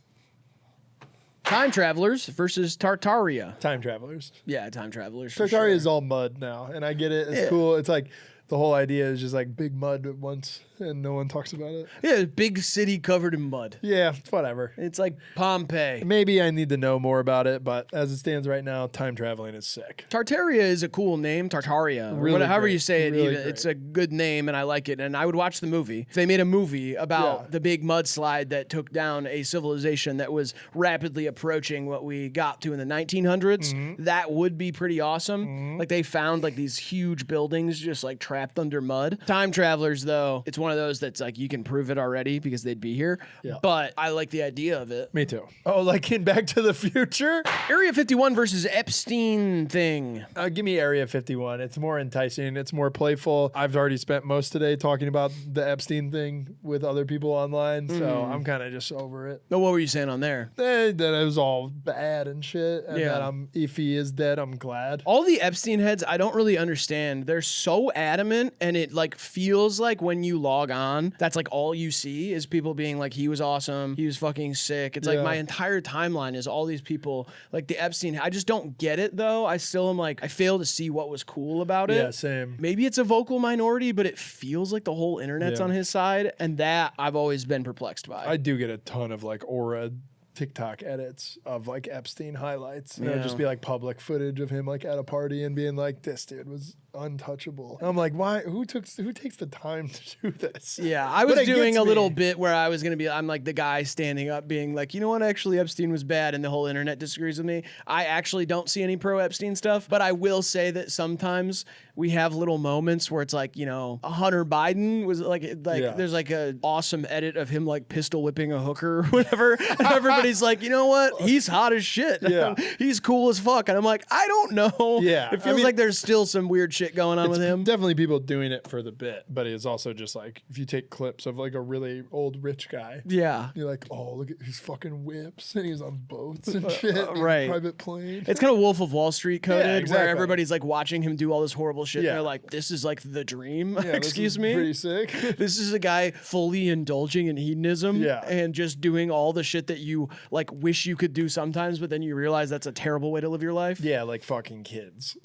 Time travelers versus Tartaria. Time travelers. Yeah, time travelers. for Tartaria is all mud now, and I get it. It's cool. It's like the whole idea is just like big mud at once and no one talks about it. Yeah, big city covered in mud. Yeah, whatever. It's like Pompeii. Maybe I need to know more about it, but as it stands right now, time traveling is sick. Tartaria is a cool name, Tartaria. Or Really however great. you say it, Really even, great. it's a good name and I like it. And I would watch the movie. If they made a movie about the big mudslide that took down a civilization that was rapidly approaching what we got to in the 1900s, that would be pretty awesome. Like they found like these huge buildings just like trapped under mud. Time travelers, though, it's one of those that's like you can prove it already because they'd be here. Yeah. But I like the idea of it. Me too. Oh, like in Back to the Future? Area 51 versus Epstein thing. Give me Area 51. It's more enticing. It's more playful. I've already spent most today talking about the Epstein thing with other people online, so I'm kind of just over it. Oh, what were you saying on there? That it was all bad and shit, and Yeah. that if he is dead, I'm glad. All the Epstein heads, I don't really understand. They're so adamant, and it like feels like when you log on, that's like all you see is people being like, he was awesome, he was fucking sick. It's like Yeah. my entire timeline is all these people, like the Epstein. I just don't get it though. I still am like, I fail to see what was cool about it. Yeah, same. Maybe it's a vocal minority, but it feels like the whole internet's Yeah. on his side, and that I've always been perplexed by. I do get a ton of like aura TikTok edits of like Epstein highlights. And it'll Yeah. just be like public footage of him like at a party and being like, this dude was untouchable. And I'm like, why? Who takes the time to do this? Yeah, I was But it doing gets a little me. bit where I was gonna be, I'm like the guy standing up being like, you know what, actually Epstein was bad and the whole internet disagrees with me. I actually don't see any pro Epstein stuff, but I will say that sometimes we have little moments where it's like, you know, Hunter Biden was like Yeah. there's like a awesome edit of him like pistol whipping a hooker or whatever. And everybody's like, you know what? He's hot as shit. Yeah. He's cool as fuck. And I'm like, I don't know. Yeah, It I feels mean- like there's still some weird shit going on with him. Definitely people doing it for the bit, but it's also just like if you take clips of like a really old rich guy, Yeah. you're like, oh, look at his fucking whips and he's on boats and shit, in a right. private plane. It's kind of Wolf of Wall Street coded, where exactly. everybody's like watching him do all this horrible shit. Yeah. And they're like, this is like the dream. Yeah, this Excuse is me. pretty sick. This is a guy fully indulging in hedonism Yeah. and just doing all the shit that you like wish you could do sometimes, but then you realize that's a terrible way to live your life. Yeah, like fucking kids.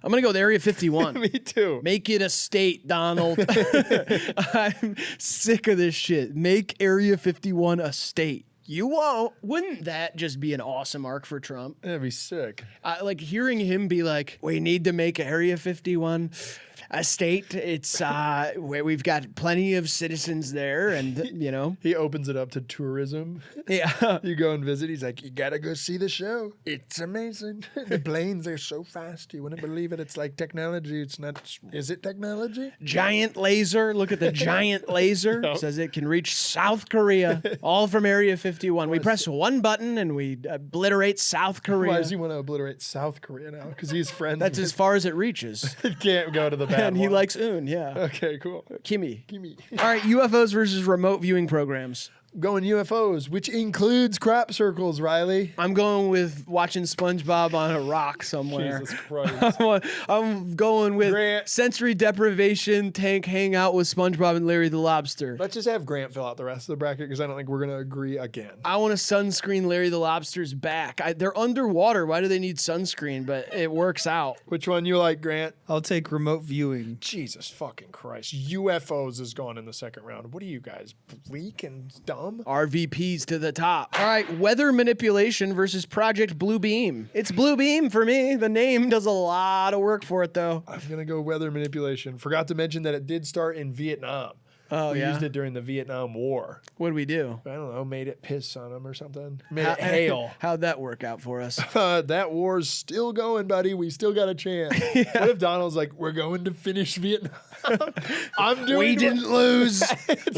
I'm gonna go with Area 51. Me too. Make it a state, Donald. I'm sick of this shit. Make Area 51 a state. You won't. Wouldn't that just be an awesome arc for Trump? That'd be sick. Like hearing him be like, we need to make Area 51 a state. It's where we've got plenty of citizens there, and you know, He opens it up to tourism. yeah. You go and visit. He's like, you gotta go see the show. It's amazing. The planes are so fast. You wouldn't believe it. It's like technology. It's not. Is it technology? Giant laser. Look at the giant laser. Yep. Says it can reach South Korea, all from Area 51. We press one button and we obliterate South Korea. Why does he want to obliterate South Korea now? Because he's friends. That's as far as it reaches. He can't go to the bad And he one. likes Un, yeah. Okay, cool. Kimmy. Gimme. All right, UFOs versus remote viewing programs. Going UFOs, which includes crop circles, Riley. I'm going with watching SpongeBob on a rock somewhere. Jesus Christ. I'm going with Grant. sensory deprivation, tank hang out with SpongeBob and Larry the Lobster. Let's just have Grant fill out the rest of the bracket because I don't think we're going to agree again. I want to sunscreen Larry the Lobster's back. They're underwater. Why do they need sunscreen? But it works out. Which one you like, Grant? I'll take remote viewing. Jesus fucking Christ. UFOs is gone in the second round. What are you guys, bleak and dumb? RVPs to the top. All right, weather manipulation versus Project Blue Beam. It's Blue Beam for me. The name does a lot of work for it, though. I'm going to go weather manipulation. Forgot to mention that it did start in Vietnam. Oh, We yeah? used it during the Vietnam War. What do we do? I don't know, made it piss on them or something. Made it hail. How'd that work out for us? That war's still going, buddy. We still got a chance. What if Donald's like, we're going to finish Vietnam? I'm doing We didn't lose.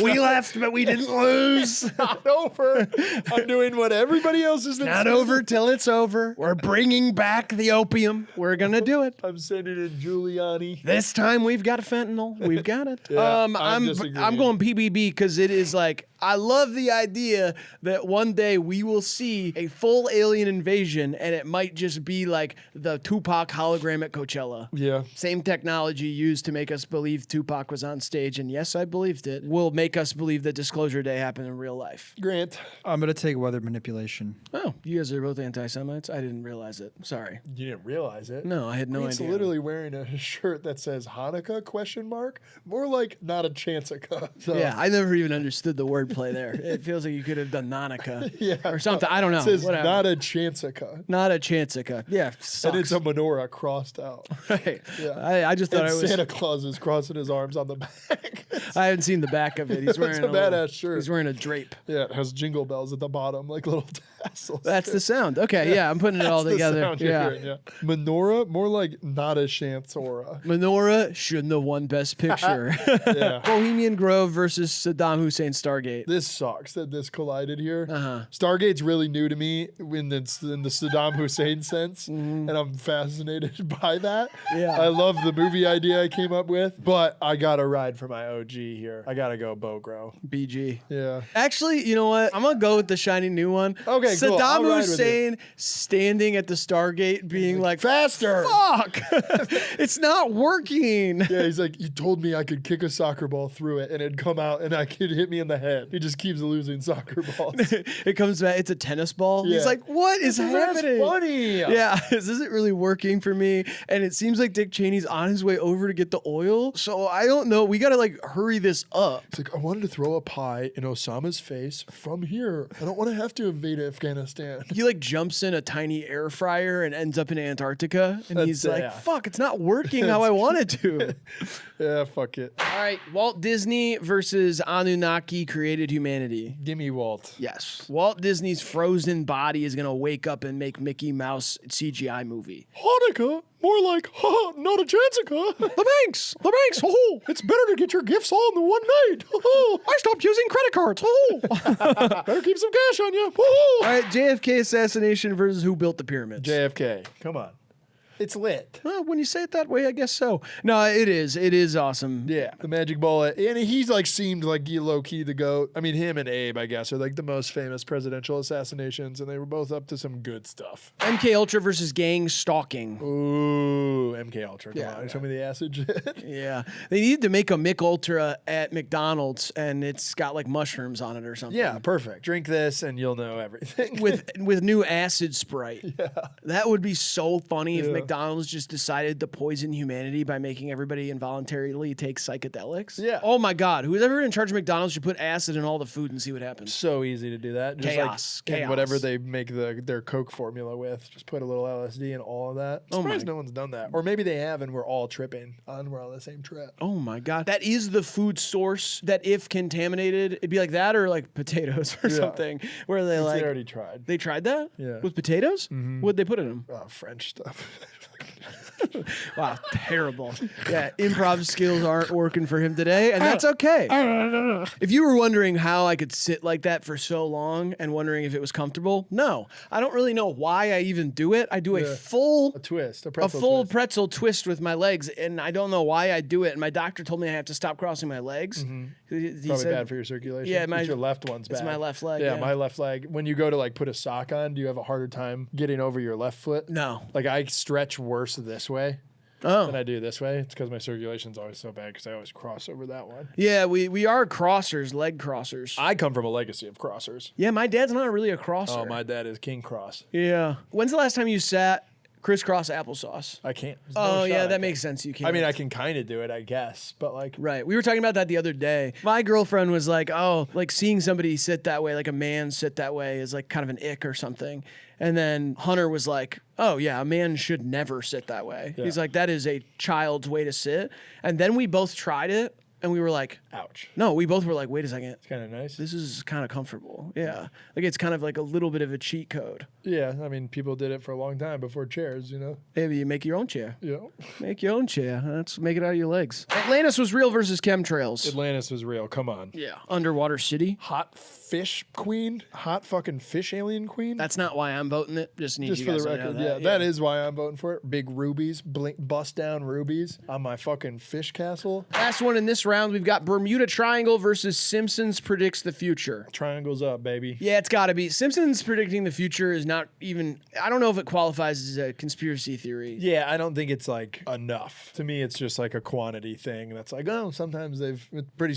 We left, but we didn't lose. It's not over. I'm doing what everybody else is doing. Not over till it's over. We're bringing back the opium. We're gonna do it. I'm sending in Giuliani. This time we've got fentanyl. We've got it. Yeah, I'm disagree. I'm going PBB because it is like, I love the idea that one day we will see a full alien invasion and it might just be like the Tupac hologram at Coachella. Yeah. Same technology used to make us believe Tupac was on stage, and yes, I believed it, will make us believe that Disclosure Day happened in real life. Grant. I'm going to take weather manipulation. Oh, you guys are both anti-Semites? I didn't realize it. Sorry. You didn't realize it? No, I had no Grant's idea. literally wearing a shirt that says Hanukkah ? More like not a chanceka. So. Yeah, I never even understood the wordplay there. It feels like you could have done Hanukkah Yeah. or something. I don't know. It says Whatever. not a chanceka. Not a chanceka. Yeah, sucks. And it's a menorah crossed out. Right. Yeah. I just thought And I was. Santa Claus is crossing his arms on the back. I haven't seen the back of it. He's wearing a badass shirt. He's wearing a drape. Yeah, it has jingle bells at the bottom, like little tassels. That's the sound. Okay, yeah, I'm putting it all That's the together. sound you're Yeah. hearing, yeah. Menorah, more like not a chantora. Menorah shouldn't have won Best Picture. Yeah. Bohemian Grove versus Saddam Hussein Stargate. This sucks that this collided here. Uh-huh. Stargate's really new to me in the Saddam Hussein sense, and I'm fascinated by that. Yeah. I love the movie idea I came up with, but I gotta ride for my OG here. I gotta go Bogro. BG. Yeah. Actually, you know what? I'm gonna go with the shiny new one. Okay, cool. Saddam I'll ride with Hussein standing at the Stargate, being like, Faster! "Fuck, it's not working." Yeah, he's like, you told me I could kick a soccer ball through it and it'd come out and I could hit me in the head. He just keeps losing soccer balls. It comes back. It's a tennis ball. Yeah. He's like, "What is happening?" That's funny. Yeah, this isn't really working for me. And it seems like Dick Cheney's on his way over to get the oil. So I don't know. We got to like hurry this up. It's like, I wanted to throw a pie in Osama's face from here. I don't want to have to invade Afghanistan. He like jumps in a tiny air fryer and ends up in Antarctica. And he's That's- like, yeah. fuck, it's not working how I wanted to. Yeah, fuck it. All right, Walt Disney versus Anunnaki created humanity. Gimme Walt. Yes. Walt Disney's frozen body is going to wake up and make Mickey Mouse CGI movie. Hanukkah? More like, not a chanceka. The banks! Oh! It's better to get your gifts all in the one night. I stopped using credit cards. Oh! Better keep some cash on you. All right, JFK assassination versus who built the pyramids. JFK. Come on. It's lit. Well, when you say it that way, I guess so. No, it is. It is awesome. Yeah, the magic bullet. And he's like seemed like low key the GOAT. I mean, him and Abe, I guess, are like the most famous presidential assassinations, and they were both up to some good stuff. MK Ultra versus gang stalking. Ooh, MK Ultra. Come Yeah, on, show me the acid shit. Yeah. They needed to make a Mick Ultra at McDonald's, and it's got like mushrooms on it or something. Yeah, perfect. Drink this, and you'll know everything. With new acid Sprite. Yeah. That would be so funny if McDonald's just decided to poison humanity by making everybody involuntarily take psychedelics. Yeah. Oh my God. Whoever in charge of McDonald's should put acid in all the food and see what happens. So easy to do that. Just Chaos. Like in Chaos. whatever they make their Coke formula with. Just put a little LSD in all of that. I'm surprised no one's done that. Or maybe they have and we're all tripping and we're on the same trip. Oh my God. That is the food source that if contaminated, it'd be like that or like potatoes or something. Where they like. They already tried. They tried that? Yeah. With potatoes? What'd they put in them? French stuff. Wow, terrible. Yeah, improv skills aren't working for him today, and that's okay. If you were wondering how I could sit like that for so long and wondering if it was comfortable, no. I don't really know why I even do it. I do a full twist. A full pretzel twist with my legs, and I don't know why I do it. And my doctor told me I have to stop crossing my legs. He Probably said, bad for your circulation. Yeah, It's your left one's bad. It's my left leg. Yeah, Yeah, my left leg. When you go to like put a sock on, do you have a harder time getting over your left foot? No. Like I stretch worse this way Oh. than I do this way. It's because my circulation's always so bad because I always cross over that one. Yeah, we are crossers, leg crossers. I come from a legacy of crossers. Yeah, my dad's not really a crosser. Oh, my dad is King Cross. Yeah. When's the last time you sat crisscross applesauce? I can't. There's Oh, no yeah, shot that I makes sense. You can't. I mean, I can kind of do it, I guess, but like, Right. We were talking about that the other day. My girlfriend was like, oh, like seeing somebody sit that way, like a man sit that way is like kind of an ick or something. And then Hunter was like, oh, yeah, a man should never sit that way. Yeah. He's like, that is a child's way to sit. And then we both tried it and we were like, ouch. no, we both were like, wait a second. It's kind of nice. This is kind of comfortable. Yeah. Like it's kind of like a little bit of a cheat code. Yeah, I mean, people did it for a long time before chairs, you know? Maybe you make your own chair. Yeah. Make your own chair. Let's make it out of your legs. Atlantis was real versus chemtrails. Atlantis was real. Come on. Yeah. Underwater city. Hot fish queen? Hot fucking fish alien queen? That's not why I'm voting it. Just need Just you for guys the to know record, that. that is why I'm voting for it. Big rubies, bust down rubies on my fucking fish castle. Last one in this round, we've got Bermuda Bermuda Triangle versus Simpsons predicts the future. Triangles up, baby. Yeah, it's got to be. Simpsons predicting the future is not even, I don't know if it qualifies as a conspiracy theory. Yeah, I don't think it's like enough. To me, it's just like a quantity thing. That's like, oh, sometimes it's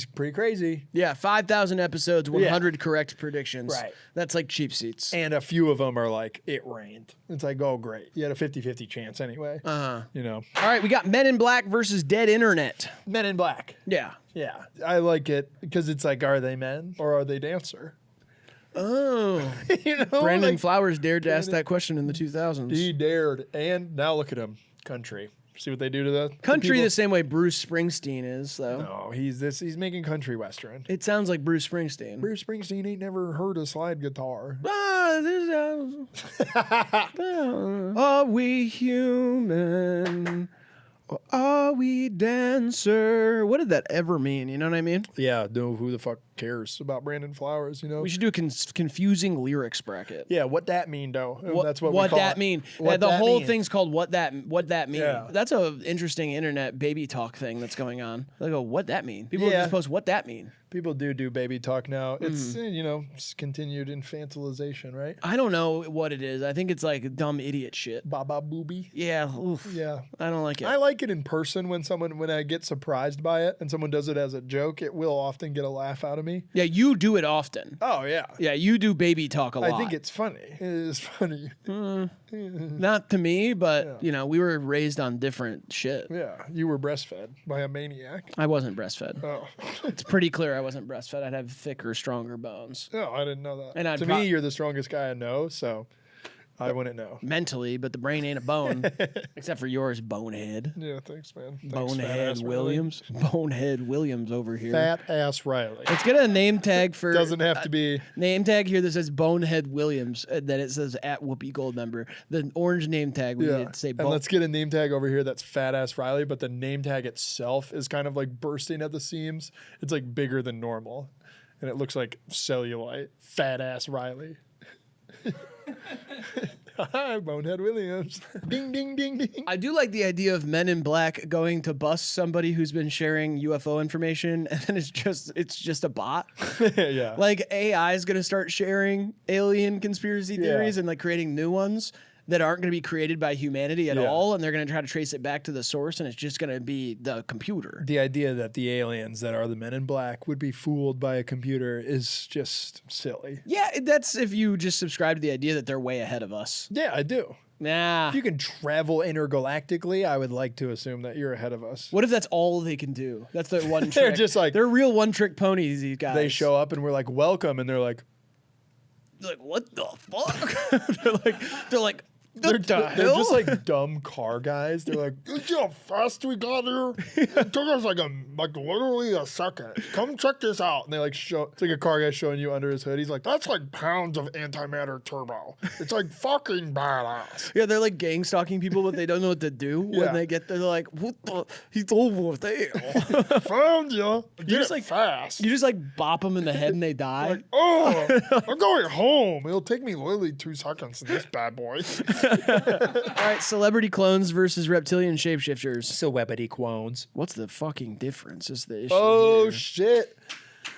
pretty crazy. Yeah, 5,000 episodes, 100 correct predictions. Right. That's like cheap seats. And a few of them are like, it rained. It's like, oh, great. You had a 50-50 chance anyway. You know. All right, we got Men in Black versus Dead Internet. Men in Black. Yeah. Yeah. I like it because it's like, are they men or are they dancer? Oh. You know, Brandon like, Flowers dared to ask that question in the 2000s. he dared. And now look at him. Country. See what they do to the Country people? the same way Bruce Springsteen is, though. No, he's making country western. It sounds like Bruce Springsteen. Bruce Springsteen ain't never heard a slide guitar. Are we human? Or are we dancer? What did that ever mean? You know what I mean? Yeah, no, who the fuck cares about Brandon Flowers, you know? We should do a confusing lyrics bracket. Yeah, what that mean, though? That's what we what call that it. mean. What The that whole mean. thing's called what that mean. Yeah. That's a interesting internet baby talk thing that's going on. They go, what that mean? People Yeah. just post what that mean. People do baby talk now. It's, you know, it's continued infantilization, right? I don't know what it is. I think it's like dumb idiot shit. Baba booby. Yeah. Oof. Yeah. I don't like it. I like it in person when I get surprised by it and someone does it as a joke. It will often get a laugh out of me. Yeah, you do it often. Oh, yeah. Yeah, you do baby talk a lot. I think it's funny. It is funny. Not to me, but you know, we were raised on different shit. Yeah. You were breastfed by a maniac. I wasn't breastfed. Oh. It's pretty clear I wasn't breastfed. I'd have thicker, stronger bones. No, I didn't know that. And I'd to me, you're the strongest guy I know, so I wouldn't know. Mentally, but the brain ain't a bone. Except for yours, bonehead. Yeah, thanks, man. Thanks, Bonehead fat-ass Williams. Bonehead Williams over here. Fat ass Riley. Let's get a name tag for Doesn't have to be. name tag here that says Bonehead Williams, and then it says at Whoopi Goldmember. The orange name tag we need to say And let's get a name tag over here that's fat ass Riley, but the name tag itself is kind of like bursting at the seams. It's like bigger than normal. And it looks like cellulite. Fat ass Riley. Hi, Bonehead Williams. Ding, ding, ding, ding. I do like the idea of Men in Black going to bust somebody who's been sharing UFO information, and then it's just a bot. Yeah. Like AI is gonna start sharing alien conspiracy theories and like creating new ones that aren't gonna be created by humanity at all, and they're gonna try to trace it back to the source, and it's just gonna be the computer. The idea that the aliens that are the Men in Black would be fooled by a computer is just silly. Yeah, that's if you just subscribe to the idea that they're way ahead of us. Yeah, I do. Nah. If you can travel intergalactically, I would like to assume that you're ahead of us. What if that's all they can do? That's their one trick. They're just like, they're real one-trick ponies, these guys. they show up and we're like, welcome. And they're like, what the fuck? they're like, they're what the they're hell? just like dumb car guys. They're like, you see how fast we got here? It took us like literally a second. Come check this out. And they like show, it's like a car guy showing you under his hood. He's like, that's like pounds of antimatter turbo. It's like fucking badass. Yeah, they're like gang stalking people, but they don't know what to do when they get there. They're like, what the? He's over there. Found you. Did just it like- fast. You just like bop them in the head and they die. Like, oh, I'm going home. It'll take me literally 2 seconds in this bad boy. All right, celebrity clones versus reptilian shapeshifters. Celebrity clones. What's the fucking difference? Is the issue? Oh, here. shit.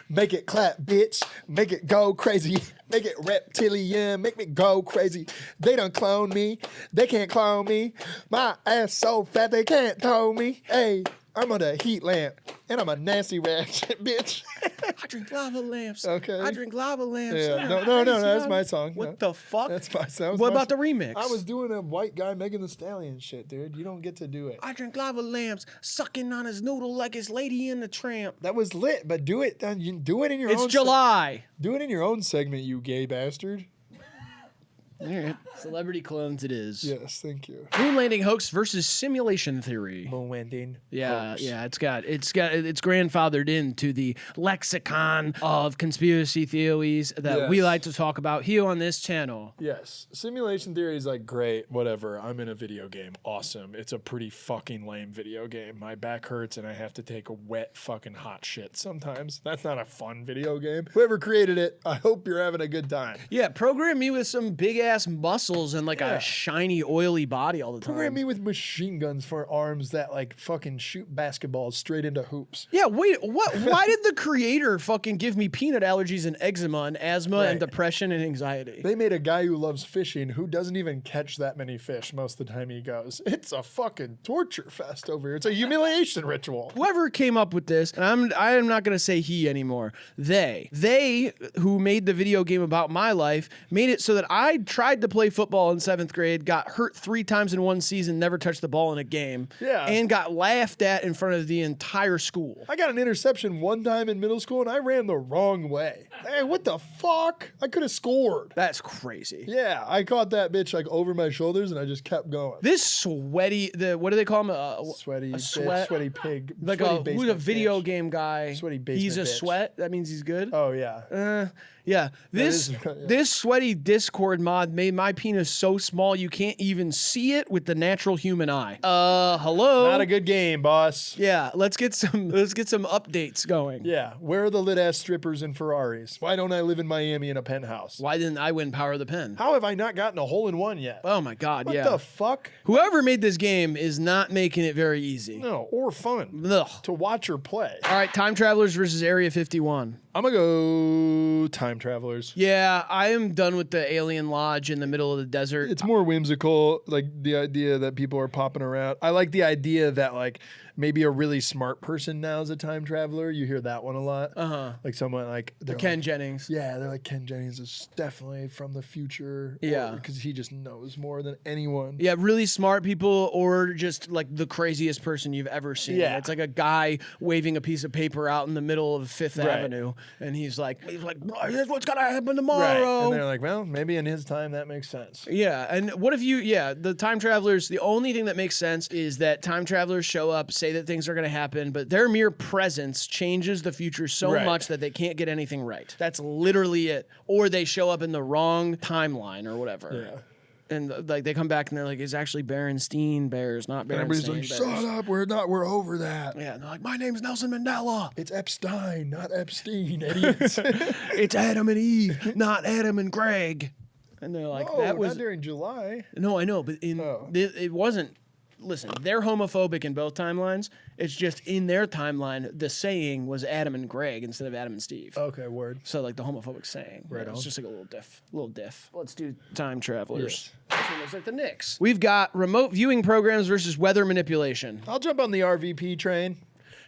Make it clap, bitch. Make it go crazy. Make it reptilian. Make me go crazy. They done clone me. They can't clone me. My ass so fat they can't tow me. Hey, I'm on a heat lamp. And I'm a nasty ratchet, bitch. I drink lava lamps. Okay. I drink lava lamps. Yeah. No, that's my song. What No. the fuck? That's my song. What about the remix? I was doing a white guy Megan Thee Stallion shit, dude. You don't get to do it. I drink lava lamps, sucking on his noodle like it's Lady in the Tramp. That was lit, but do it. You do it in your own. It's July. Do it in your own segment, you gay bastard. All right. Celebrity clones it is. Yes, thank you. Moon landing hoax versus simulation theory. Moon landing. Yeah, hoax. yeah, it's grandfathered into the lexicon of conspiracy theories that we Yes. like to talk about here on this channel. Yes, simulation theory is like great, whatever. I'm in a video game, awesome. It's a pretty fucking lame video game. My back hurts and I have to take a wet fucking hot shit sometimes. That's not a fun video game. Whoever created it, I hope you're having a good time. Yeah, program me with some big ass ass muscles and like a shiny, oily body all the time. Program me with machine guns for arms that like fucking shoot basketballs straight into hoops. Yeah, wait, what? Why did the creator fucking give me peanut allergies and eczema and asthma and depression and anxiety? They made a guy who loves fishing who doesn't even catch that many fish most of the time he goes. It's a fucking torture fest over here. It's a humiliation ritual. Whoever came up with this, and I am not going to say he anymore, they who made the video game about my life made it so that I tried to play football in 7th grade, got hurt 3 times in one season, never touched the ball in a game, and got laughed at in front of the entire school. I got an interception one time in middle school and I ran the wrong way. Hey, what the fuck? I could have scored. That's crazy. Yeah, I caught that bitch like over my shoulders and I just kept going. This sweaty, what do they call him? Sweaty, sweat pig. Like who's a video game guy. Sweaty basement He's a bitch. sweat. That means he's good. Oh yeah. Yeah, this sweaty Discord mod made my penis so small you can't even see it with the natural human eye. Hello. Not a good game, boss. Yeah, let's get some updates going. Yeah, where are the lit ass strippers and Ferraris? Why don't I live in Miami in a penthouse? Why didn't I win Power of the Pen? How have I not gotten a hole in one yet? Oh my God, What yeah. the fuck? Whoever made this game is not making it very easy. No, or fun Ugh. to watch or play. All right, Time Travelers versus Area 51. I'm gonna go Time Travelers. Yeah, I am done with the alien lodge in the middle of the desert. It's more whimsical, like the idea that people are popping around. I like the idea that like maybe a really smart person now is a time traveler. You hear that one a lot. Like someone like they're Ken like, Jennings. Yeah, they're like Ken Jennings is definitely from the future. Yeah. because he just knows more than anyone. Yeah, really smart people or just like the craziest person you've ever seen. Yeah. It's like a guy waving a piece of paper out in the middle of Fifth Avenue and he's like, here's what's gonna happen tomorrow. And they're like, well, maybe in his time that makes sense. Yeah, and what if the time travelers, the only thing that makes sense is that time travelers show up, say that things are going to happen, but their mere presence changes the future so much that they can't get anything right. That's literally it. Or they show up in the wrong timeline or whatever. Yeah. And like they come back and they're like, it's actually Berenstein Bears, not And everybody's Berenstein like, Bears. shut up, we're over that. Yeah, and they're like, my name's Nelson Mandela. It's Epstein, not Epstein, idiots. It's Adam and Eve, not Adam and Greg. And they're like, that was not during July. No, I know, but it wasn't. Listen, they're homophobic in both timelines. It's just in their timeline, the saying was Adam and Greg instead of Adam and Steve. Okay, word. So like the homophobic saying. Right It's on. just like a little diff. Let's do time travelers. Yes. This one looks like the Knicks. We've got remote viewing programs versus weather manipulation. I'll jump on the RVP train.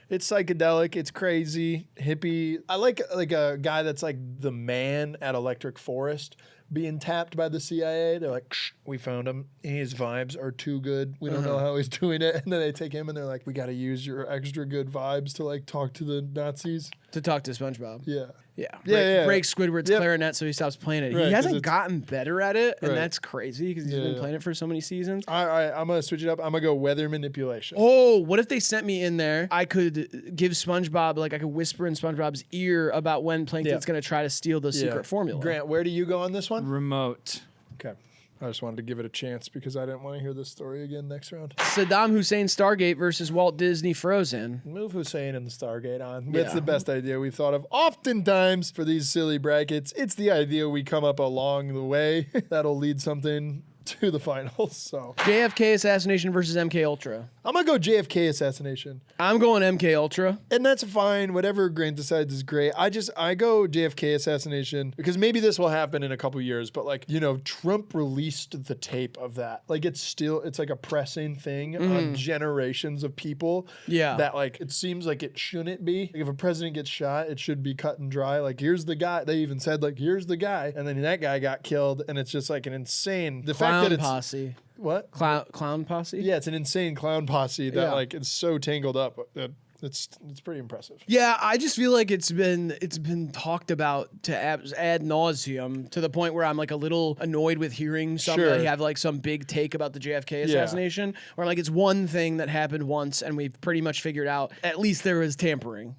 It's psychedelic. It's crazy, hippie. I like a guy that's like the man at Electric Forest being tapped by the CIA. They're like, "Shh, we found him. His vibes are too good. We don't know how he's doing it." And then they take him and they're like, we got to use your extra good vibes to like talk to the Nazis. To talk to SpongeBob. Yeah. Yeah. Break Squidward's clarinet so he stops playing it. Right, he 'cause hasn't it's- gotten better at it, and Right. that's crazy because he's been playing it for so many seasons. All right, I'm going to switch it up. I'm going to go weather manipulation. Oh, what if they sent me in there? I could give SpongeBob, like I could whisper in SpongeBob's ear about when Plankton's going to try to steal the secret formula. Grant, where do you go on this one? Remote. Okay. I just wanted to give it a chance because I didn't want to hear this story again next round. Saddam Hussein Stargate versus Walt Disney Frozen. Move Hussein and the Stargate on. Yeah. It's the best idea we've thought of. Oftentimes for these silly brackets, it's the idea we come up along the way that'll lead something to the finals. So JFK assassination versus MK Ultra. I'm gonna go JFK assassination. I'm going MK Ultra. And that's fine. Whatever Grant decides is great. I go JFK assassination because maybe this will happen in a couple years, but like, Trump released the tape of that. Like it's like a pressing thing on generations of people. Yeah. That like, it seems like it shouldn't be. Like if a president gets shot, it should be cut and dry. Like here's the guy. They even said like, here's the guy. And then that guy got killed. And it's just like an insane, the fact Clown that it's, posse. what? Clown posse? Yeah, it's an insane clown posse that Yeah. like it's so tangled up that it's pretty impressive. Yeah, I just feel like it's been talked about to ad nauseum to the point where I'm like a little annoyed with hearing somebody Sure. have like some big take about the JFK assassination, where like it's one thing that happened once and we've pretty much figured out at least there was tampering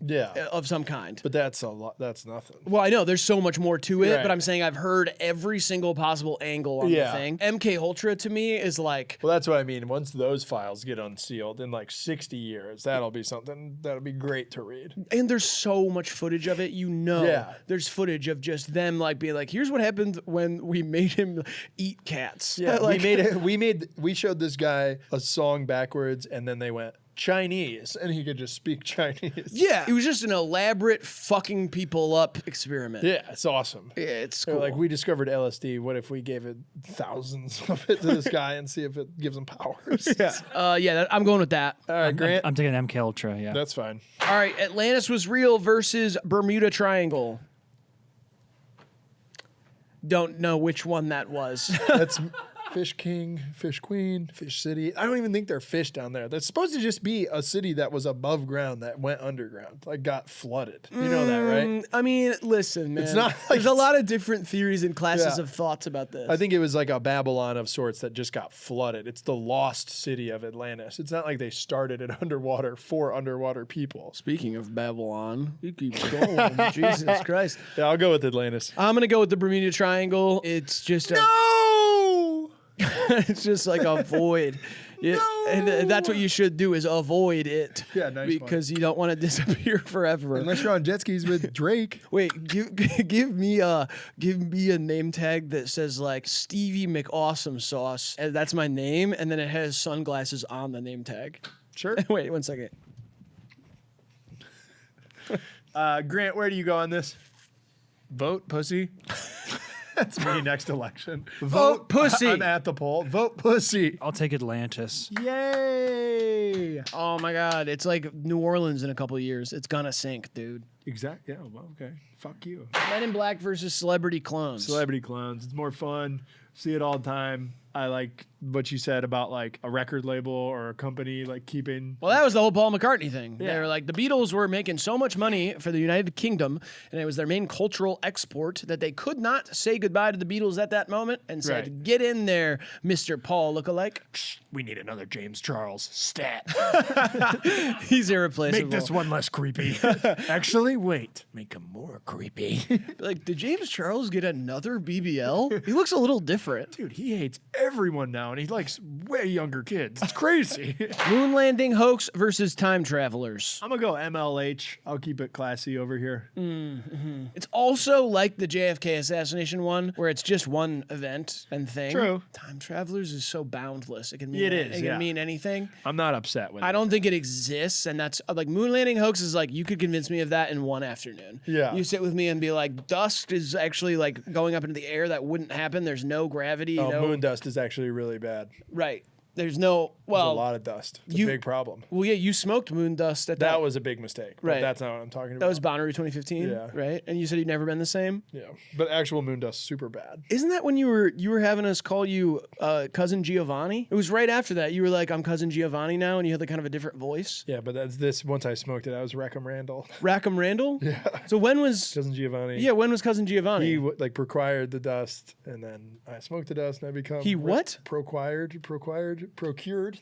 of some kind. But that's a lot. That's nothing. Well, I know there's so much more to it, Right. but I'm saying I've heard every single possible angle on the thing. MK Ultra to me is like, Well, that's what I mean. Once those files get unsealed in like 60 years, that'll be something that'd be great to read. And there's so much footage of it, Yeah. There's footage of just them like being like, here's what happened when we made him eat cats. Yeah, like, we showed this guy a song backwards, and then they went Chinese, and he could just speak Chinese. yeah, it was just an elaborate fucking people up experiment. Yeah, it's awesome. Yeah, it's They're cool. like, we discovered LSD. What if we gave it thousands of it to this guy and see if it gives him powers? Yeah, I'm going with that. All right, Grant. I'm taking MK Ultra. Yeah. That's fine. All right, Atlantis was real versus Bermuda Triangle. Don't know which one that was. That's Fish King, Fish Queen, Fish City. I don't even think they're fish down there. That's supposed to just be a city that was above ground that went underground, like got flooded. You know that, right? I mean, listen, man. It's not like There's a lot of different theories and classes Yeah. of thoughts about this. I think it was like a Babylon of sorts that just got flooded. It's the lost city of Atlantis. It's not like they started it underwater for underwater people. Speaking of Babylon, you keep going. Jesus Christ. Yeah, I'll go with Atlantis. I'm gonna go with the Bermuda Triangle. It's just a, No! it's just like a void. Yeah, and that's what you should do is avoid it. Yeah, nice one. because you don't want to disappear forever. Unless you're on jet skis with Drake. Wait, give me a name tag that says like Stevie McAwesome Sauce, and that's my name, and then it has sunglasses on the name tag. Sure. Wait 1 second. Grant, where do you go on this? Vote, pussy. That's me next election. Vote pussy. I'm at the poll. Vote pussy. I'll take Atlantis. Yay. Oh my God, it's like New Orleans in a couple of years. It's gonna sink, dude. Exactly. Yeah, well, okay. Fuck you. Men in Black versus Celebrity Clones. Celebrity clones. It's more fun. See it all the time. I like what you said about like a record label or a company like keeping. Well, that was the whole Paul McCartney thing. They Yeah. were like, the Beatles were making so much money for the United Kingdom, and it was their main cultural export that they could not say goodbye to the Beatles at that moment and said, Right. get in there, Mr. Paul lookalike. We need another James Charles stat. He's irreplaceable. Make this one less creepy. Actually, wait. Make him more creepy. Like, did James Charles get another BBL? He looks a little different. Dude, he hates everyone now, and he likes way younger kids. It's crazy. Moon landing hoax versus time travelers. I'm gonna go MLH. I'll keep it classy over here. It's also like the JFK assassination one, where it's just one event and thing. True. Time travelers is so boundless. It can mean It is, It yeah. can mean anything. I'm not upset with I it. don't think it exists, and that's like moon landing hoax is like you could convince me of that in one afternoon. Yeah. You sit with me and be like, dust is actually like going up into the air. That wouldn't happen. There's no gravity. Oh, no moon dust is actually really bad. right. There's no There's well. a lot of dust. It's you- a big problem. Well, yeah, you smoked moon dust at That was a big mistake. But Right. That's not what I'm talking about. that was Bonnaroo 2015, Yeah. right? And you said you'd never been the same. Yeah. But actual moon dust, super bad. Isn't that when you were having us call you cousin Giovanni? It was right after that. You were like, I'm cousin Giovanni now, and you had like kind of a different voice. Yeah, but that's this. Once I smoked it, I was Rackham Randall. Rackham Randall. Yeah. So when was? Cousin Giovanni. Yeah, when was cousin Giovanni? He like procured the dust, and then I smoked the dust, and I become He what? procured.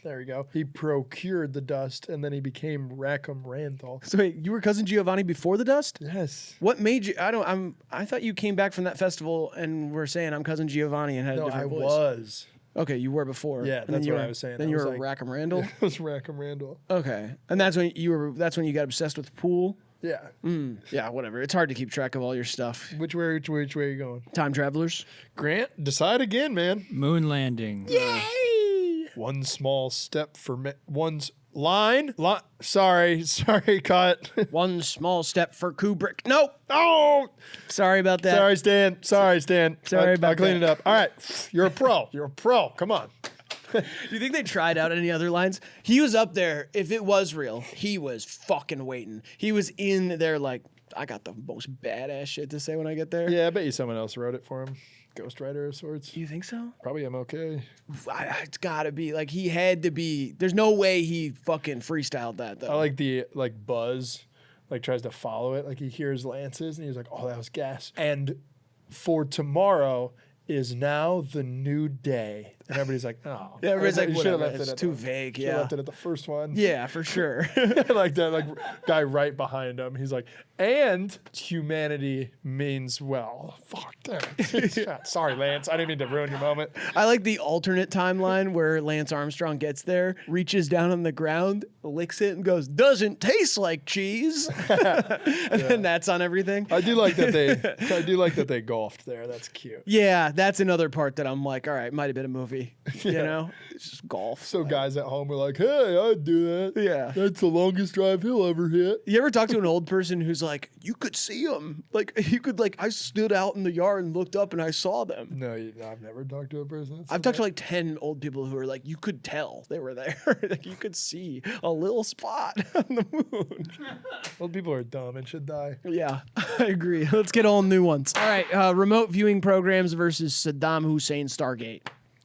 There we go. He procured the dust, and then he became Rackham Randall. So wait, you were cousin Giovanni before the dust? Yes. What made you? I thought you came back from that festival and were saying I'm cousin Giovanni and had a No, different I voice. was. Okay, you were before. Yeah, And then that's you what were- I was saying. Then I you was were like- Rackham Randall. It was Rackham Randall. Okay, and that's when you got obsessed with pool. Yeah. Yeah, whatever. It's hard to keep track of all your stuff. Which way are you going? Time travelers. Grant, decide again, man. Moon landing. One small step for one's line. Sorry, cut. One small step for Kubrick. Nope. Oh, Sorry about that. sorry, Stan. Sorry about I'll clean that. it up. All right, you're a pro. You're a pro. Come on. Do you think they tried out any other lines? He was up there. If it was real, he was fucking waiting. He was in there like, I got the most badass shit to say when I get there. Yeah, I bet you someone else wrote it for him. Ghostwriter of sorts. You think so? Probably MLK. It's gotta be. Like, he had to be. There's no way he fucking freestyled that, though. I like the buzz, tries to follow it. Like he hears lances and he's like, oh, that was gas. And for tomorrow is now the new day. And everybody's like, oh. Yeah, everybody's like, you should have whatever, left it's it at too the- vague, should've yeah. left it at the first one. Yeah, for sure. Like that, like guy right behind him. He's like, and humanity means well. Fuck, damn. Sorry, Lance. I didn't mean to ruin your moment. I like the alternate timeline where Lance Armstrong gets there, reaches down on the ground, licks it, and goes, "Doesn't taste like cheese." And then that's on everything. I do like that they golfed there. That's cute. Yeah, that's another part that I'm like, all right, might have been a movie. You know, it's just golf. So guys at home were like, hey, I'd do that. Yeah. That's the longest drive he'll ever hit. You ever talk to an old person who's like, you could see them? Like, you could, like, I stood out in the yard and looked up and I saw them. No, I've never talked to a person. That's I've talked to like 10 old people who are like, you could tell they were there. Like, you could see a little spot on the moon. Old people are dumb and should die. Yeah, I agree. Let's get all new ones. All right, remote viewing programs versus Saddam Hussein Stargate.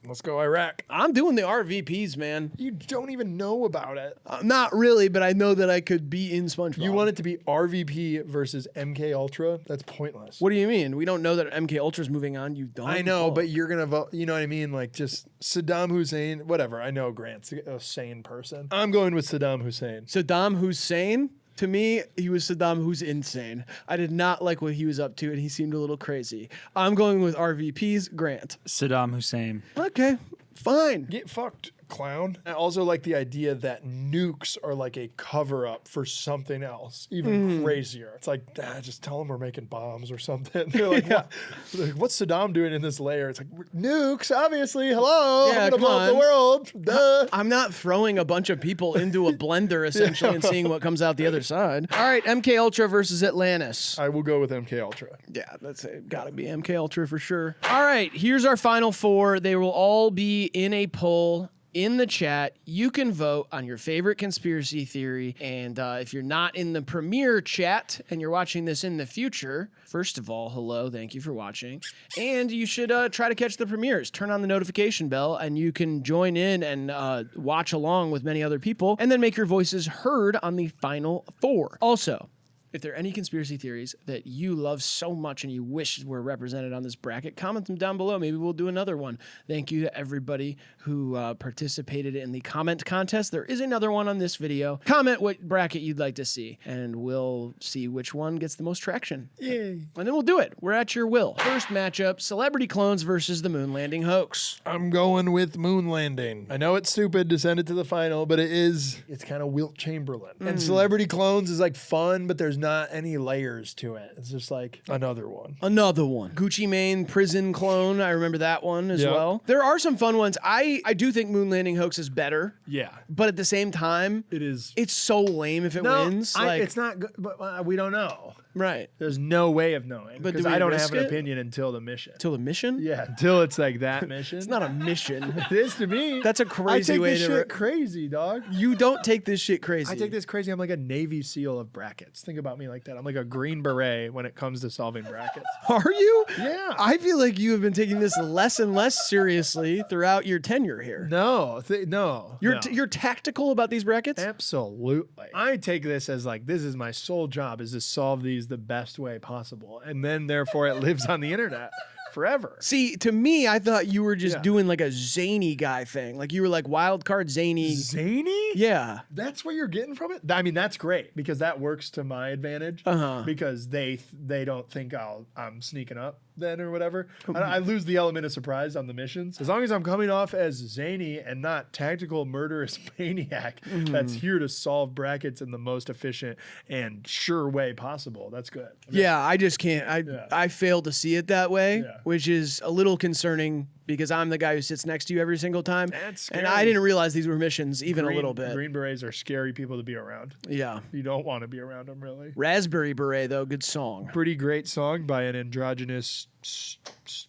Let's go Iraq. I'm doing the RVPs, man. You don't even know about it. Not really, but I know that I could be in SpongeBob. You want it to be RVP versus MK Ultra? That's pointless. What do you mean? We don't know that MK Ultra's moving on. You don't. I know, but you're gonna vote. You know what I mean? Like just Saddam Hussein. Whatever. I know Grant's a sane person. I'm going with Saddam Hussein. Saddam Hussein. To me, he was Saddam who's insane. I did not like what he was up to, and he seemed a little crazy. I'm going with RVP's Grant. Saddam Hussein. Okay, fine. Get fucked, clown. I also like the idea that nukes are like a cover up for something else, even crazier. It's like, just tell them we're making bombs or something. They're like, what? They're like, what's Saddam doing in this layer? It's like, nukes, obviously. Hello, Yeah, I'm gonna come blow up the on. world. Duh. I'm not throwing a bunch of people into a blender essentially and seeing what comes out the other side. All right, MK Ultra versus Atlantis. I will go with MK Ultra. Yeah, that's it. Gotta be MK Ultra for sure. All right, here's our final four. They will all be in a poll in the chat. You can vote on your favorite conspiracy theory. And if you're not in the premiere chat and you're watching this in the future, first of all, hello, thank you for watching. And you should try to catch the premieres. Turn on the notification bell and you can join in and watch along with many other people and then make your voices heard on the final four. Also, if there are any conspiracy theories that you love so much and you wish were represented on this bracket, comment them down below. Maybe we'll do another one. Thank you to everybody who participated in the comment contest. There is another one on this video. Comment what bracket you'd like to see, and we'll see which one gets the most traction. Yay. And then we'll do it. We're at your will. First matchup, celebrity clones versus the moon landing hoax. I'm going with moon landing. I know it's stupid to send it to the final, but it's kind of Wilt Chamberlain. And celebrity clones is like fun, but there's not any layers to it. It's just like another one. Another one. Gucci Mane prison clone. I remember that one as Yep. well. There are some fun ones. I do think moon landing hoax is better, Yeah. but at the same time, It is. it's so lame if it wins. Like, it's not good, but we don't know. right. There's no way of knowing. But Because do we I don't risk have an it? opinion until the mission. Till the mission? Yeah, until it's like that mission. It's not a mission. It is to me. That's a crazy I take way this to shit crazy, dog. You don't take this shit crazy. I take this crazy. I'm like a Navy SEAL of brackets. Think about me like that. I'm like a Green Beret when it comes to solving brackets. Are you? Yeah. I feel like you have been taking this less and less seriously throughout your tenure here. No, no. You're tactical about these brackets? Absolutely. I take this as like, this is my sole job, is to solve these the best way possible. And then therefore it lives on the internet forever. See, to me, I thought you were just Yeah. doing like a zany guy thing. Like you were like wild card zany. Zany? Yeah. That's what you're getting from it? I mean, that's great because that works to my advantage. Uh-huh. Because they don't think I'm sneaking up then or whatever. I lose the element of surprise on the missions. As long as I'm coming off as zany and not tactical murderous maniac that's here to solve brackets in the most efficient and sure way possible. That's good. Yeah, I just can't. I fail to see it that way, Yeah. which is a little concerning because I'm the guy who sits next to you every single time. That's and scary. I didn't realize these were missions even a little bit. Green Berets are scary people to be around. Yeah. You don't want to be around them, really. Raspberry Beret, though, good song. Pretty great song by an androgynous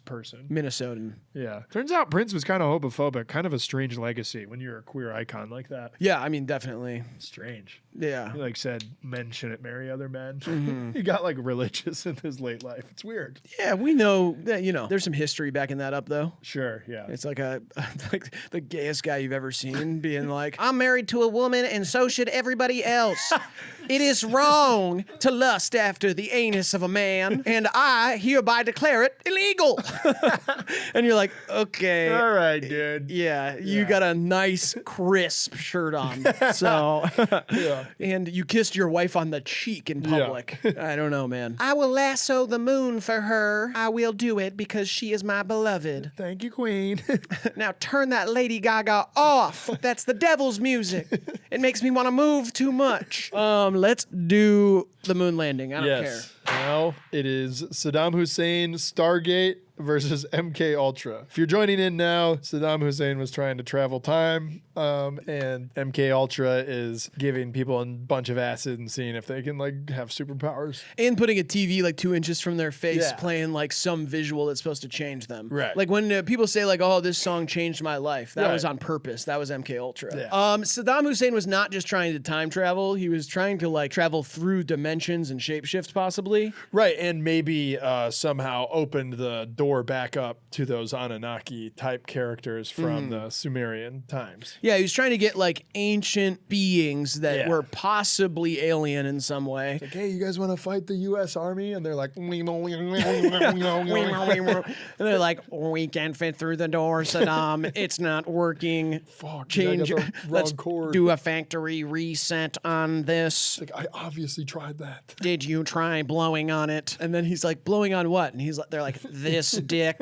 person. Minnesotan. Yeah. Turns out Prince was kind of homophobic, kind of a strange legacy when you're a queer icon like that. Yeah, I mean, definitely. Strange. Yeah. He like said men shouldn't marry other men. He got like religious in his late life. It's weird. Yeah, we know that, there's some history backing that up, though. Sure, yeah. It's like like the gayest guy you've ever seen being like, I'm married to a woman, and so should everybody else. It is wrong to lust after the anus of a man, and I hereby declare it cigarette illegal. And you're like, okay. All right, dude. Yeah, you got a nice crisp shirt on. So, Yeah. and you kissed your wife on the cheek in public. I don't know, man. I will lasso the moon for her. I will do it because she is my beloved. Thank you, Queen. Now turn that Lady Gaga off. That's the devil's music. It makes me want to move too much. Let's do the moon landing. I don't care. Now it is Saddam Hussein Stargate versus MK Ultra. If you're joining in now, Saddam Hussein was trying to travel time, and MK Ultra is giving people a bunch of acid and seeing if they can like have superpowers. And putting a TV like 2 inches from their face, Yeah. playing like some visual that's supposed to change them. Right. Like when people say like, "Oh, this song changed my life," that Right. was on purpose. That was MK Ultra. Yeah. Saddam Hussein was not just trying to time travel; he was trying to like travel through dimensions and shapeshift, possibly. Right, and maybe somehow opened the door back up to those Anunnaki type characters from the Sumerian times. Yeah, he was trying to get like ancient beings that Yeah. were possibly alien in some way. Like, hey, you guys want to fight the U.S. Army? And they're like, And they're like, "We can't fit through the door, Saddam. It's not working. fuck, dude, I got the Let's wrong cord. do a factory reset on this. Like, I obviously tried that. Did you try blowing on it?" And then he's like, "Blowing on what?" And they're like, "This dick."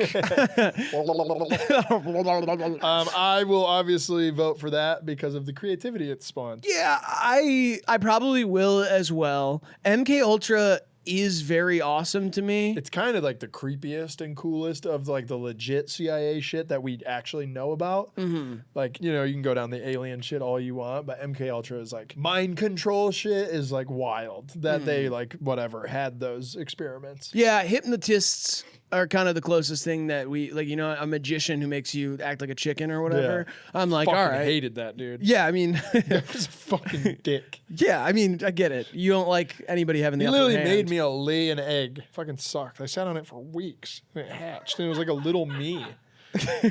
I will obviously vote for that because of the creativity it spawned. Yeah, I probably will as well. MK Ultra is very awesome to me. It's kind of like the creepiest and coolest of like the legit CIA shit that we actually know about. Like, you know, you can go down the alien shit all you want, but MK Ultra is like mind control shit is like wild that they like whatever had those experiments. Yeah, hypnotists are kind of the closest thing that we like. You know, a magician who makes you act like a chicken or whatever. Yeah. I'm like, Fucking all right. hated that dude. Yeah, I mean, That was a fucking dick. yeah, I mean, I get it. You don't like anybody having the He upper literally hand. made me lay an egg. Fucking sucked. I sat on it for weeks. And it hatched. And it was like a little me.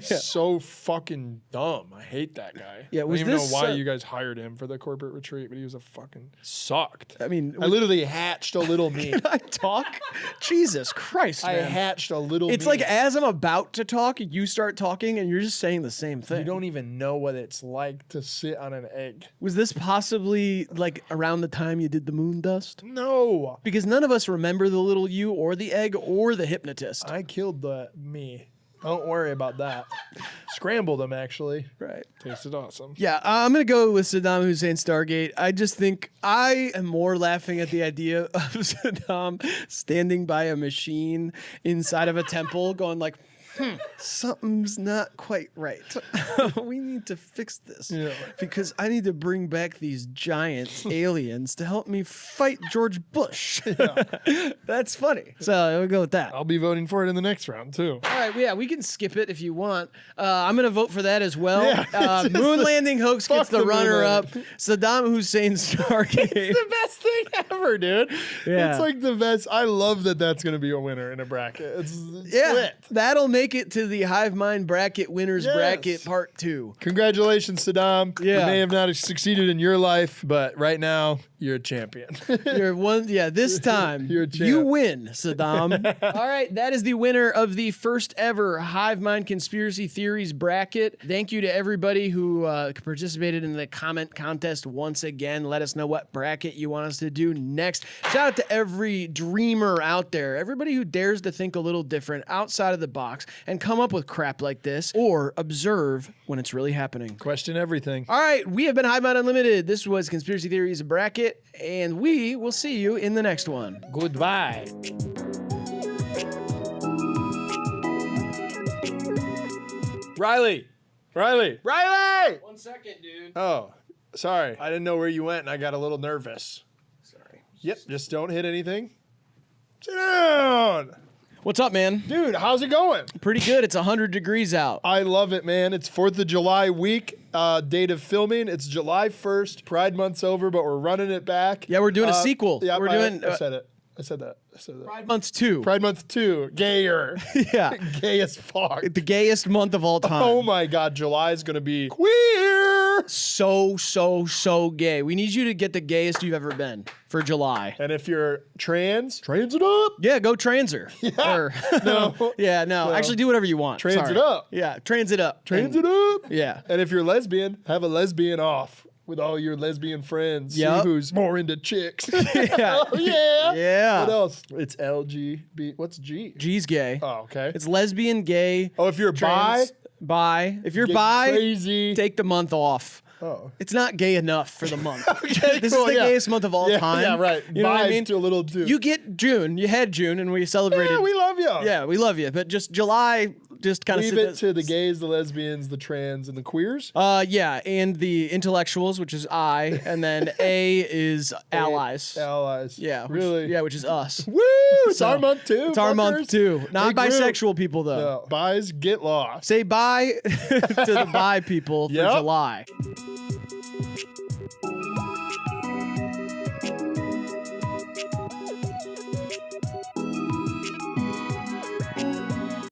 So fucking dumb. I hate that guy. Yeah, I was don't even know this, why you guys hired him for the corporate retreat, but he was a fucking sucked. I mean, I literally hatched a little me. I talk? Jesus Christ, I man. hatched a little It's me. like as I'm about to talk, you start talking and you're just saying the same thing. You don't even know what it's like to sit on an egg. Was this possibly like around the time you did the moon dust? No. Because none of us remember the little you or the egg or the hypnotist. I killed the me. Don't worry about that. Scrambled them, actually. Right. Tasted awesome. Yeah, I'm going to go with Saddam Hussein Stargate. I just think I am more laughing at the idea of Saddam standing by a machine inside of a temple going like, something's not quite right. We need to fix this. Yeah. Because I need to bring back these giant aliens to help me fight George Bush. That's funny. So we'll go with that. I'll be voting for it in the next round, too. All right, yeah, we can skip it if you want. I'm going to vote for that as well. Yeah, it's just Moon the- landing hoax fuck gets the the moon runner-up. landing. Saddam Hussein Stargate. It's the best thing ever, dude. Yeah. It's like the best. I love that that's going to be a winner in a bracket. It's Yeah, lit. that'll make it to the HiveMind bracket winners Yes. bracket part 2. Congratulations, Saddam. Yeah. You may have not succeeded in your life, but right now, you're a champion. You're one, yeah. This time You're a champ. you win, Saddam. All right, that is the winner of the first ever HiveMind conspiracy theories bracket. Thank you to everybody who participated in the comment contest once again. Let us know what bracket you want us to do next. Shout out to every dreamer out there, everybody who dares to think a little different outside of the box and come up with crap like this or observe when it's really happening. Question everything. All right, we have been HiveMind Unlimited. This was Conspiracy Theories Bracket, and we will see you in the next one. Goodbye. Riley! 1 second, dude. Oh, sorry. I didn't know where you went and I got a little nervous. Sorry. Yep, just don't hit anything. Sit down! What's up, man? Dude, how's it going? Pretty good. It's 100 degrees out. I love it, man. It's 4th of July week, date of filming. It's July 1st. Pride Month's over, but we're running it back. Yeah, we're doing a sequel. Yeah, We're doing, I said it. I said that. Pride Month 2. Pride Month 2. Gayer. Yeah. Gay as fuck. The gayest month of all time. Oh my God, July is going to be queer. so gay. We need you to get the gayest you've ever been for July. And if you're trans it up. Yeah, go transer. Yeah. No. Yeah, no. Actually, do whatever you want. Trans Sorry. it up. Yeah, trans it up. Trans it up. Yeah. And if you're lesbian, have a lesbian off with all your lesbian friends. Yep. See who's more into chicks. Yeah. Oh, yeah. Yeah. What else? It's LGB. What's G? G's gay. Oh, okay. It's lesbian, gay. Oh, if you're trans, bi. If you're get bi, crazy. take the month off. Oh. It's not gay enough for the month. Okay, This cool, is the yeah. gayest month of all Yeah, time. yeah, right. You know what I Bi's mean? too little too. You get June. You had June, and we celebrated. Yeah, we love you. Yeah, we love you. But just July, just kind of Leave it to the gays, the lesbians, the trans, and the queers. Yeah, and the intellectuals, which is I, and then A is allies. Allies. Yeah, which, Really? Yeah, which is us. Woo! It's our month too. It's our month fuckers. too. Not Big group. bisexual people though. No. Buys get lost. Say bye to the bi people for Yep. July.